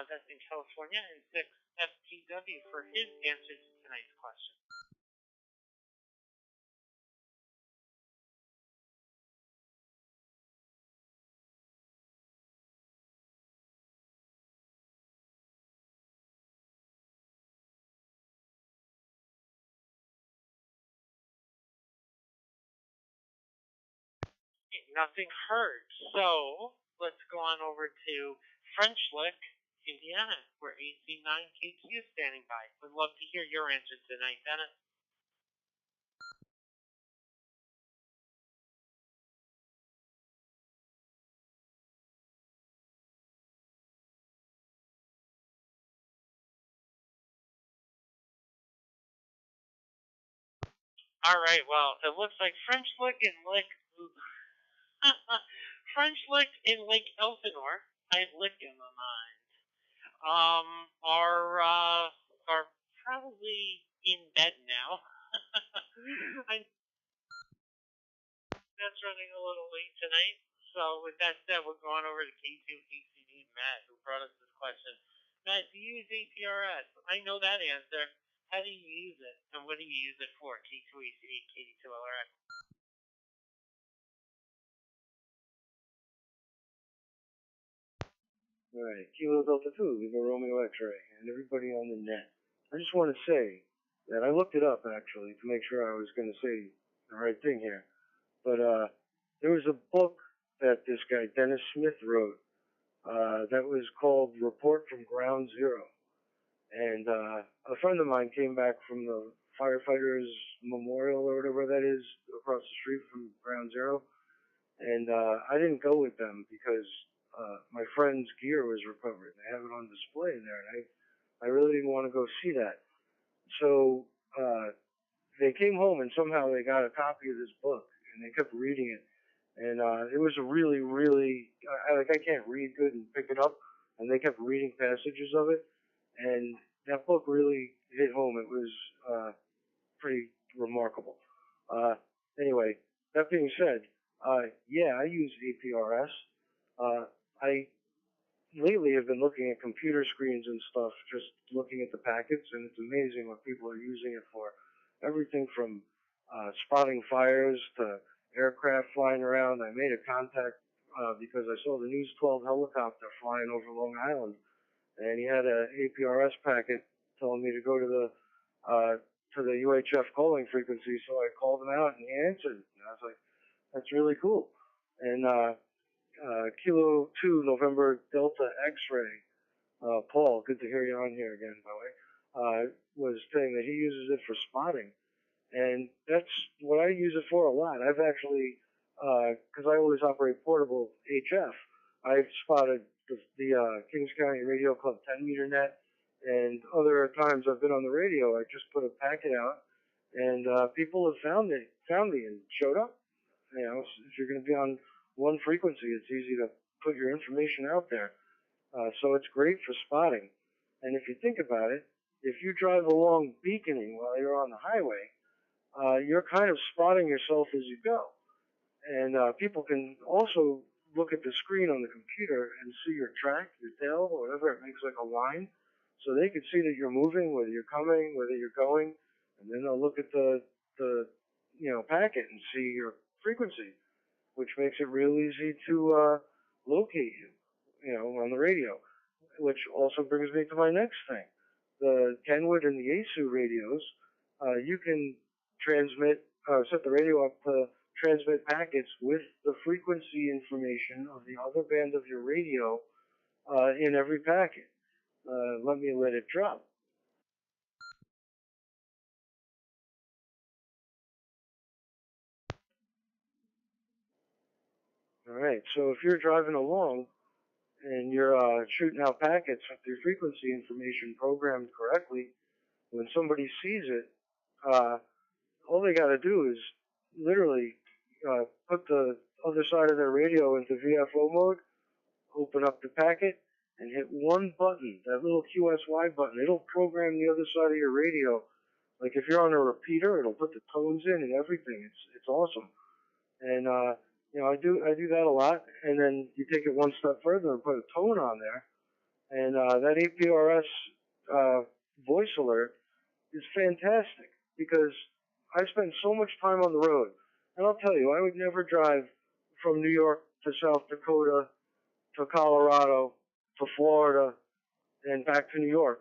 That's in California, and 6FTW for his answer to tonight's question. Nothing heard. So let's go on over to French Lick, Indiana, where AC9KQ is standing by. Would love to hear your answer tonight, Dennis. All right. Well, it looks like French Lick and Lick. French Lick in Lake Elsinore. I had Lick in my mind. Are probably in bed now. That's running a little late tonight. So with that said, we're going over to K2ACD Matt, who brought us this question. Matt, do you use APRS? I know that answer. How do you use it, and what do you use it for? K2ACD, KD2LRX. Alright, Kilo Delta 2, Lima Romeo X-Ray, and everybody on the net. I just want to say that I looked it up, actually, to make sure I was going to say the right thing here. But there was a book that this guy, Dennis Smith, wrote that was called Report from Ground Zero. And a friend of mine came back from the Firefighters Memorial, or whatever that is, across the street from Ground Zero. And I didn't go with them because my friend's gear was recovered. They have it on display there, and I really didn't want to go see that. So they came home, and somehow they got a copy of this book, and they kept reading it. And it was a really, really, I can't read good and pick it up, and they kept reading passages of it. And that book really hit home. It was pretty remarkable. Anyway, that being said, yeah, I use APRS. I lately have been looking at computer screens and stuff, just looking at the packets, and it's amazing what people are using it for. Everything from spotting fires to aircraft flying around. I made a contact because I saw the News 12 helicopter flying over Long Island, and he had an APRS packet telling me to go to the UHF calling frequency, so I called him out, and he answered. And I was like, that's really cool. And Kilo 2 November Delta X-Ray, Paul, good to hear you on here again, by the way, was saying that he uses it for spotting. And that's what I use it for a lot. I've actually, because I always operate portable HF, I've spotted the Kings County Radio Club 10-meter net, and other times I've been on the radio, I just put a packet out, and people have found me and showed up. You know, if you're going to be on one frequency, it's easy to put your information out there. So it's great for spotting. And if you think about it, if you drive along beaconing while you're on the highway, you're kind of spotting yourself as you go. And people can also look at the screen on the computer and see your track, your tail, whatever. It makes like a line. So they can see that you're moving, whether you're coming, whether you're going. And then they'll look at the packet and see your frequency, which makes it real easy to locate you, on the radio. Which also brings me to my next thing. The Kenwood and the Yaesu radios, you can set the radio up to transmit packets with the frequency information of the other band of your radio in every packet. Let me let it drop. All right, so if you're driving along and you're shooting out packets with your frequency information programmed correctly, when somebody sees it, all they got to do is literally put the other side of their radio into VFO mode, open up the packet, and hit one button, that little QSY button. It'll program the other side of your radio. Like if you're on a repeater, it'll put the tones in and everything. It's awesome. And I do that a lot. And then you take it one step further and put a tone on there. And that APRS voice alert is fantastic because I spend so much time on the road. And I'll tell you, I would never drive from New York to South Dakota to Colorado to Florida and back to New York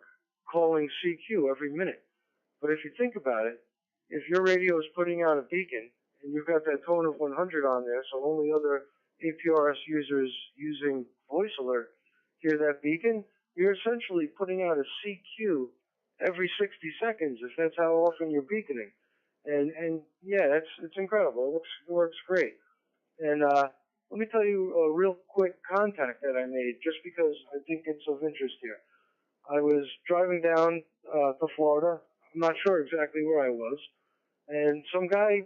calling CQ every minute. But if you think about it, if your radio is putting out a beacon and you've got that tone of 100 on there, so only other APRS users using voice alert hear that beacon, you're essentially putting out a CQ every 60 seconds if that's how often you're beaconing. And yeah, it's incredible. It works great. And let me tell you a real quick contact that I made just because I think it's of interest here. I was driving down to Florida. I'm not sure exactly where I was. And some guy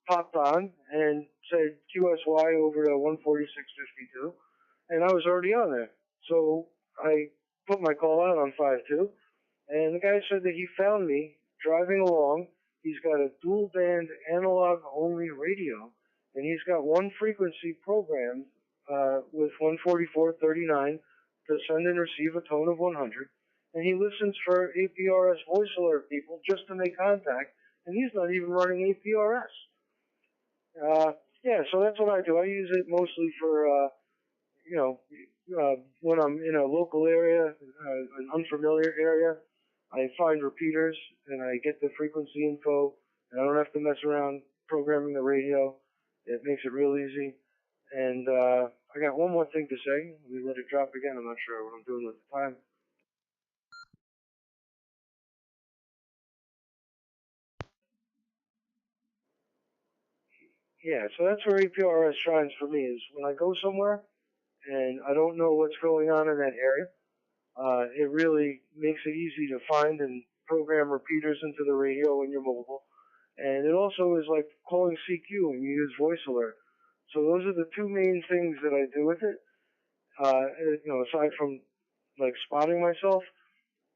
popped on and said QSY over to 146.52. And I was already on there. So I put my call out on 5.2. And the guy said that he found me driving along. He's got a dual band analog only radio. And he's got one frequency programmed with 144.39 to send and receive a tone of 100. And he listens for APRS voice alert people just to make contact. And he's not even running APRS. Yeah, so that's what I do. I use it mostly for, when I'm in a local area, an unfamiliar area. I find repeaters and I get the frequency info. And I don't have to mess around programming the radio. It makes it real easy. And I got one more thing to say. Let me let it drop again. I'm not sure what I'm doing with the time. Yeah, so that's where APRS shines for me, is when I go somewhere and I don't know what's going on in that area. It really makes it easy to find and program repeaters into the radio when you're mobile. And it also is like calling CQ when you use voice alert. So those are the two main things that I do with it. Aside from like spotting myself.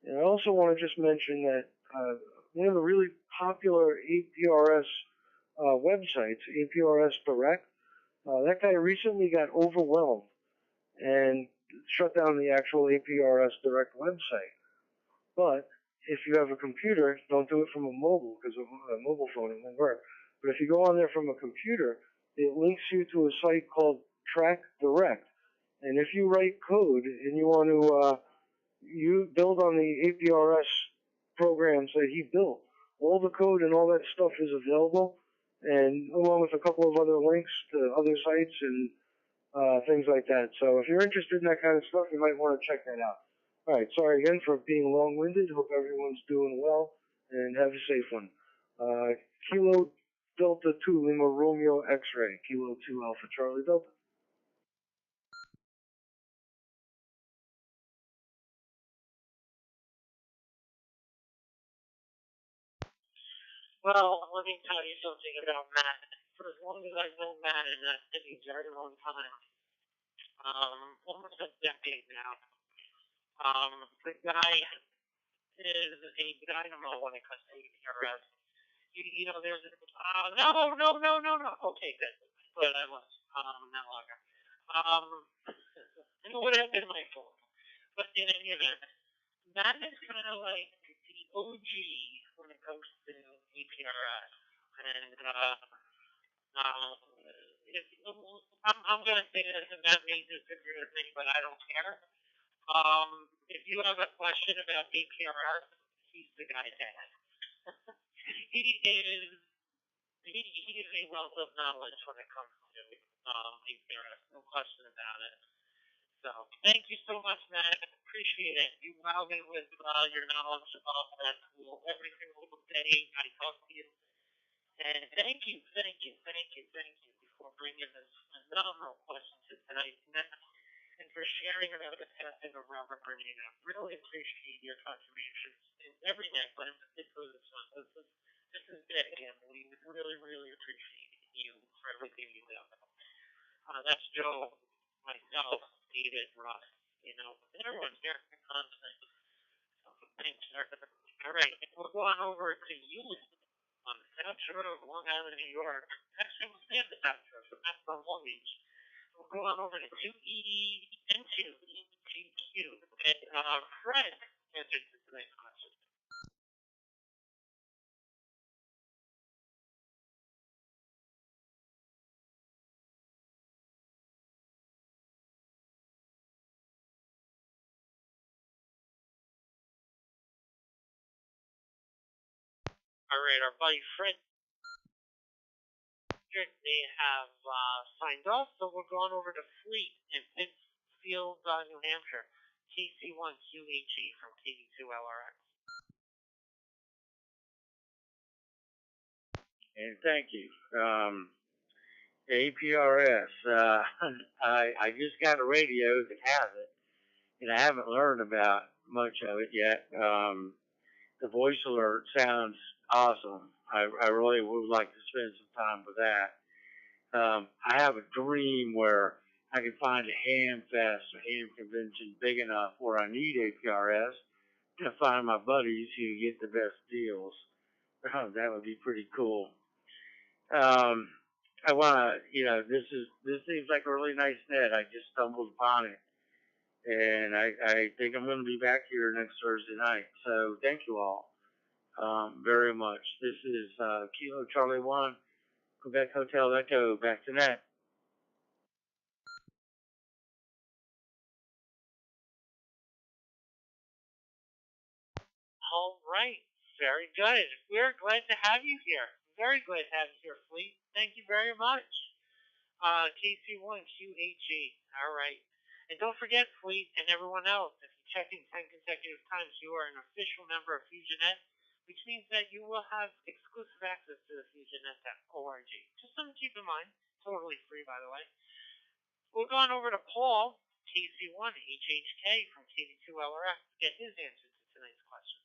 And I also want to just mention that one of the really popular APRS websites, APRS Direct, that guy recently got overwhelmed and shut down the actual APRS Direct website. But if you have a computer, don't do it from a mobile, because a mobile phone, it won't work. But if you go on there from a computer, it links you to a site called Track Direct. And if you write code and you want to you build on the APRS programs that he built, all the code and all that stuff is available, and along with a couple of other links to other sites and things like that. So if you're interested in that kind of stuff, you might want to check that out. All right, sorry again for being long-winded. Hope everyone's doing well, and have a safe one. Kilo Delta 2 Lima Romeo X-Ray, Kilo 2 Alpha Charlie Delta. Well, let me tell you something about Matt. For as long as I've known Matt, and that's been a very long time, almost a decade now, the guy is a dynamo when it comes to APRS. There's no. Okay, good. But I was, not longer. It would have been my fault. But in any event, that is kind of like the OG when it comes to APRS. And, I'm going to say this, and that may disagree with me, but I don't care. If you have a question about APRS, he's the guy to ask. He is a wealth of knowledge when it comes to APRS, no question about it. So, thank you so much, Matt. Appreciate it. You wow me with your knowledge of that tool every single day I talk to you. And thank you for bringing this phenomenal question to tonight's net and for sharing about the passing of Robert Bernina. Really appreciate your contributions in every net, but in particular this one. This is big, and we really, really appreciate you for everything Joe, myself, David, Russ, you know, everyone's here constant. Thanks, sir. All right, we'll go on over to you on the South Shore of Long Island, New York. Actually, we'll stay at the South Shore, so that's on Long Beach. We'll go on over to 2E and 2EGQ. And Fred answered tonight's question. All right, our buddy Fred, they have signed off, so we're going over to Fleet in Pittsfield, New Hampshire. TC1QHE from KD2LRX. And thank you. APRS. I just got a radio that has it, and I haven't learned about much of it yet. The voice alert sounds awesome. I really would like to spend some time with that. I have a dream where I can find a ham fest or ham convention big enough where I need APRS to find my buddies who get the best deals. That would be pretty cool. I want to, this seems like a really nice net. I just stumbled upon it. And I think I'm going to be back here next Thursday night. So thank you all very much. This is Kilo Charlie 1, Quebec Hotel Echo, back to net. All right, very good. We're glad to have you here. Very glad to have you here, Fleet. Thank you very much. KC1QHE. All right. And don't forget, Fleet and everyone else, if you check in 10 consecutive times, you are an official member of FusionNet, which means that you will have exclusive access to the FusionNet.org. Just something to keep in mind. Totally free, by the way. We'll go on over to Paul, KC1HHK from KD2LRX, to get his answer to tonight's question.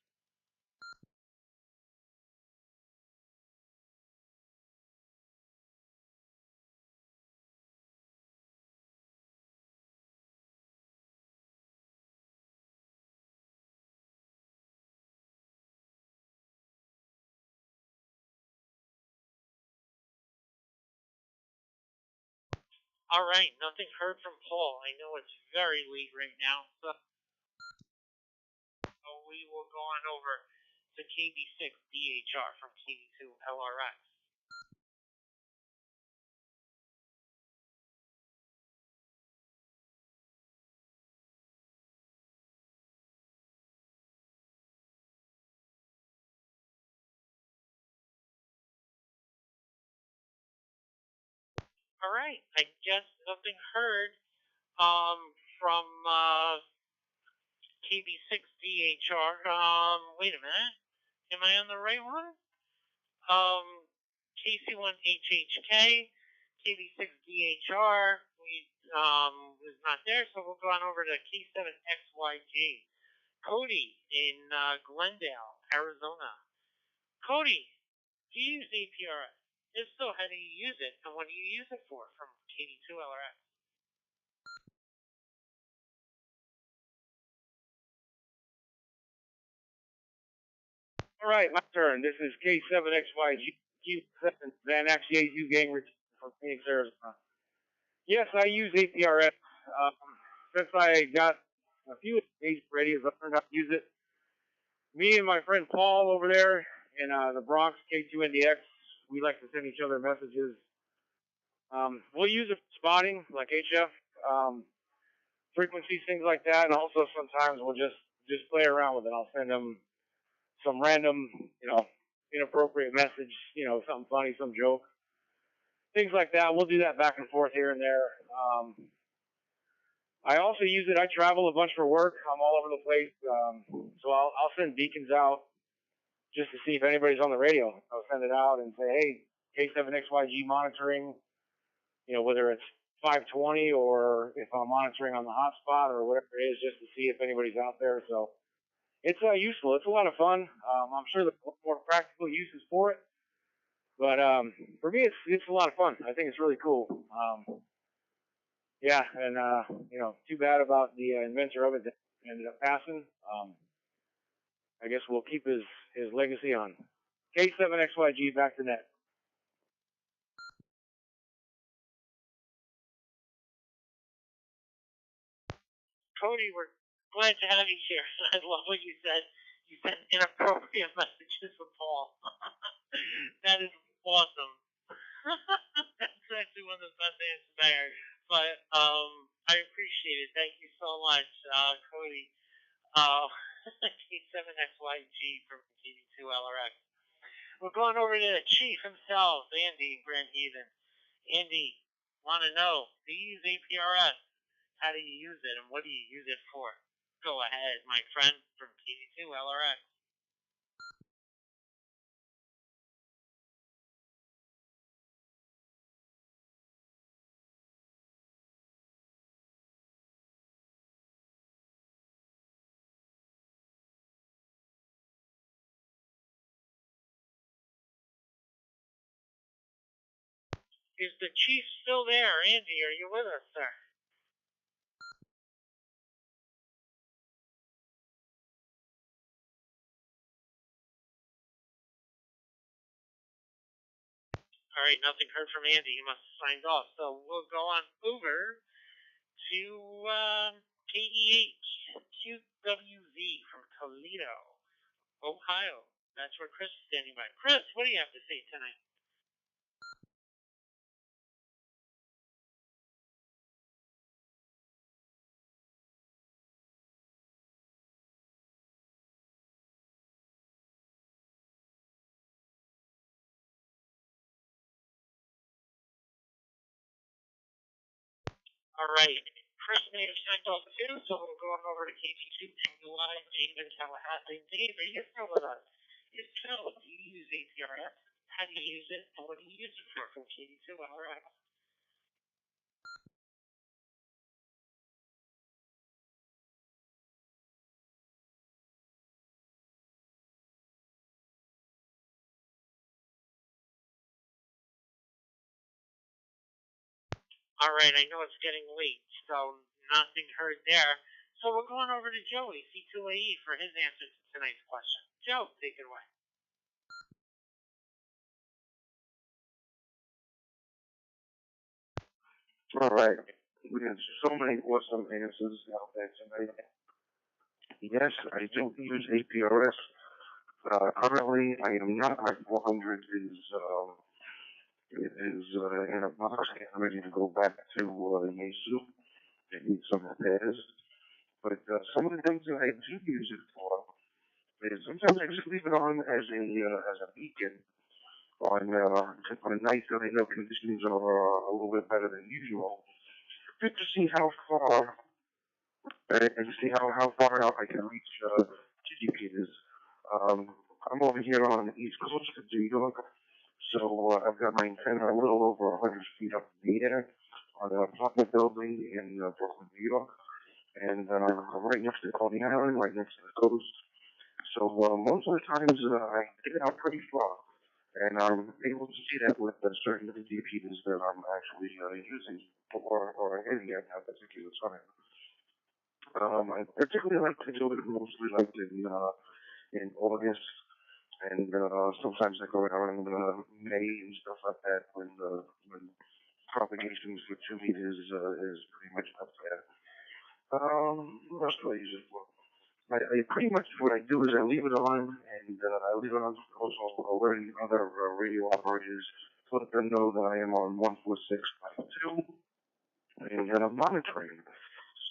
All right, nothing heard from Paul. I know it's very late right now, so we will go on over to KB6DHR from KB2LRX. All right, I guess nothing heard from KB6DHR. Wait a minute. Am I on the right one? KC1HHK, KB6DHR, was not there, so we'll go on over to K7XYG. Cody in Glendale, Arizona. Cody, do you use APRS? If so, how do you use it, and what do you use it for from KD2LRX? All right, my turn. This is K7XYG, Q7 Van Axiazu Gang from Phoenix, Arizona. Yes, I use APRS. Since I got a few Asian radios, I learned how to use it. Me and my friend Paul over there in the Bronx, K2NDX, we like to send each other messages. We'll use it for spotting, like HF, frequencies, things like that, and also sometimes we'll just play around with it. I'll send them some random, inappropriate message, something funny, some joke, things like that. We'll do that back and forth here and there. I also use it. I travel a bunch for work. I'm all over the place, so I'll send beacons out just to see if anybody's on the radio. I'll send it out and say, hey, K7XYG monitoring, whether it's 520 or if I'm monitoring on the hotspot or whatever it is, just to see if anybody's out there. So it's useful. It's a lot of fun. I'm sure there's more practical uses for it, but for me, it's a lot of fun. I think it's really cool. yeah, and too bad about the inventor of it that ended up passing. I guess we'll keep his legacy on. K7XYG, back to net. Cody, we're glad to have you here. I love what you said. You sent inappropriate messages for Paul. That is awesome. That's actually one of the best answers I heard. But I appreciate it. Thank you so much, Cody. K7XYG from TV2LRX. We're going over to the chief himself, Andy Grand Haven. Andy, want to know, do you use APRS? How do you use it, and what do you use it for? Go ahead, my friend from TV2LRX. Is the chief still there? Andy, are you with us, sir? All right, nothing heard from Andy. He must have signed off. So we'll go on over to KEHQWZ from Toledo, Ohio. That's where Chris is standing by. Chris, what do you have to say tonight? All right. Chris may have signed off too, so we'll go on over to KG2 Live, David Tallahassee. Dave, are you still with us? If so, do you use APRS? How do you use it, and what do you use it for from KG2? All right. All right, I know it's getting late, so nothing heard there. So we're going over to Joey, C2AE, for his answer to tonight's question. Joe, take it away. All right. We have so many awesome answers out there tonight. Yes, I do use APRS. Currently, I am not. My 400 is in a box and ready to go back to Yesu. I need some repairs. But some of the things that I do use it for is sometimes I just leave it on as a beacon on nights that I know conditions are a little bit better than usual. Just to see how far and see how far out I can reach GPs. I'm over here on the East Coast of New York, so I've got my antenna a little over 100 feet up in the air on an apartment building in Brooklyn, New York, and right next to Coney Island, right next to the coast. So most of the times I get out pretty far, and I'm able to see that with certain GPs that I'm actually using or hitting at that particular time. I particularly like to do it mostly like in August, and sometimes I go around May and stuff like that when propagations for 2 meters is pretty much up there. What else do I use it for? I pretty much what I do is I leave it on, and I leave it on also alerting other radio operators to let them know that I am on 14652 and I'm monitoring.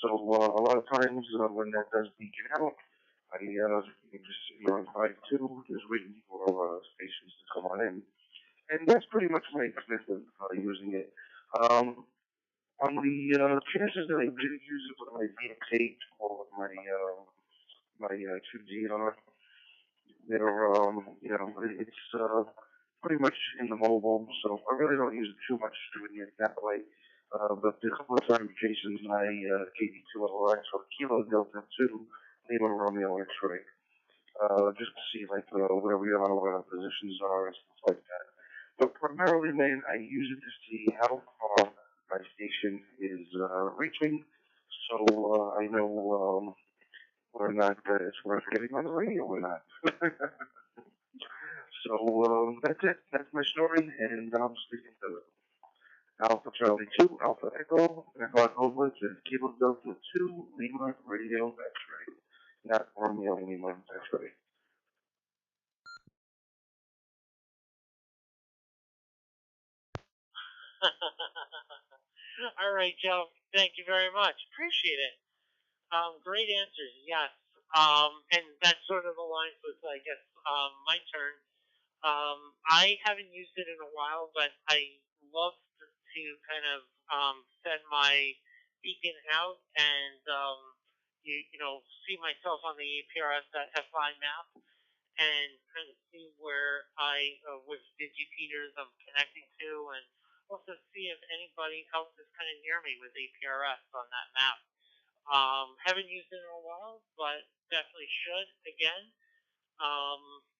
So a lot of times when that does beacon out, I just on 52, just waiting for stations to come on in, and that's pretty much my extent of using it. On the chances that I do use it with my VX8 or with my 2DR, it's pretty much in the mobile, so I really don't use it too much doing it that way. But a couple of times Jason's my KD2 LRX or Kilo Delta 2 Lima Romeo X-ray, just to see like where we are, where our positions are, and stuff like that. But primarily, man, I use it to see how far my station is reaching, so I know we're not, it's worth getting on the radio or not. So that's it. That's my story, and I'm sticking to it. Alpha Charlie 2, Alpha Echo, Echo Over to Kilo Delta 2, Lima Radio X-Ray. Not Romeo Lima X-Ray. All right, Joe. Thank you very much. Appreciate it. Great answers. Yes. And that sort of aligns with, I guess, my turn. I haven't used it in a while, but I love to kind of send my beacon out and see myself on the APRS.FI map and kind of see where which digipeaters I'm connecting to, and also see if anybody else is kind of near me with APRS on that map. Haven't used it in a while, but definitely should again,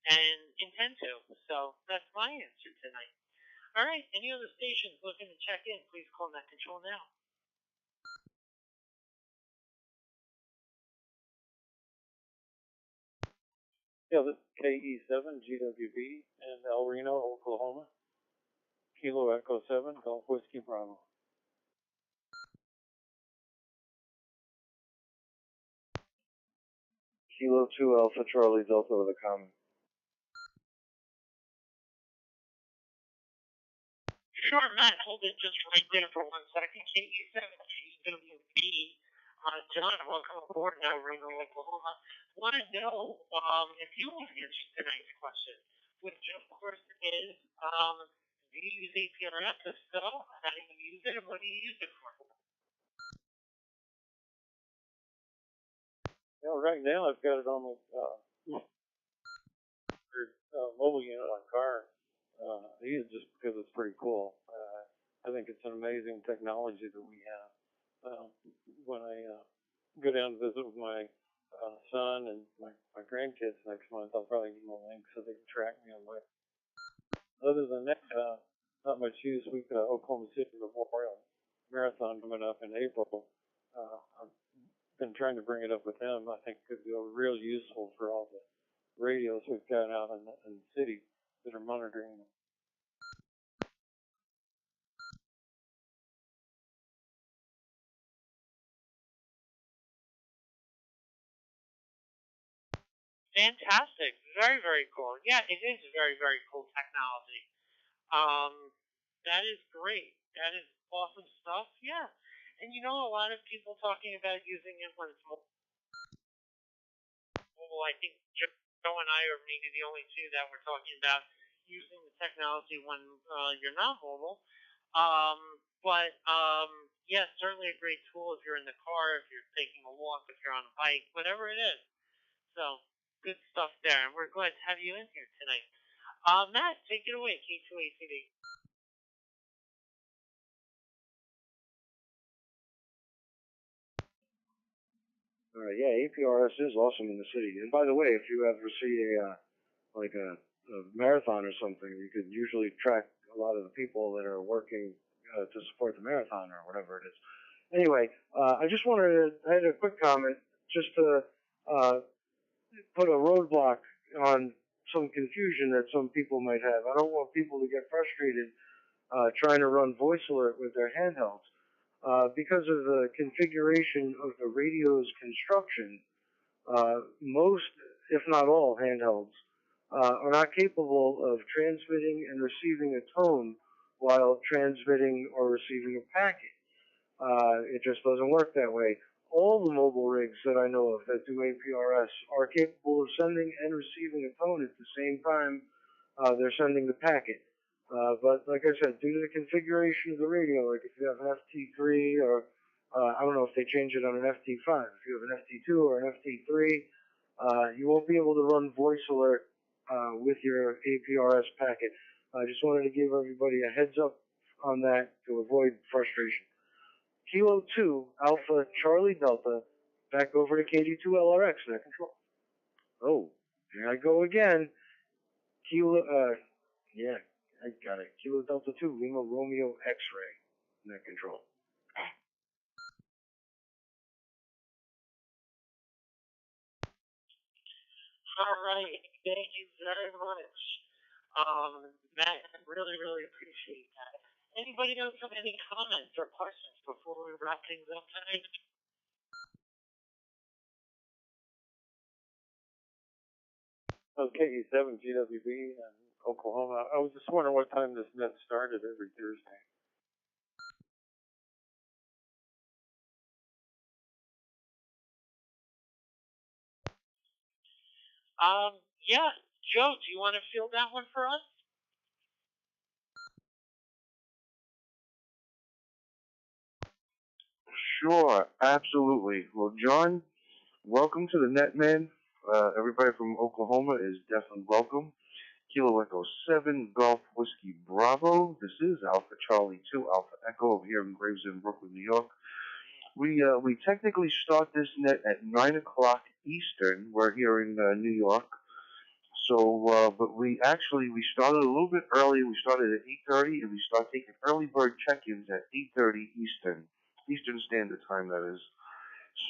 and intend to. So that's my answer tonight. All right, any other stations looking to check in, please call Net Control now. Yeah, this is KE7 GWB in El Reno, Oklahoma. Kilo Echo 7, Golf Whiskey Bravo. Kilo 2 Alpha Charlie Delta with a comment. Sure, Matt, hold it just right there for 1 second. KE7 GWB. John, welcome aboard now, Reno, Oklahoma. Want to know if you want to answer tonight's question, which of course is, do you use APRS? If so, how do you use it and what do you use it for? Yeah, right now I've got it on my mobile unit on car. I use it just because it's pretty cool. I think it's an amazing technology that we have. When I go down to visit with my son and my grandkids next month, I'll probably give them a link so they can track me on my. Other than that, not much use. We've got Oklahoma City Memorial Marathon coming up in April. I've been trying to bring it up with them. I think it could be real useful for all the radios we've got out in the city that are monitoring them. Fantastic. Very, very cool. Yeah, it is very, very cool technology. That is great. That is awesome stuff. Yeah. And a lot of people talking about using it when it's mobile. I think Joe and I are maybe the only two that were talking about using the technology when you're not mobile. Yeah, certainly a great tool if you're in the car, if you're taking a walk, if you're on a bike, whatever it is. So, good stuff there, and we're glad to have you in here tonight. Matt, take it away, K2ACD. Yeah, APRS is awesome in the city. And by the way, if you ever see a marathon or something, you could usually track a lot of the people that are working to support the marathon or whatever it is. Anyway, I just I had a quick comment just to put a roadblock on some confusion that some people might have. I don't want people to get frustrated trying to run voice alert with their handhelds. Because of the configuration of the radio's construction, most, if not all, handhelds are not capable of transmitting and receiving a tone while transmitting or receiving a packet. It just doesn't work that way. All the mobile rigs that I know of that do APRS are capable of sending and receiving a tone at the same time they're sending the packet. But like I said, due to the configuration of the radio, like if you have an FT3 or I don't know if they change it on an FT5, if you have an FT2 or an FT3, you won't be able to run voice alert with your APRS packet. I just wanted to give everybody a heads up on that to avoid frustration. Kilo 2 Alpha Charlie Delta, back over to KD2LRX, Net Control. Oh, here I go again. Yeah, I got it. Kilo Delta 2, Lima Romeo X-Ray. net control. All right. Thank you very much. Matt, I really, really appreciate that. Anybody else have any comments or questions before we wrap things up tonight? KE7 GWB in Oklahoma. I was just wondering what time this net started every Thursday. Yeah. Joe, do you want to field that one for us? Sure, absolutely. Well, John, welcome to the Netman. Everybody from Oklahoma is definitely welcome. Kilo Echo 7, Golf Whiskey Bravo. This is Alpha Charlie 2, Alpha Echo over here in Gravesend, Brooklyn, New York. We technically start this net at 9 o'clock Eastern. We're here in New York. So, but we started a little bit early. We started at 8:30, and we start taking early bird check-ins at 8:30 Eastern Standard Time, that is.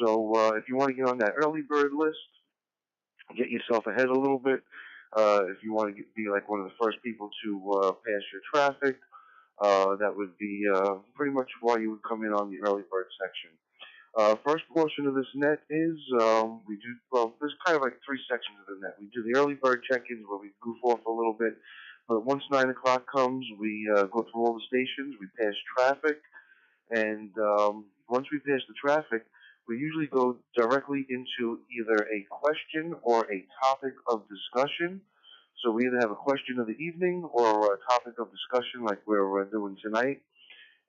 So, if you want to get on that early bird list, get yourself ahead a little bit. If you want to be like one of the first people to pass your traffic, that would be pretty much why you would come in on the early bird section. First portion of this net is there's kind of like three sections of the net. We do the early bird check-ins where we goof off a little bit. But once 9 o'clock comes, we go through all the stations, we pass traffic, and once we pass the traffic, we usually go directly into either a question or a topic of discussion. So we either have a question of the evening or a topic of discussion like we're doing tonight.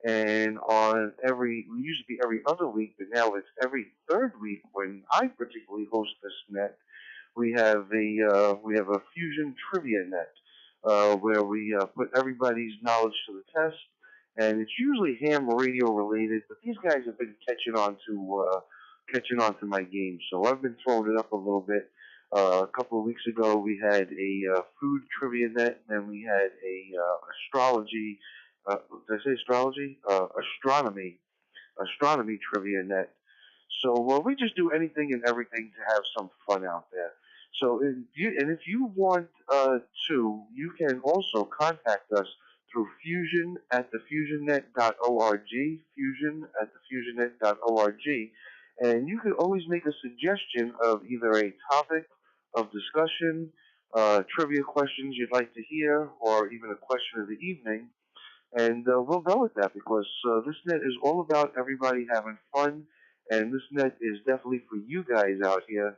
And we used to be every other week, but now it's every third week when I particularly host this net. We have a Fusion Trivia net, where we put everybody's knowledge to the test, and it's usually ham radio related, but these guys have been catching on to my game, so I've been throwing it up a little bit. A couple of weeks ago, we had a food trivia net, and we had a astrology. Did I say astrology? Astronomy trivia net. So we just do anything and everything to have some fun out there. So if you want to, you can also contact us through fusion@thefusionnet.org, fusion@thefusionnet.org, and you can always make a suggestion of either a topic of discussion, trivia questions you'd like to hear, or even a question of the evening. And we'll go with that because this net is all about everybody having fun, and this net is definitely for you guys out here.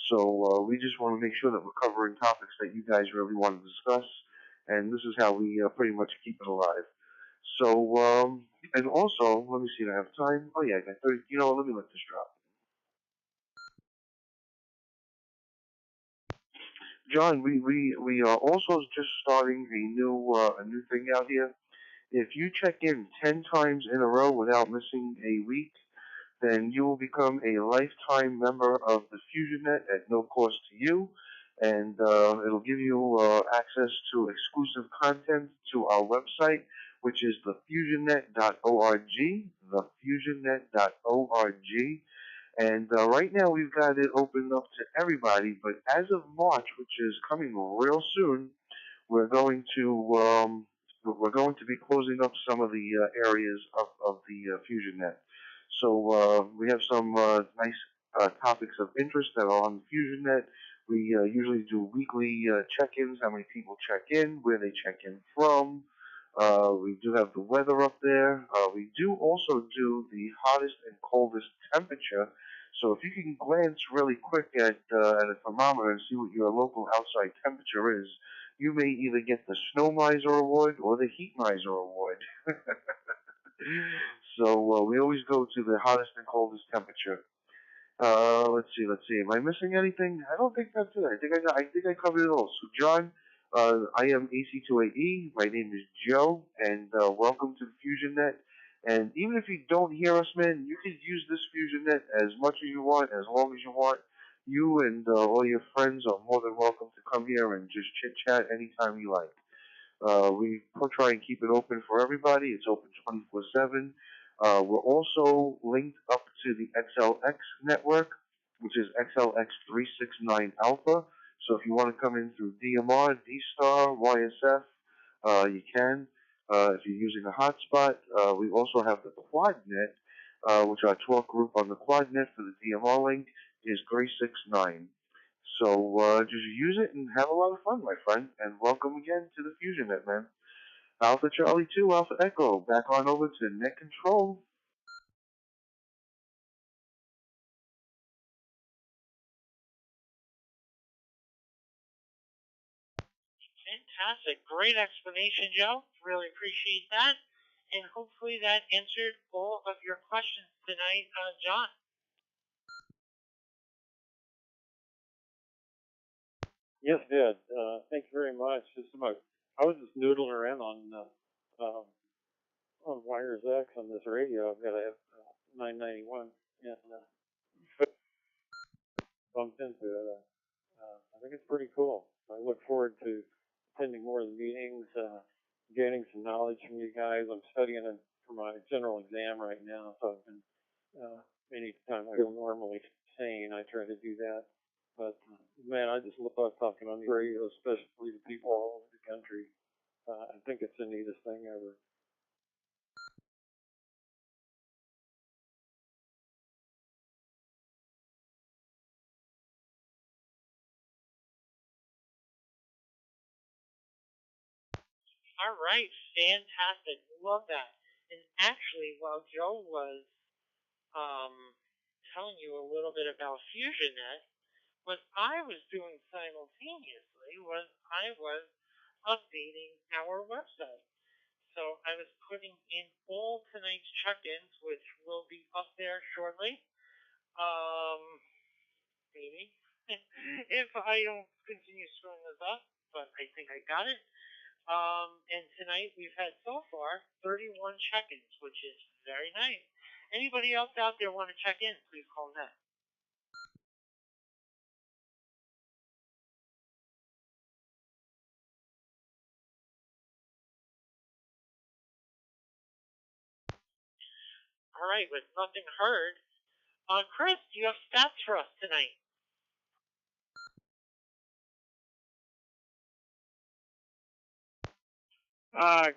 So we just want to make sure that we're covering topics that you guys really want to discuss, and this is how we pretty much keep it alive. So, and also, let me see if I have time. Oh yeah, I got 30. You know what? Let me let this drop. John, we are also just starting a new thing out here. If you check in 10 times in a row without missing a week, then you will become a lifetime member of the FusionNet at no cost to you, and it'll give you access to exclusive content to our website, which is thefusionnet.org, thefusionnet.org. And right now we've got it opened up to everybody, but as of March, which is coming real soon, we're going to be closing up some of the areas of the FusionNet. So we have some nice topics of interest that are on the FusionNet. We usually do weekly check-ins, how many people check in, where they check in from. We do have the weather up there. We do also do the hottest and coldest temperature. So if you can glance really quick at a thermometer and see what your local outside temperature is, you may either get the Snow Miser Award or the Heat Miser Award. So we always go to the hottest and coldest temperature. Let's see. Am I missing anything? I don't think that's it. I think I covered it all. So John, I am AC2AE. My name is Joe, and welcome to the FusionNet. And even if you don't hear us, man, you can use this FusionNet as much as you want, as long as you want. You and all your friends are more than welcome to come here and just chit-chat anytime you like. We try and keep it open for everybody. It's open 24/7. We're also linked up to the XLX network, which is XLX 369 Alpha. So if you want to come in through DMR, D-Star, YSF, you can. If you're using a hotspot, we also have the QuadNet, which our talk group on the QuadNet for the DMR link is Gray69. So just use it and have a lot of fun, my friend. And welcome again to the FusionNet, man. Alpha Charlie 2, Alpha Echo. Back on over to Net Control. Fantastic. Great explanation, Joe. Really appreciate that. And hopefully that answered all of your questions tonight, John. Yes, it did. Thank you very much. I was just noodling around on Wires X on this radio. I've got a 991 and bumped into it. I think it's pretty cool. I look forward to attending more of the meetings, gaining some knowledge from you guys. I'm studying for my general exam right now, so I've been anytime I feel normally sane, I try to do that. But man, I just love talking on the radio, especially to people all over the country. I think it's the neatest thing ever. All right, fantastic. Love that. And actually, while Joe was telling you a little bit about FusionNet, what I was doing simultaneously was I was updating our website. So I was putting in all tonight's check-ins, which will be up there shortly. Maybe. If I don't continue screwing this up, but I think I got it. And tonight we've had so far 31 check-ins, which is very nice. Anybody else out there want to check in, please call Net. All right, with nothing heard, Chris, do you have stats for us tonight?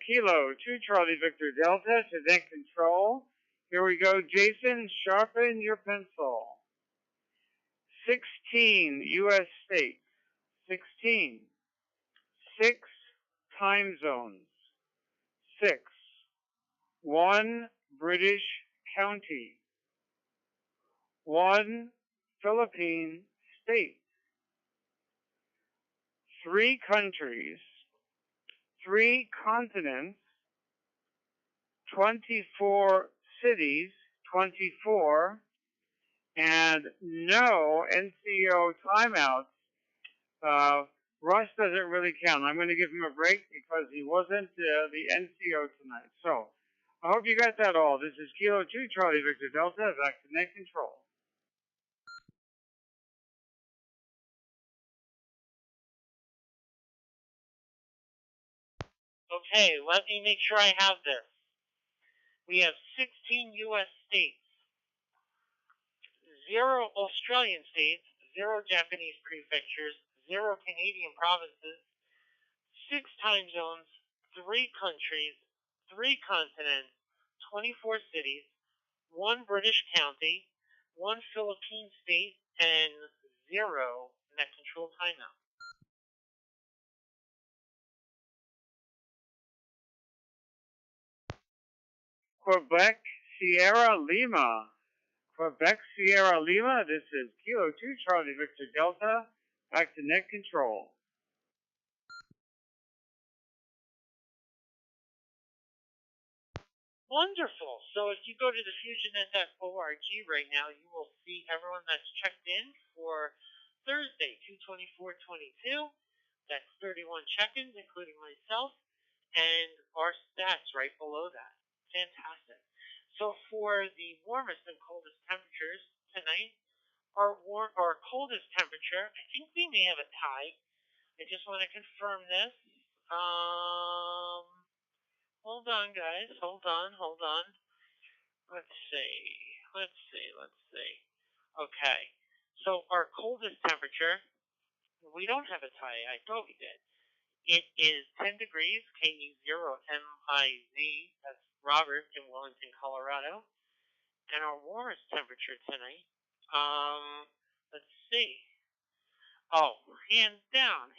Kilo 2 Charlie Victor Delta to net control. Here we go, Jason, sharpen your pencil. 16 U.S. states. 16. 6 time zones. 6. 1 British county. 1 Philippine state. 3 countries. 3 continents. 24 cities. 24. And no NCO timeouts. Russ doesn't really count. I'm going to give him a break because he wasn't the NCO tonight. So I hope you got that all. This is Kilo 2 Charlie Victor Delta. Back to net control. Okay, let me make sure I have this. We have 16 U.S. states, 0 Australian states, 0 Japanese prefectures, 0 Canadian provinces, 6 time zones, 3 countries, 3 continents, 24 cities, 1 British county, 1 Philippine state, and 0 net control timeout. Quebec Sierra Lima. Quebec Sierra Lima. This is Kilo 2 Charlie Victor Delta. Back to net control. Wonderful. So if you go to the FusionNet.org right now, you will see everyone that's checked in for Thursday, 2/24/22. That's 31 check-ins, including myself, and our stats right below that. Fantastic. So for the warmest and coldest temperatures tonight, our coldest temperature, I think we may have a tie. I just want to confirm this. Hold on, guys. Hold on. Let's see. Okay. So our coldest temperature, we don't have a tie. I thought we did. It is 10 degrees, KE0MIZ. That's Robert in Wellington, Colorado. And our warmest temperature tonight, let's see. Oh, hands down.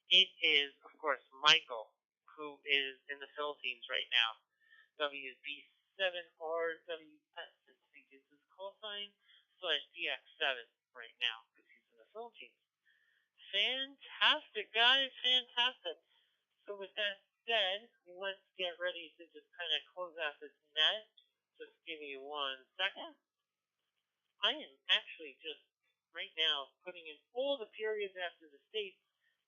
It is, of course, Michael, who is in the Philippines right now. WB7RWS, I think is his call sign, /DX7 right now, because he's in the Philippines. Fantastic, guys, fantastic. So with that said, let's get ready to just kind of close out this net. Just give me 1 second. I am actually just right now putting in all the periods after the states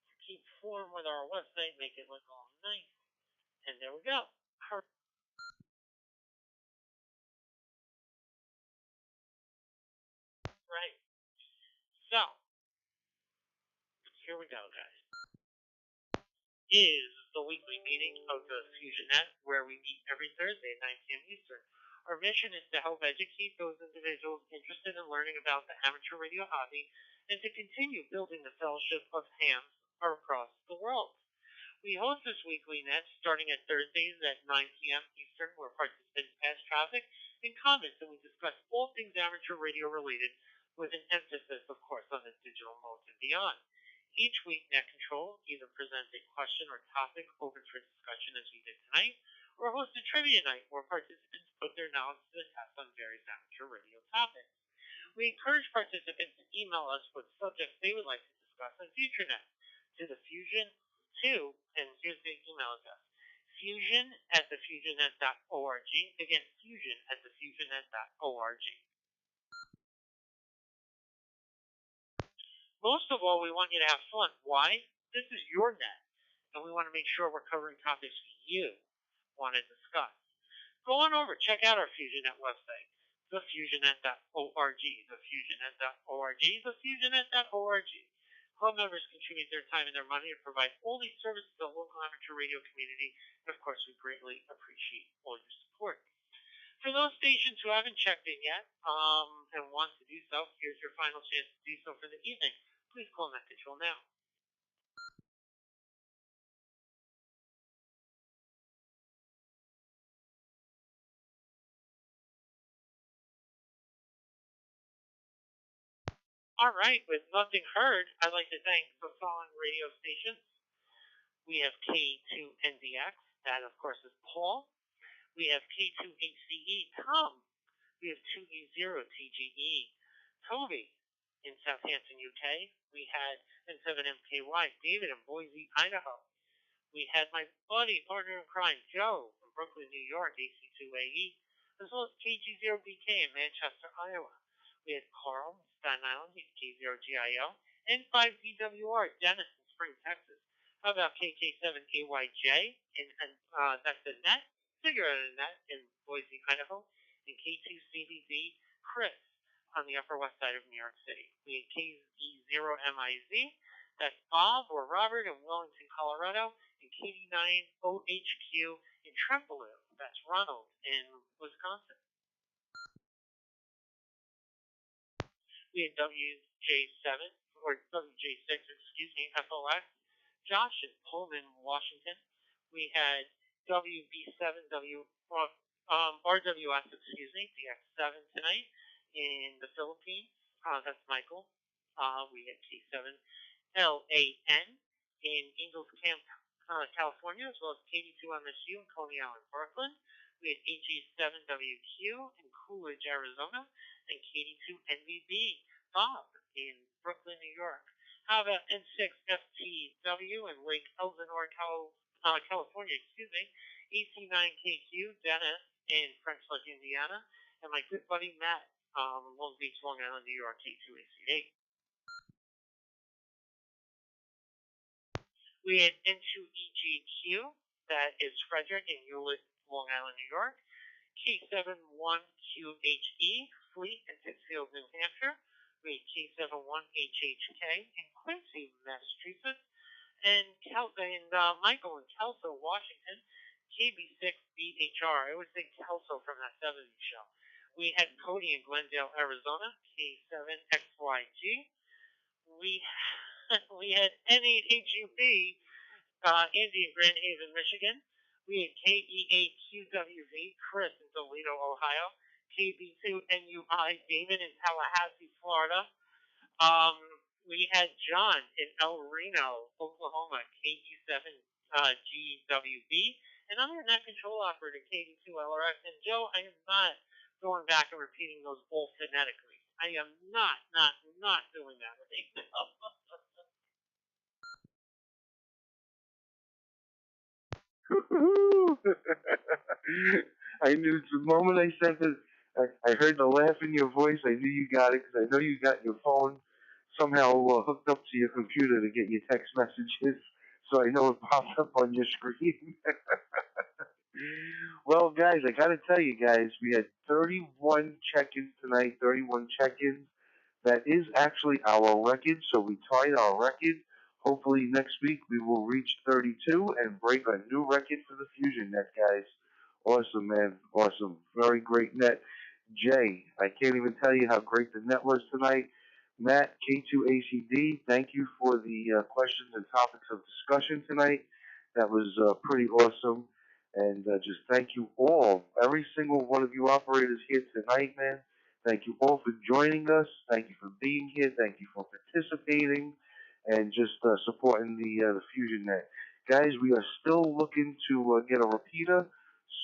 to keep form with our website, make it look all nice. And there we go. Right. So, here we go, guys. Is the weekly meeting of the FusionNet, where we meet every Thursday at 9 p.m. Eastern. Our mission is to help educate those individuals interested in learning about the amateur radio hobby and to continue building the fellowship of hams across the world. We host this weekly net starting at Thursdays at 9 p.m. Eastern, where participants pass traffic and comments, and we discuss all things amateur radio related, with an emphasis, of course, on the digital modes and beyond. Each week, Net Control either presents a question or topic open for discussion, as we did tonight, or host a trivia night where participants put their knowledge to the test on various amateur radio topics. We encourage participants to email us with subjects they would like to discuss on FutureNet to the Fusion2, and here's the email address, fusion@thefusionnet.org. Again, fusion@thefusionnet.org. Most of all, we want you to have fun. Why? This is your net, and we want to make sure we're covering topics you want to discuss. Go on over, check out our FusionNet website, thefusionnet.org, thefusionnet.org. Club members contribute their time and their money to provide all these services to the local amateur radio community, and of course, we greatly appreciate all your support. For those stations who haven't checked in yet and want to do so, here's your final chance to do so for the evening. Please call Net Control now. All right, with nothing heard, I'd like to thank the following radio stations. We have K2NDX, that of course is Paul. We have K2HCE, Tom. We have 2E0TGE, Toby in Southampton, UK. We had N7MKY, David in Boise, Idaho. We had my buddy, partner in crime, Joe from Brooklyn, New York, AC2AE, as well as KG0BK in Manchester, Iowa. We had Carl in Staten Island, he's K0GIO, and 5DWR, Dennis in Spring, Texas. How about KK7AYJ in that's the net, Cigarette Net in Boise, Idaho, and K2CBD, Chris on the Upper West Side of New York City. We had KE0MIZ, that's Bob or Robert in Wellington, Colorado, and KD9OHQ in Trempealeau, that's Ronald in Wisconsin. We had WJ7, or WJ6, FOX, Josh in Pullman, Washington. We had RWS, DX7 tonight in the Philippines. That's Michael. We had K7LAN in Ingalls Camp, California, as well as KD2MSU in Coney Island, Brooklyn. We had HE7WQ in Coolidge, Arizona, and KD2NBB, Bob in Brooklyn, New York. How about N6FTW in Lake Elsinore, California, AC9KQ, Dennis in French Lick, Indiana, and my good buddy Matt, Long Beach, Long Island, New York, K2AC8. We had N2EGQ, that is Frederick in Hewlett, Long Island, New York, K71QHE, Fleet in Pittsfield, New Hampshire. We had K71HHK in Quincy, Massachusetts, And Michael in Kelso, Washington, KB6BHR. I always think Kelso from that 70s show. We had Cody in Glendale, Arizona, K7XYG. We we had N8HUB, Andy in Grand Haven, Michigan. We had KE8QWV, Chris in Toledo, Ohio. KB2NUI, Damon in Tallahassee, Florida. We had John in El Reno, Oklahoma, KE7GWB. And I'm your net control operator, KD2LRX. And Joe, I am not going back and repeating those all phonetically. I am not doing that right now. I knew the moment I sent it, I heard the laugh in your voice. I knew you got it because I know you got your phone somehow hooked up to your computer to get your text messages. So I know it popped up on your screen. Well, guys, I got to tell you guys, we had 31 check-ins tonight, 31 check-ins. That is actually our record, so we tied our record. Hopefully next week we will reach 32 and break a new record for the FusionNet, guys. Awesome, man. Awesome. Very great net. Jay, I can't even tell you how great the net was tonight. Matt, K2ACD, thank you for the questions and topics of discussion tonight. That was pretty awesome. And just thank you all, every single one of you operators here tonight, man. Thank you all for joining us. Thank you for being here. Thank you for participating and just supporting the FusionNet. Guys, we are still looking to get a repeater,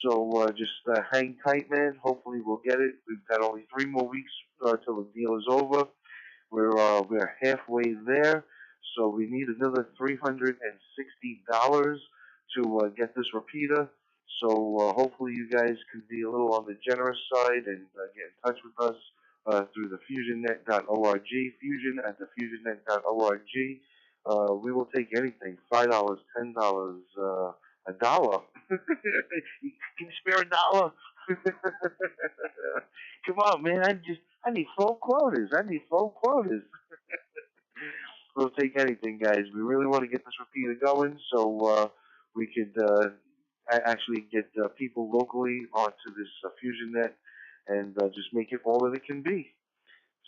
so just hang tight, man. Hopefully we'll get it. We've got only 3 more weeks till the deal is over. We're halfway there, so we need another $360 to get this repeater. So hopefully you guys can be a little on the generous side and get in touch with us through the FusionNet.org, fusion at the FusionNet.org. We will take anything, $5, $10, a dollar. Can you spare a dollar? Come on, man. I need 4 quotas. We'll take anything, guys. We really want to get this repeater going so we could actually get people locally onto this FusionNet and just make it all that it can be.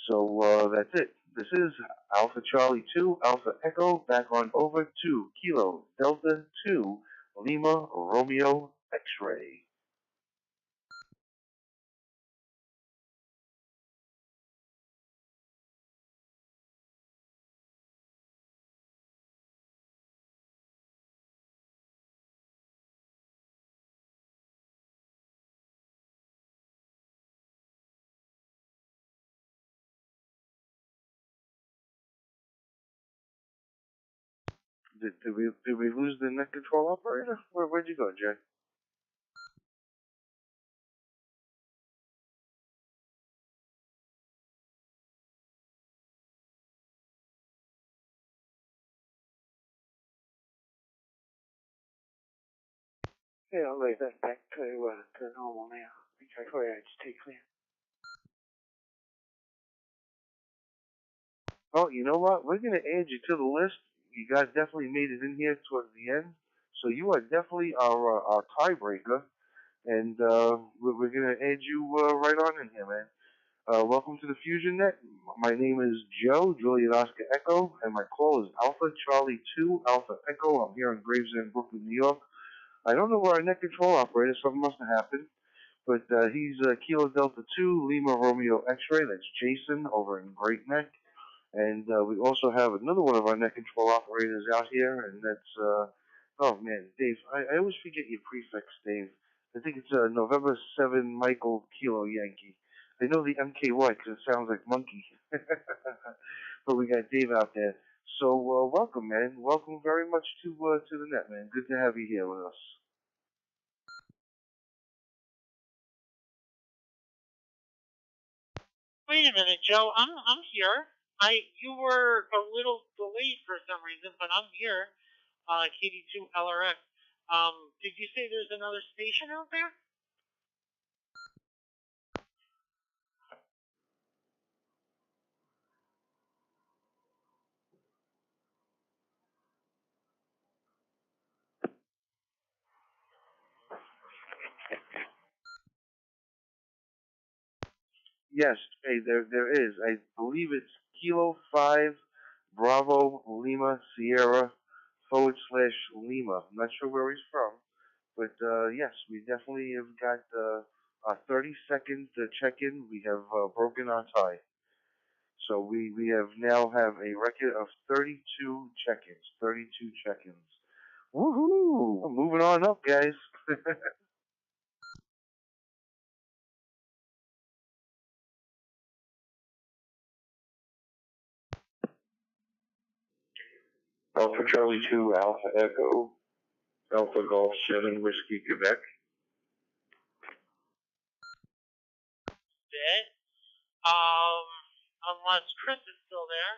So that's it. This is Alpha Charlie 2, Alpha Echo, back on over to Kilo Delta 2, Lima Romeo X-Ray. Did we lose the net control operator? Where'd you go, Jay? Yeah, I'll leave that back to normal now. Okay, for HT clear. Oh, you know what? We're going to add you to the list. You guys definitely made it in here towards the end. So you are definitely our tiebreaker. And we're going to add you right on in here, man. Welcome to the FusionNet. My name is Joe, Juliet Oscar Echo, and my call is Alpha Charlie 2, Alpha Echo. I'm here in Gravesend, Brooklyn, New York. I don't know where our net control operator is, something must have happened. But he's Kilo Delta 2, Lima Romeo X-Ray. That's Jason over in Great Neck. And we also have another one of our net control operators out here, and that's, oh man, Dave. I always forget your prefix, Dave. I think it's November 7 Michael Kilo Yankee. I know the MKY because it sounds like monkey. But we got Dave out there. So welcome, man. Welcome very much to the net, man. Good to have you here with us. Wait a minute, Joe. I'm here. You were a little delayed for some reason, but I'm here. KD2 LRX. Did you say there's another station out there? Yes, hey, there is. I believe it's Kilo 5 Bravo Lima Sierra / Lima. I'm not sure where he's from, but yes, we definitely have got a 30-second check-in. We have broken our tie. So we have now have a record of 32 check-ins. 32 check-ins. Woohoo! We're moving on up, guys. Alpha Charlie 2 Alpha Echo Alpha Golf 7 Whiskey Quebec. Bit. Unless Chris is still there.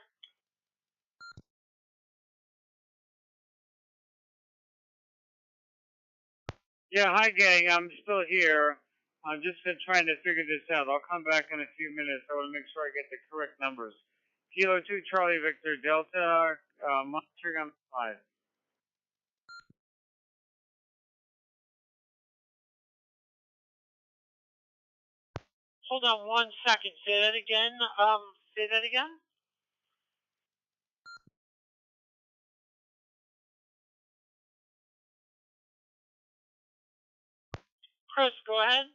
Yeah, hi gang, I'm still here. I've just been trying to figure this out. I'll come back in a few minutes. I want to make sure I get the correct numbers. Kilo 2 Charlie Victor Delta, monitoring on 5. Hold on 1 second. Say that again. Say that again. Chris, go ahead.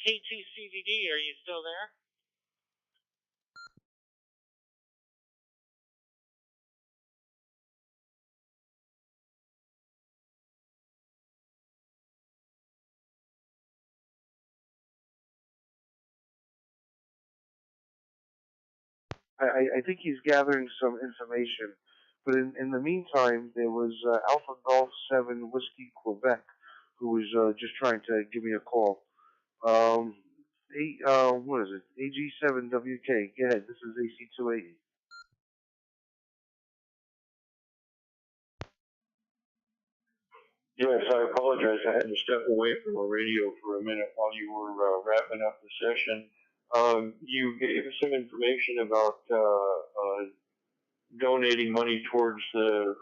KTCVD, are you still there? I think he's gathering some information. But in the meantime, there was Alpha Golf 7 Whiskey Quebec, who was just trying to give me a call. What is it? AG7WK. Go ahead. This is AC280. Yes, I apologize. I had to step away from the radio for a minute while you were wrapping up the session. You gave us some information about donating money towards the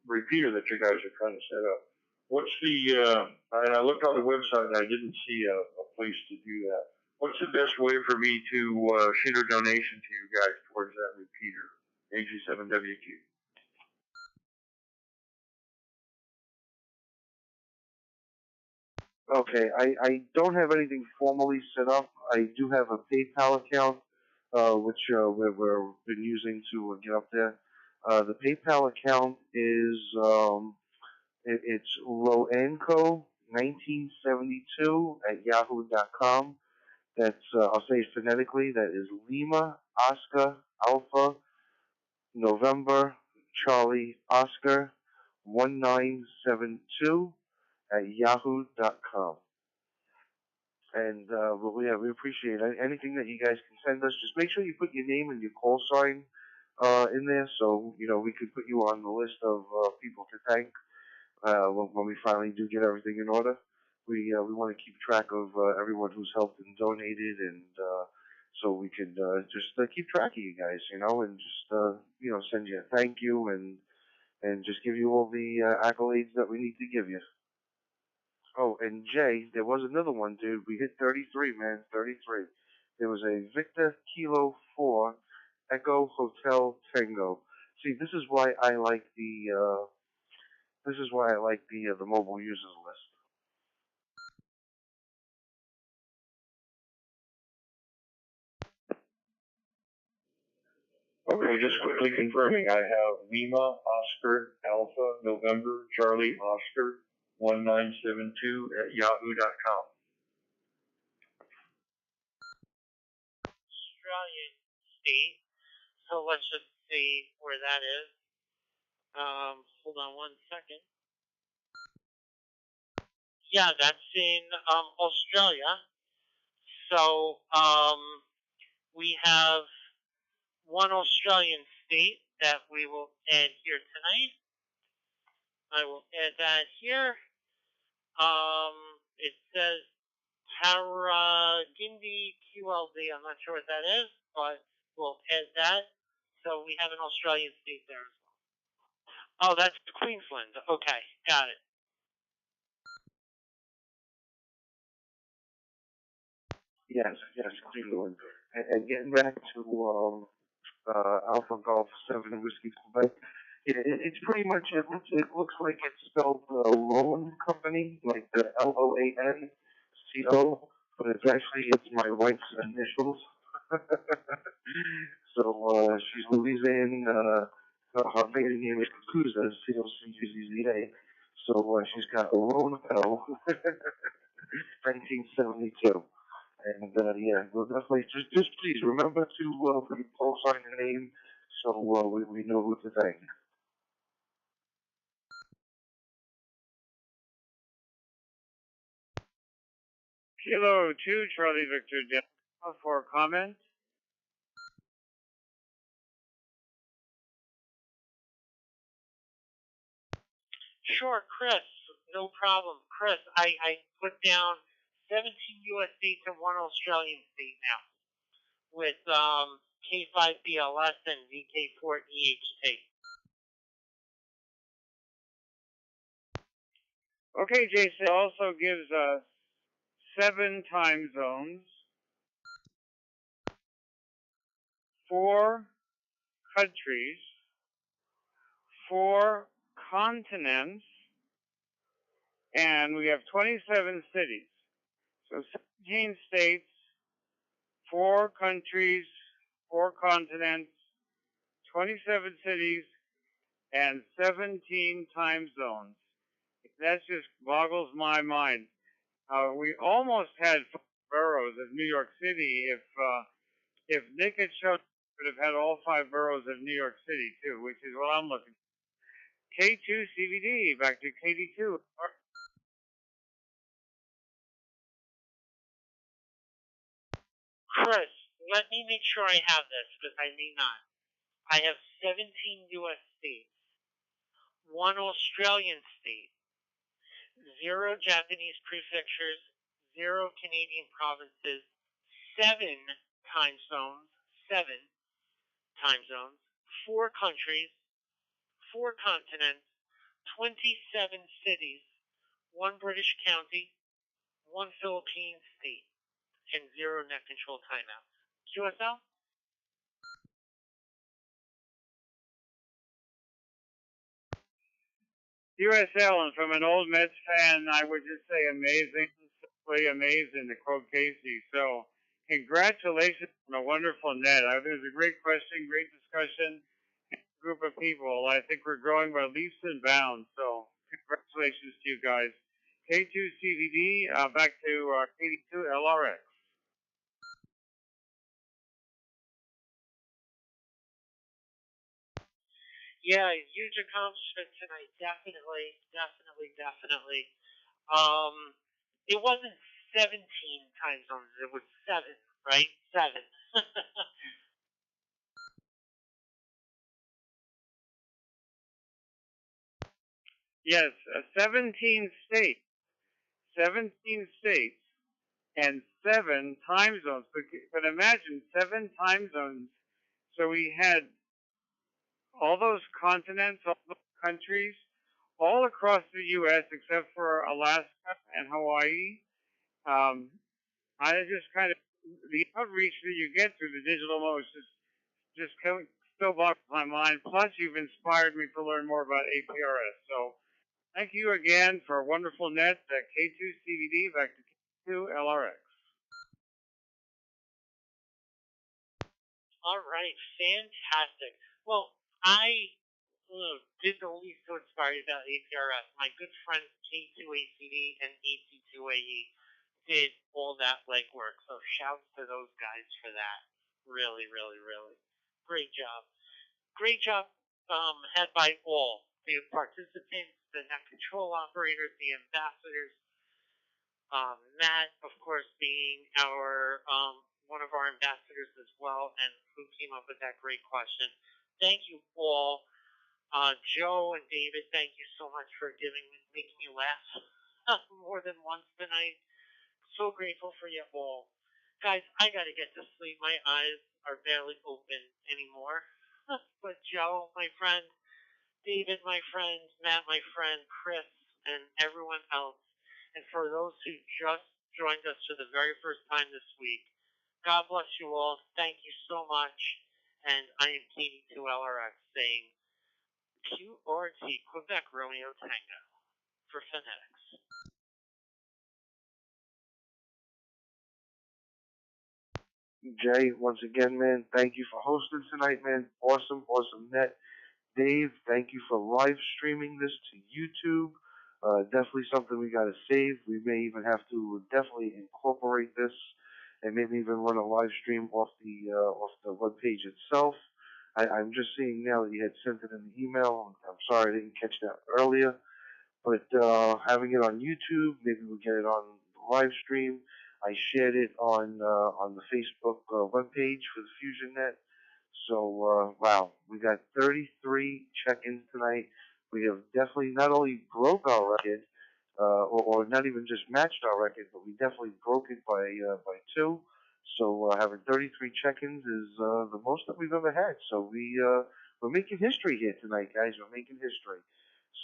repeater that you guys are trying to set up. What's the and I looked on the website and I didn't see a place to do that. What's the best way for me to shoot a donation to you guys towards that repeater, AG7WQ? Okay, I don't have anything formally set up. I do have a PayPal account, which we've been using to get up there. The PayPal account is it's loenco1972 @yahoo.com. That's I'll say it phonetically. That is Lima Oscar Alpha November Charlie Oscar 1972 @yahoo.com. And we appreciate anything that you guys can send us. Just make sure you put your name and your call sign in there, so we could put you on the list of people to thank when we finally do get everything in order. We want to keep track of everyone who's helped and donated, and so we could just keep track of you guys, and just send you a thank you and just give you all the accolades that we need to give you. Oh, and Jay, there was another one, dude. We hit 33, man. 33. There was a Victor Kilo 4 Echo Hotel Tango. See, this is why I like the the mobile users list. Okay, just quickly confirming, I have Lima Oscar Alpha November Charlie Oscar 1972 @yahoo.com. Australian state. So let's just see where that is. Hold on 1 second. Yeah, that's in Australia. So we have one Australian state that we will add here tonight. I will add that here. It says Paragindi QLD. I'm not sure what that is, but We'll add that. So we have an Australian state there as well. Oh, that's Queensland. Okay, got it. Yes, Cleveland. And getting back to Alpha Golf 7 Whiskey Quebec, it's pretty much, it looks like it's spelled Loan Company, like the LOANCO, but it's my wife's initials. So she's Louisiana, her maiden name is Cucuza, C-O-C-U-Z-Z-A. So she's got a Loan L, 1972. And yeah, well, definitely just please remember to post sign the name so we know who to thank. Kilo 2, Charlie Victor Delta for comment. Sure, Chris. No problem. Chris, I put down 17 U.S. states and 1 Australian state now with K5BLS and VK4EHT. Okay, Jason also gives us 7 time zones, 4 countries, 4 continents, and we have 27 cities. So 17 states, 4 countries, 4 continents, 27 cities, and 17 time zones. That just boggles my mind. We almost had 5 boroughs of New York City if Nick had shown would have had all 5 boroughs of New York City too, which is what I'm looking for. K2 CVD, back to KD2. Chris, let me make sure I have this because I may not. I have 17 U.S. states, 1 Australian state, 0 Japanese prefectures, 0 Canadian provinces, 7 time zones, 7 time zones, 4 countries, 4 continents, 27 cities, 1 British county, 1 Philippine state, and 0 net control timeouts. QSL? USL, and from an old Mets fan, I would just say amazing, simply amazing, to quote Casey. So, congratulations on a wonderful net. It was a great question, great discussion, group of people. I think we're growing by leaps and bounds. So, congratulations to you guys. K2 CVD, back to KD2 LRX. Yeah, huge accomplishment tonight. Definitely. It wasn't 17 time zones. It was 7, right? 7. Yes, 17 states. 17 states and 7 time zones. But imagine 7 time zones. So we had all those continents, all those countries, all across the U.S. except for Alaska and Hawaii. I just kind of, the outreach that you get through the digital modes just still boggles my mind. Plus, you've inspired me to learn more about APRS. So thank you again for a wonderful net at K2 CVD, back to K2 LRX. All right, fantastic. Well, I did the least to inspire you about APRS. My good friends K2ACD and AC2AE did all that legwork. So shouts to those guys for that. Really. Great job. Great job had by all. The participants, the net control operators, the ambassadors, Matt, of course, being our one of our ambassadors as well, and who came up with that great question. Thank you all. Joe and David, thank you so much for making me laugh more than once tonight. So grateful for you all. Guys, I gotta get to sleep. My eyes are barely open anymore. But Joe, my friend, David, my friend, Matt, my friend, Chris, and everyone else, and for those who just joined us for the very first time this week, God bless you all. Thank you so much. And I am KD2LRX saying QRT, Quebec Romeo Tango, for phonetics. Jay, once again, man, thank you for hosting tonight, man. Awesome, awesome net. Dave, thank you for live streaming this to YouTube. Definitely something we got to save. We may even have to definitely incorporate this and maybe even run a live stream off the web page itself. I'm just seeing now that you had sent it in the email. I'm sorry I didn't catch that earlier. But having it on YouTube, maybe we'll get it on the live stream. I shared it on the Facebook webpage for the FusionNet. So wow, we got 33 check-ins tonight. We have definitely not only broke our record, or not even just matched our record, but we definitely broke it by two. So having 33 check-ins is the most that we've ever had. So we're making history here tonight, guys. We're making history.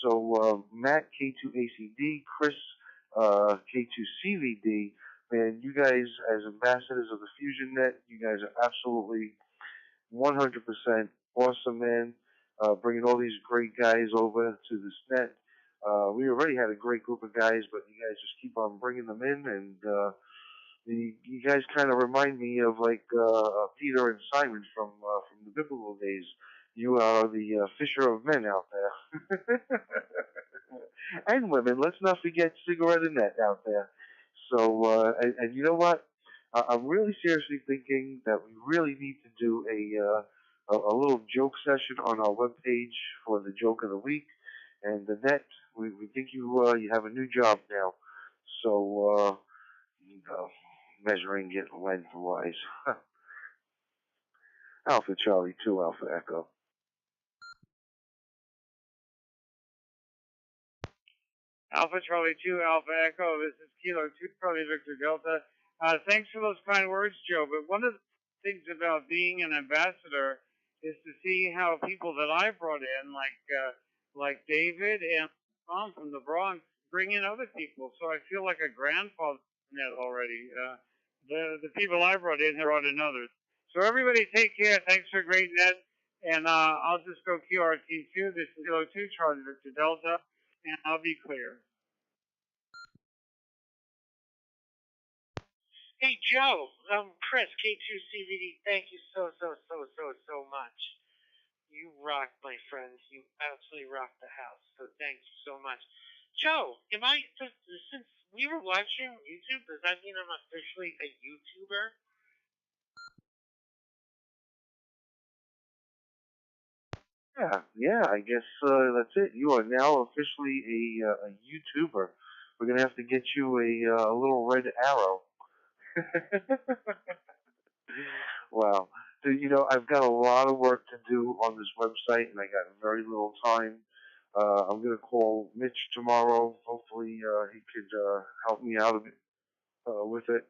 So Matt K2ACD, Chris K2CVD, man, you guys as ambassadors of the FusionNet, you guys are absolutely 100% awesome, man. Bringing all these great guys over to this net. We already had a great group of guys, but you guys just keep on bringing them in, and you guys kind of remind me of like Peter and Simon from the biblical days. You are the fisher of men out there, and women. Let's not forget Cigarette Annette out there. So, and you know what? I'm really seriously thinking that we really need to do a little joke session on our webpage for the joke of the week. And the net, we think you have a new job now. So, measuring it lengthwise. Alpha Charlie 2 Alpha Echo. Alpha Charlie 2, Alpha Echo. This is Kilo 2, Charlie Victor Delta. Thanks for those kind words, Joe. But one of the things about being an ambassador is to see how people that I brought in, like David and Tom from the Bronx, bring in other people. So I feel like a grandfather net already. The people I brought in have brought in others. So everybody take care. Thanks for a great net. And I'll just go QRT2. This is Kilo 2, Charlie Victor Delta. And I'll be clear. Hey, Joe, Chris, K2CVD, thank you so much. You rock, my friend. You absolutely rock the house. So thanks so much. Joe, since we were live streaming YouTube, does that mean I'm officially a YouTuber? Yeah, I guess that's it. You are now officially a YouTuber. We're gonna have to get you a little red arrow. Wow. So, I've got a lot of work to do on this website, and I got very little time. I'm gonna call Mitch tomorrow. Hopefully, he could help me out a bit with it.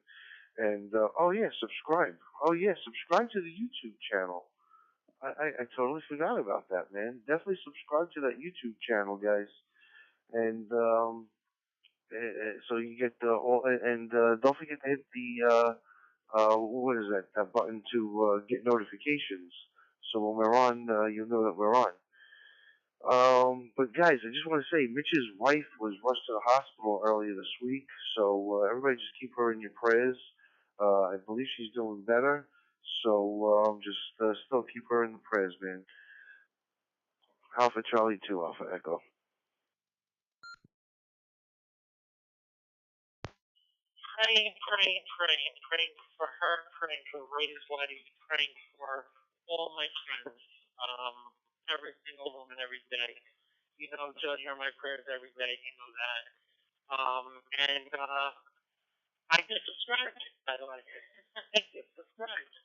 And oh yeah, subscribe. Oh yeah, subscribe to the YouTube channel. I totally forgot about that, man. Definitely subscribe to that YouTube channel, guys. And so you get the all, and don't forget to hit the what is that button to get notifications. So when we're on, you'll know that we're on. But guys, I just want to say, Mitch's wife was rushed to the hospital earlier this week, so everybody just keep her in your prayers. I believe she's doing better, so just still keep her in the prayers, man. Alpha Charlie 2, Alpha Echo. Praying for her, praying for Ray's wife, praying for all my friends, every single moment, every day. You know, Joe, you're my prayers every day. You know that. And I just subscribed, by the way. I just subscribed.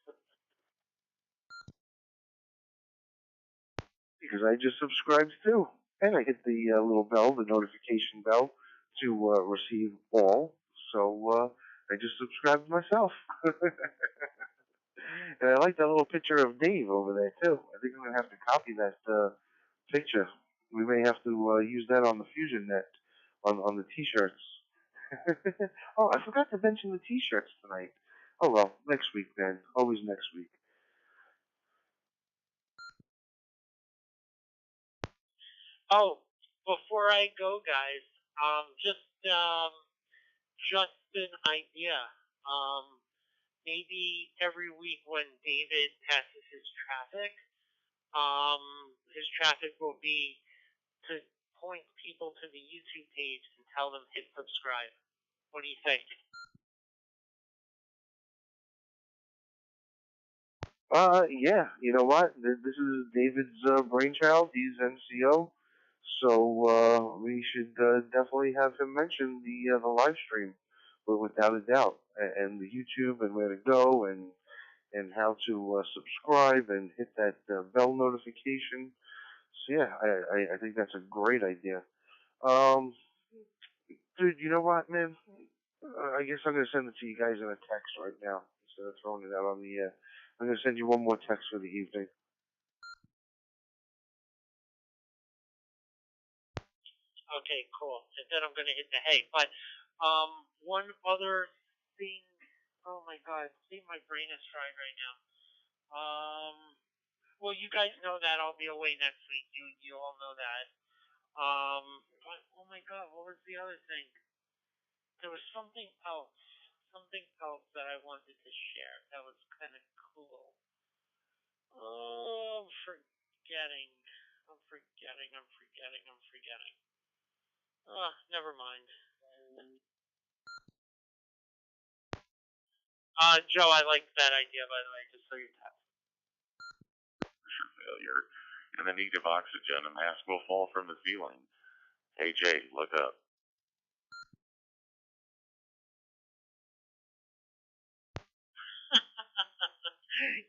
Because I just subscribed too. And I hit the little bell, the notification bell, to receive all. So I just subscribed myself. And I like that little picture of Dave over there too. I think I'm gonna have to copy that picture. We may have to use that on the FusionNet on the T-shirts. Oh, I forgot to mention the T-shirts tonight. Oh well, next week then. Always next week. Oh, before I go, guys, just an idea. Maybe every week when David passes his traffic will be to point people to the YouTube page and tell them hit subscribe. What do you think? Yeah. You know what? This is David's brainchild. He's NCO, so we should definitely have him mention the live stream, without a doubt, and the YouTube and where to go and how to subscribe and hit that bell notification. So yeah, I think that's a great idea. Um, Dude, you know what, man? I guess I'm gonna send it to you guys in a text right now instead of throwing it out on the air. I'm gonna send you one more text for the evening. Okay, cool. And then I'm gonna hit the hay. But one other thing. Oh my God, see, my brain is fried right now. Well, you guys know that I'll be away next week. You all know that. But oh my God, what was the other thing? There was something else. Something else that I wanted to share. That was kind of cool. Oh, I'm forgetting. I'm forgetting. Oh, never mind. Joe, I like that idea, by the way, just so you test. Failure. And the need of oxygen, a mask will fall from the ceiling. Hey Jay, look up.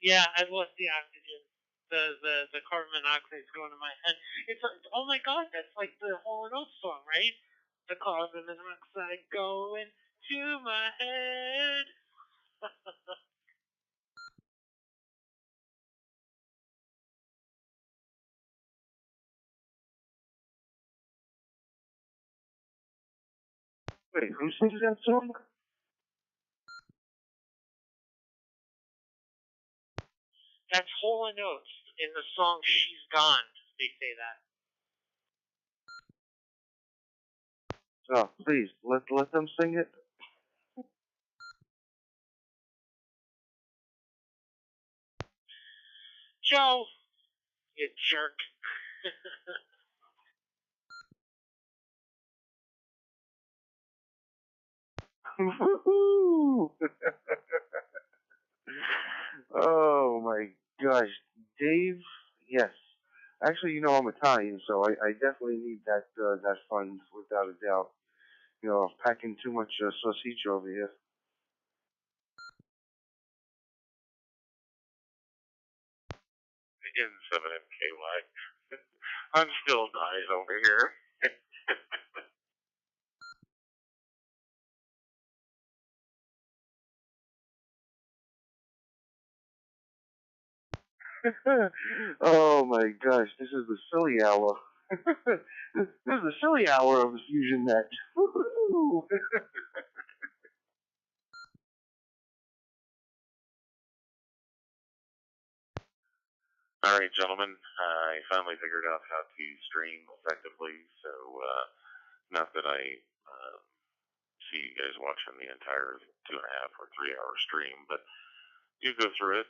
Yeah, I lost the oxygen. The carbon monoxide is going to my head. It's like, oh my God, that's like the Hall and Oates song, right? The carbon monoxide going to my head. Wait, who sings that song? That's Hall and Oates in the song "She's Gone." They say that. Oh, please let them sing it. Joe, you jerk. Oh my gosh, Dave. Yes. Actually, you know I'm Italian, so I definitely need that fund without a doubt. You know, I'm packing too much sausage over here. Again, 7MKY. I'm still dying over here. Oh my gosh, this is the silly hour. This is the silly hour of the FusionNet. All right, gentlemen. I finally figured out how to stream effectively, so not that I see you guys watching the entire 2.5 or 3 hour stream, but do go through it.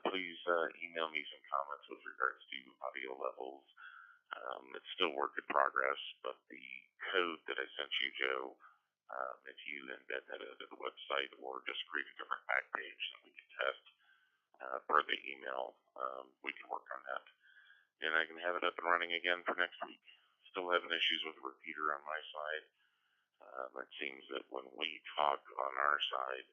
Please email me some comments with regards to audio levels. It's still work in progress, but the code that I sent you, Joe, if you embed that into the website or just create a different back page that we can test per the email, we can work on that. And I can have it up and running again for next week. Still having issues with the repeater on my side. It seems that when we talk on our side,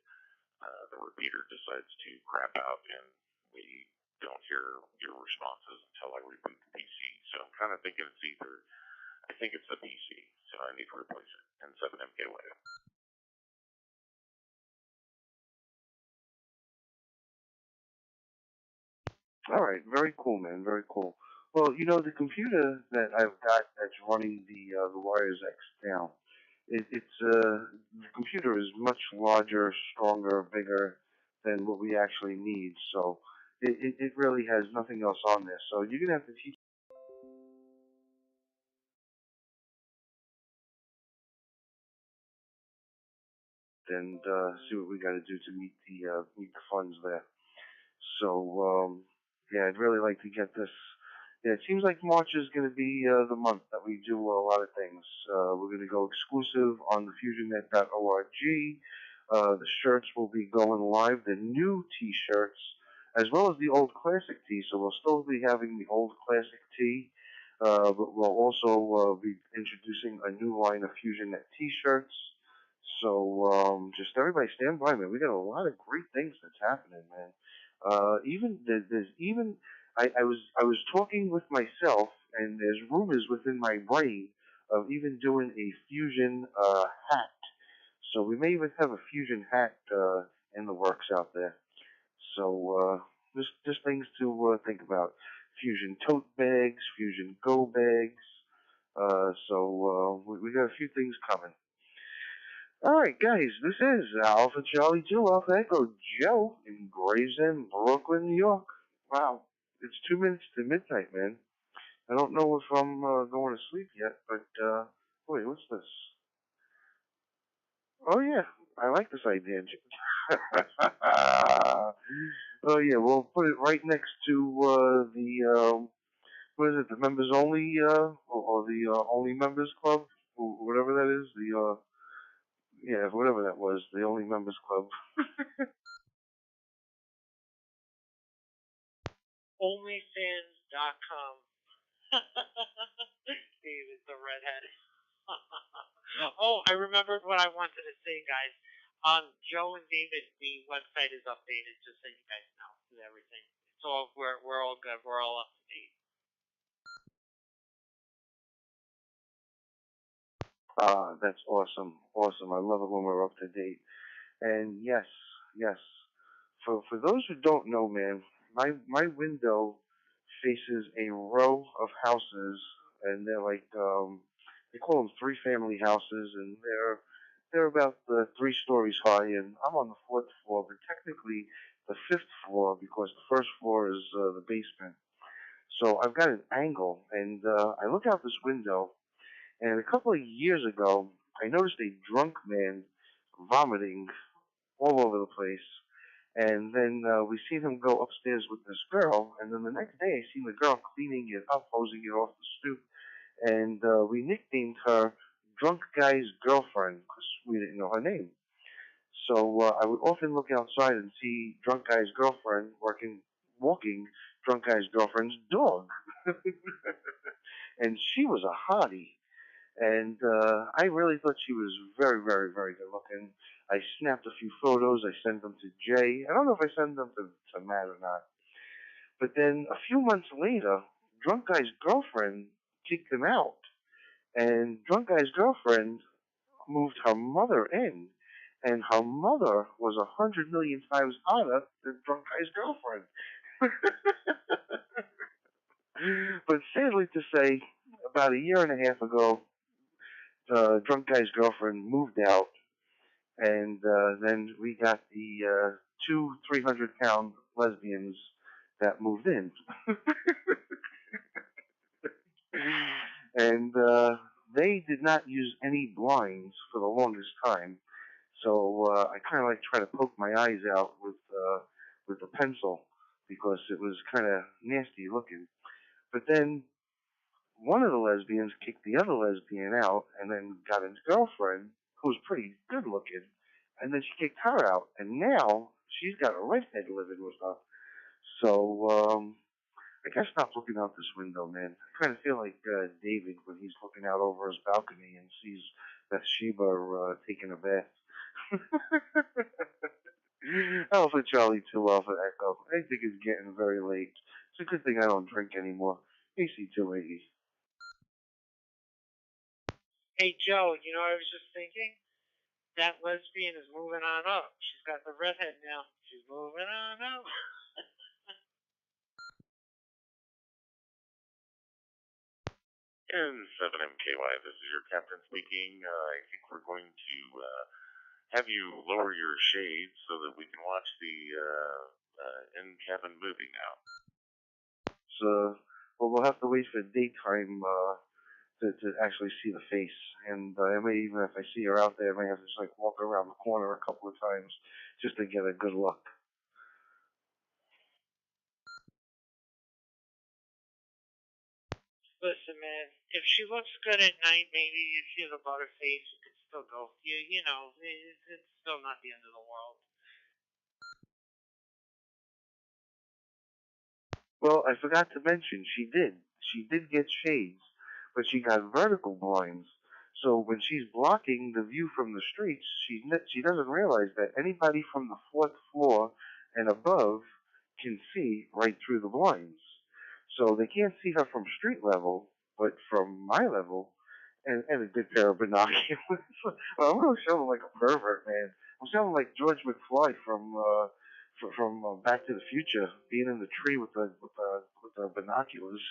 the repeater decides to crap out and we don't hear your responses until I reboot the PC. So I'm kind of thinking I think it's the PC, so I need to replace it. And 7MKY. All right, very cool, man, very cool. Well, the computer that I've got that's running the Wires X down, the computer is much larger, stronger, bigger than what we actually need. So it really has nothing else on there. So you're gonna have to teach and see what we got to do to meet the funds there. So yeah, I'd really like to get this. Yeah, it seems like March is going to be the month that we do a lot of things. We're going to go exclusive on the FusionNet.org. The shirts will be going live, the new T-shirts, as well as the old classic tee. So we'll still be having the old classic tee, but we'll also be introducing a new line of FusionNet T-shirts. So just everybody stand by, man. We got a lot of great things that's happening, man. Even there's even I was talking with myself, and there's rumors within my brain of even doing a fusion hat. So we may even have a fusion hat in the works out there. So just things to think about. Fusion tote bags, fusion go bags. So we got a few things coming. All right, guys, this is Alpha Charlie 2 Alpha Echo Joe in Gravesend, Brooklyn, New York. Wow, it's 2 minutes to midnight, man. I don't know if I'm going to sleep yet, but wait, what's this? Oh yeah, I like this idea. Oh yeah, we'll put it right next to the what is it? The members only or the only members club, or whatever that is. The yeah, whatever that was, the only members club. Onlyfans.com. David the redhead. Oh, I remembered what I wanted to say, guys. Joe and David, the website is updated, just so you guys know, and everything. So we're all good. We're all up to date. That's awesome, awesome. I love it when we're up to date. And yes, yes. For those who don't know, man, my window faces a row of houses, and they're like they call them three-family houses, and they're about 3 stories high, and I'm on the 4th floor, but technically the 5th floor because the first floor is the basement. So I've got an angle, and I look out this window, and a couple of years ago, I noticed a drunk man vomiting all over the place. And then we seen him go upstairs with this girl, and then the next day I seen the girl cleaning it up, hosing it off the stoop, and we nicknamed her Drunk Guy's Girlfriend because we didn't know her name. So I would often look outside and see Drunk Guy's Girlfriend walking Drunk Guy's Girlfriend's dog. And she was a hottie. And I really thought she was very, very, very good looking. I snapped a few photos. I sent them to Jay. I don't know if I sent them to Matt or not. But then a few months later, Drunk Guy's girlfriend kicked him out. And Drunk Guy's girlfriend moved her mother in. And her mother was 100 million times hotter than Drunk Guy's girlfriend. But sadly to say, about a year and a half ago, Drunk Guy's girlfriend moved out, and then we got the 2 300-pound lesbians that moved in. And they did not use any blinds for the longest time, so I kind of like try to poke my eyes out with a pencil because it was kind of nasty looking. But then one of the lesbians kicked the other lesbian out and then got his girlfriend, who was pretty good looking, and then she kicked her out, and now she's got a redhead living with her. So, I gotta stop looking out this window, man. I kind of feel like David when he's looking out over his balcony and sees Bathsheba taking a bath. Alpha Charlie 2 Alpha Echo. I think it's getting very late. It's a good thing I don't drink anymore. AC 280. Hey, Joe, you know, I was just thinking, that lesbian is moving on up. She's got the redhead now. She's moving on up. And 7MKY, this is your captain speaking. I think we're going to have you lower your shades so that we can watch the in-cabin movie now. So, well, we'll have to wait for daytime to actually see the face. And I may, even if I see her out there, I may have to just like walk around the corner a couple of times just to get a good look. Listen, man, if she looks good at night, maybe if you have a butter face, you could still go. You know, it's still not the end of the world. Well, I forgot to mention, she did. She did get shades, but she got vertical blinds. So when she's blocking the view from the streets, she doesn't realize that anybody from the fourth floor and above can see right through the blinds. So they can't see her from street level, but from my level, and a good pair of binoculars. Well, I'm gonna sound like a pervert, man. I'm sounding like George McFly from Back to the Future, being in the tree with the binoculars.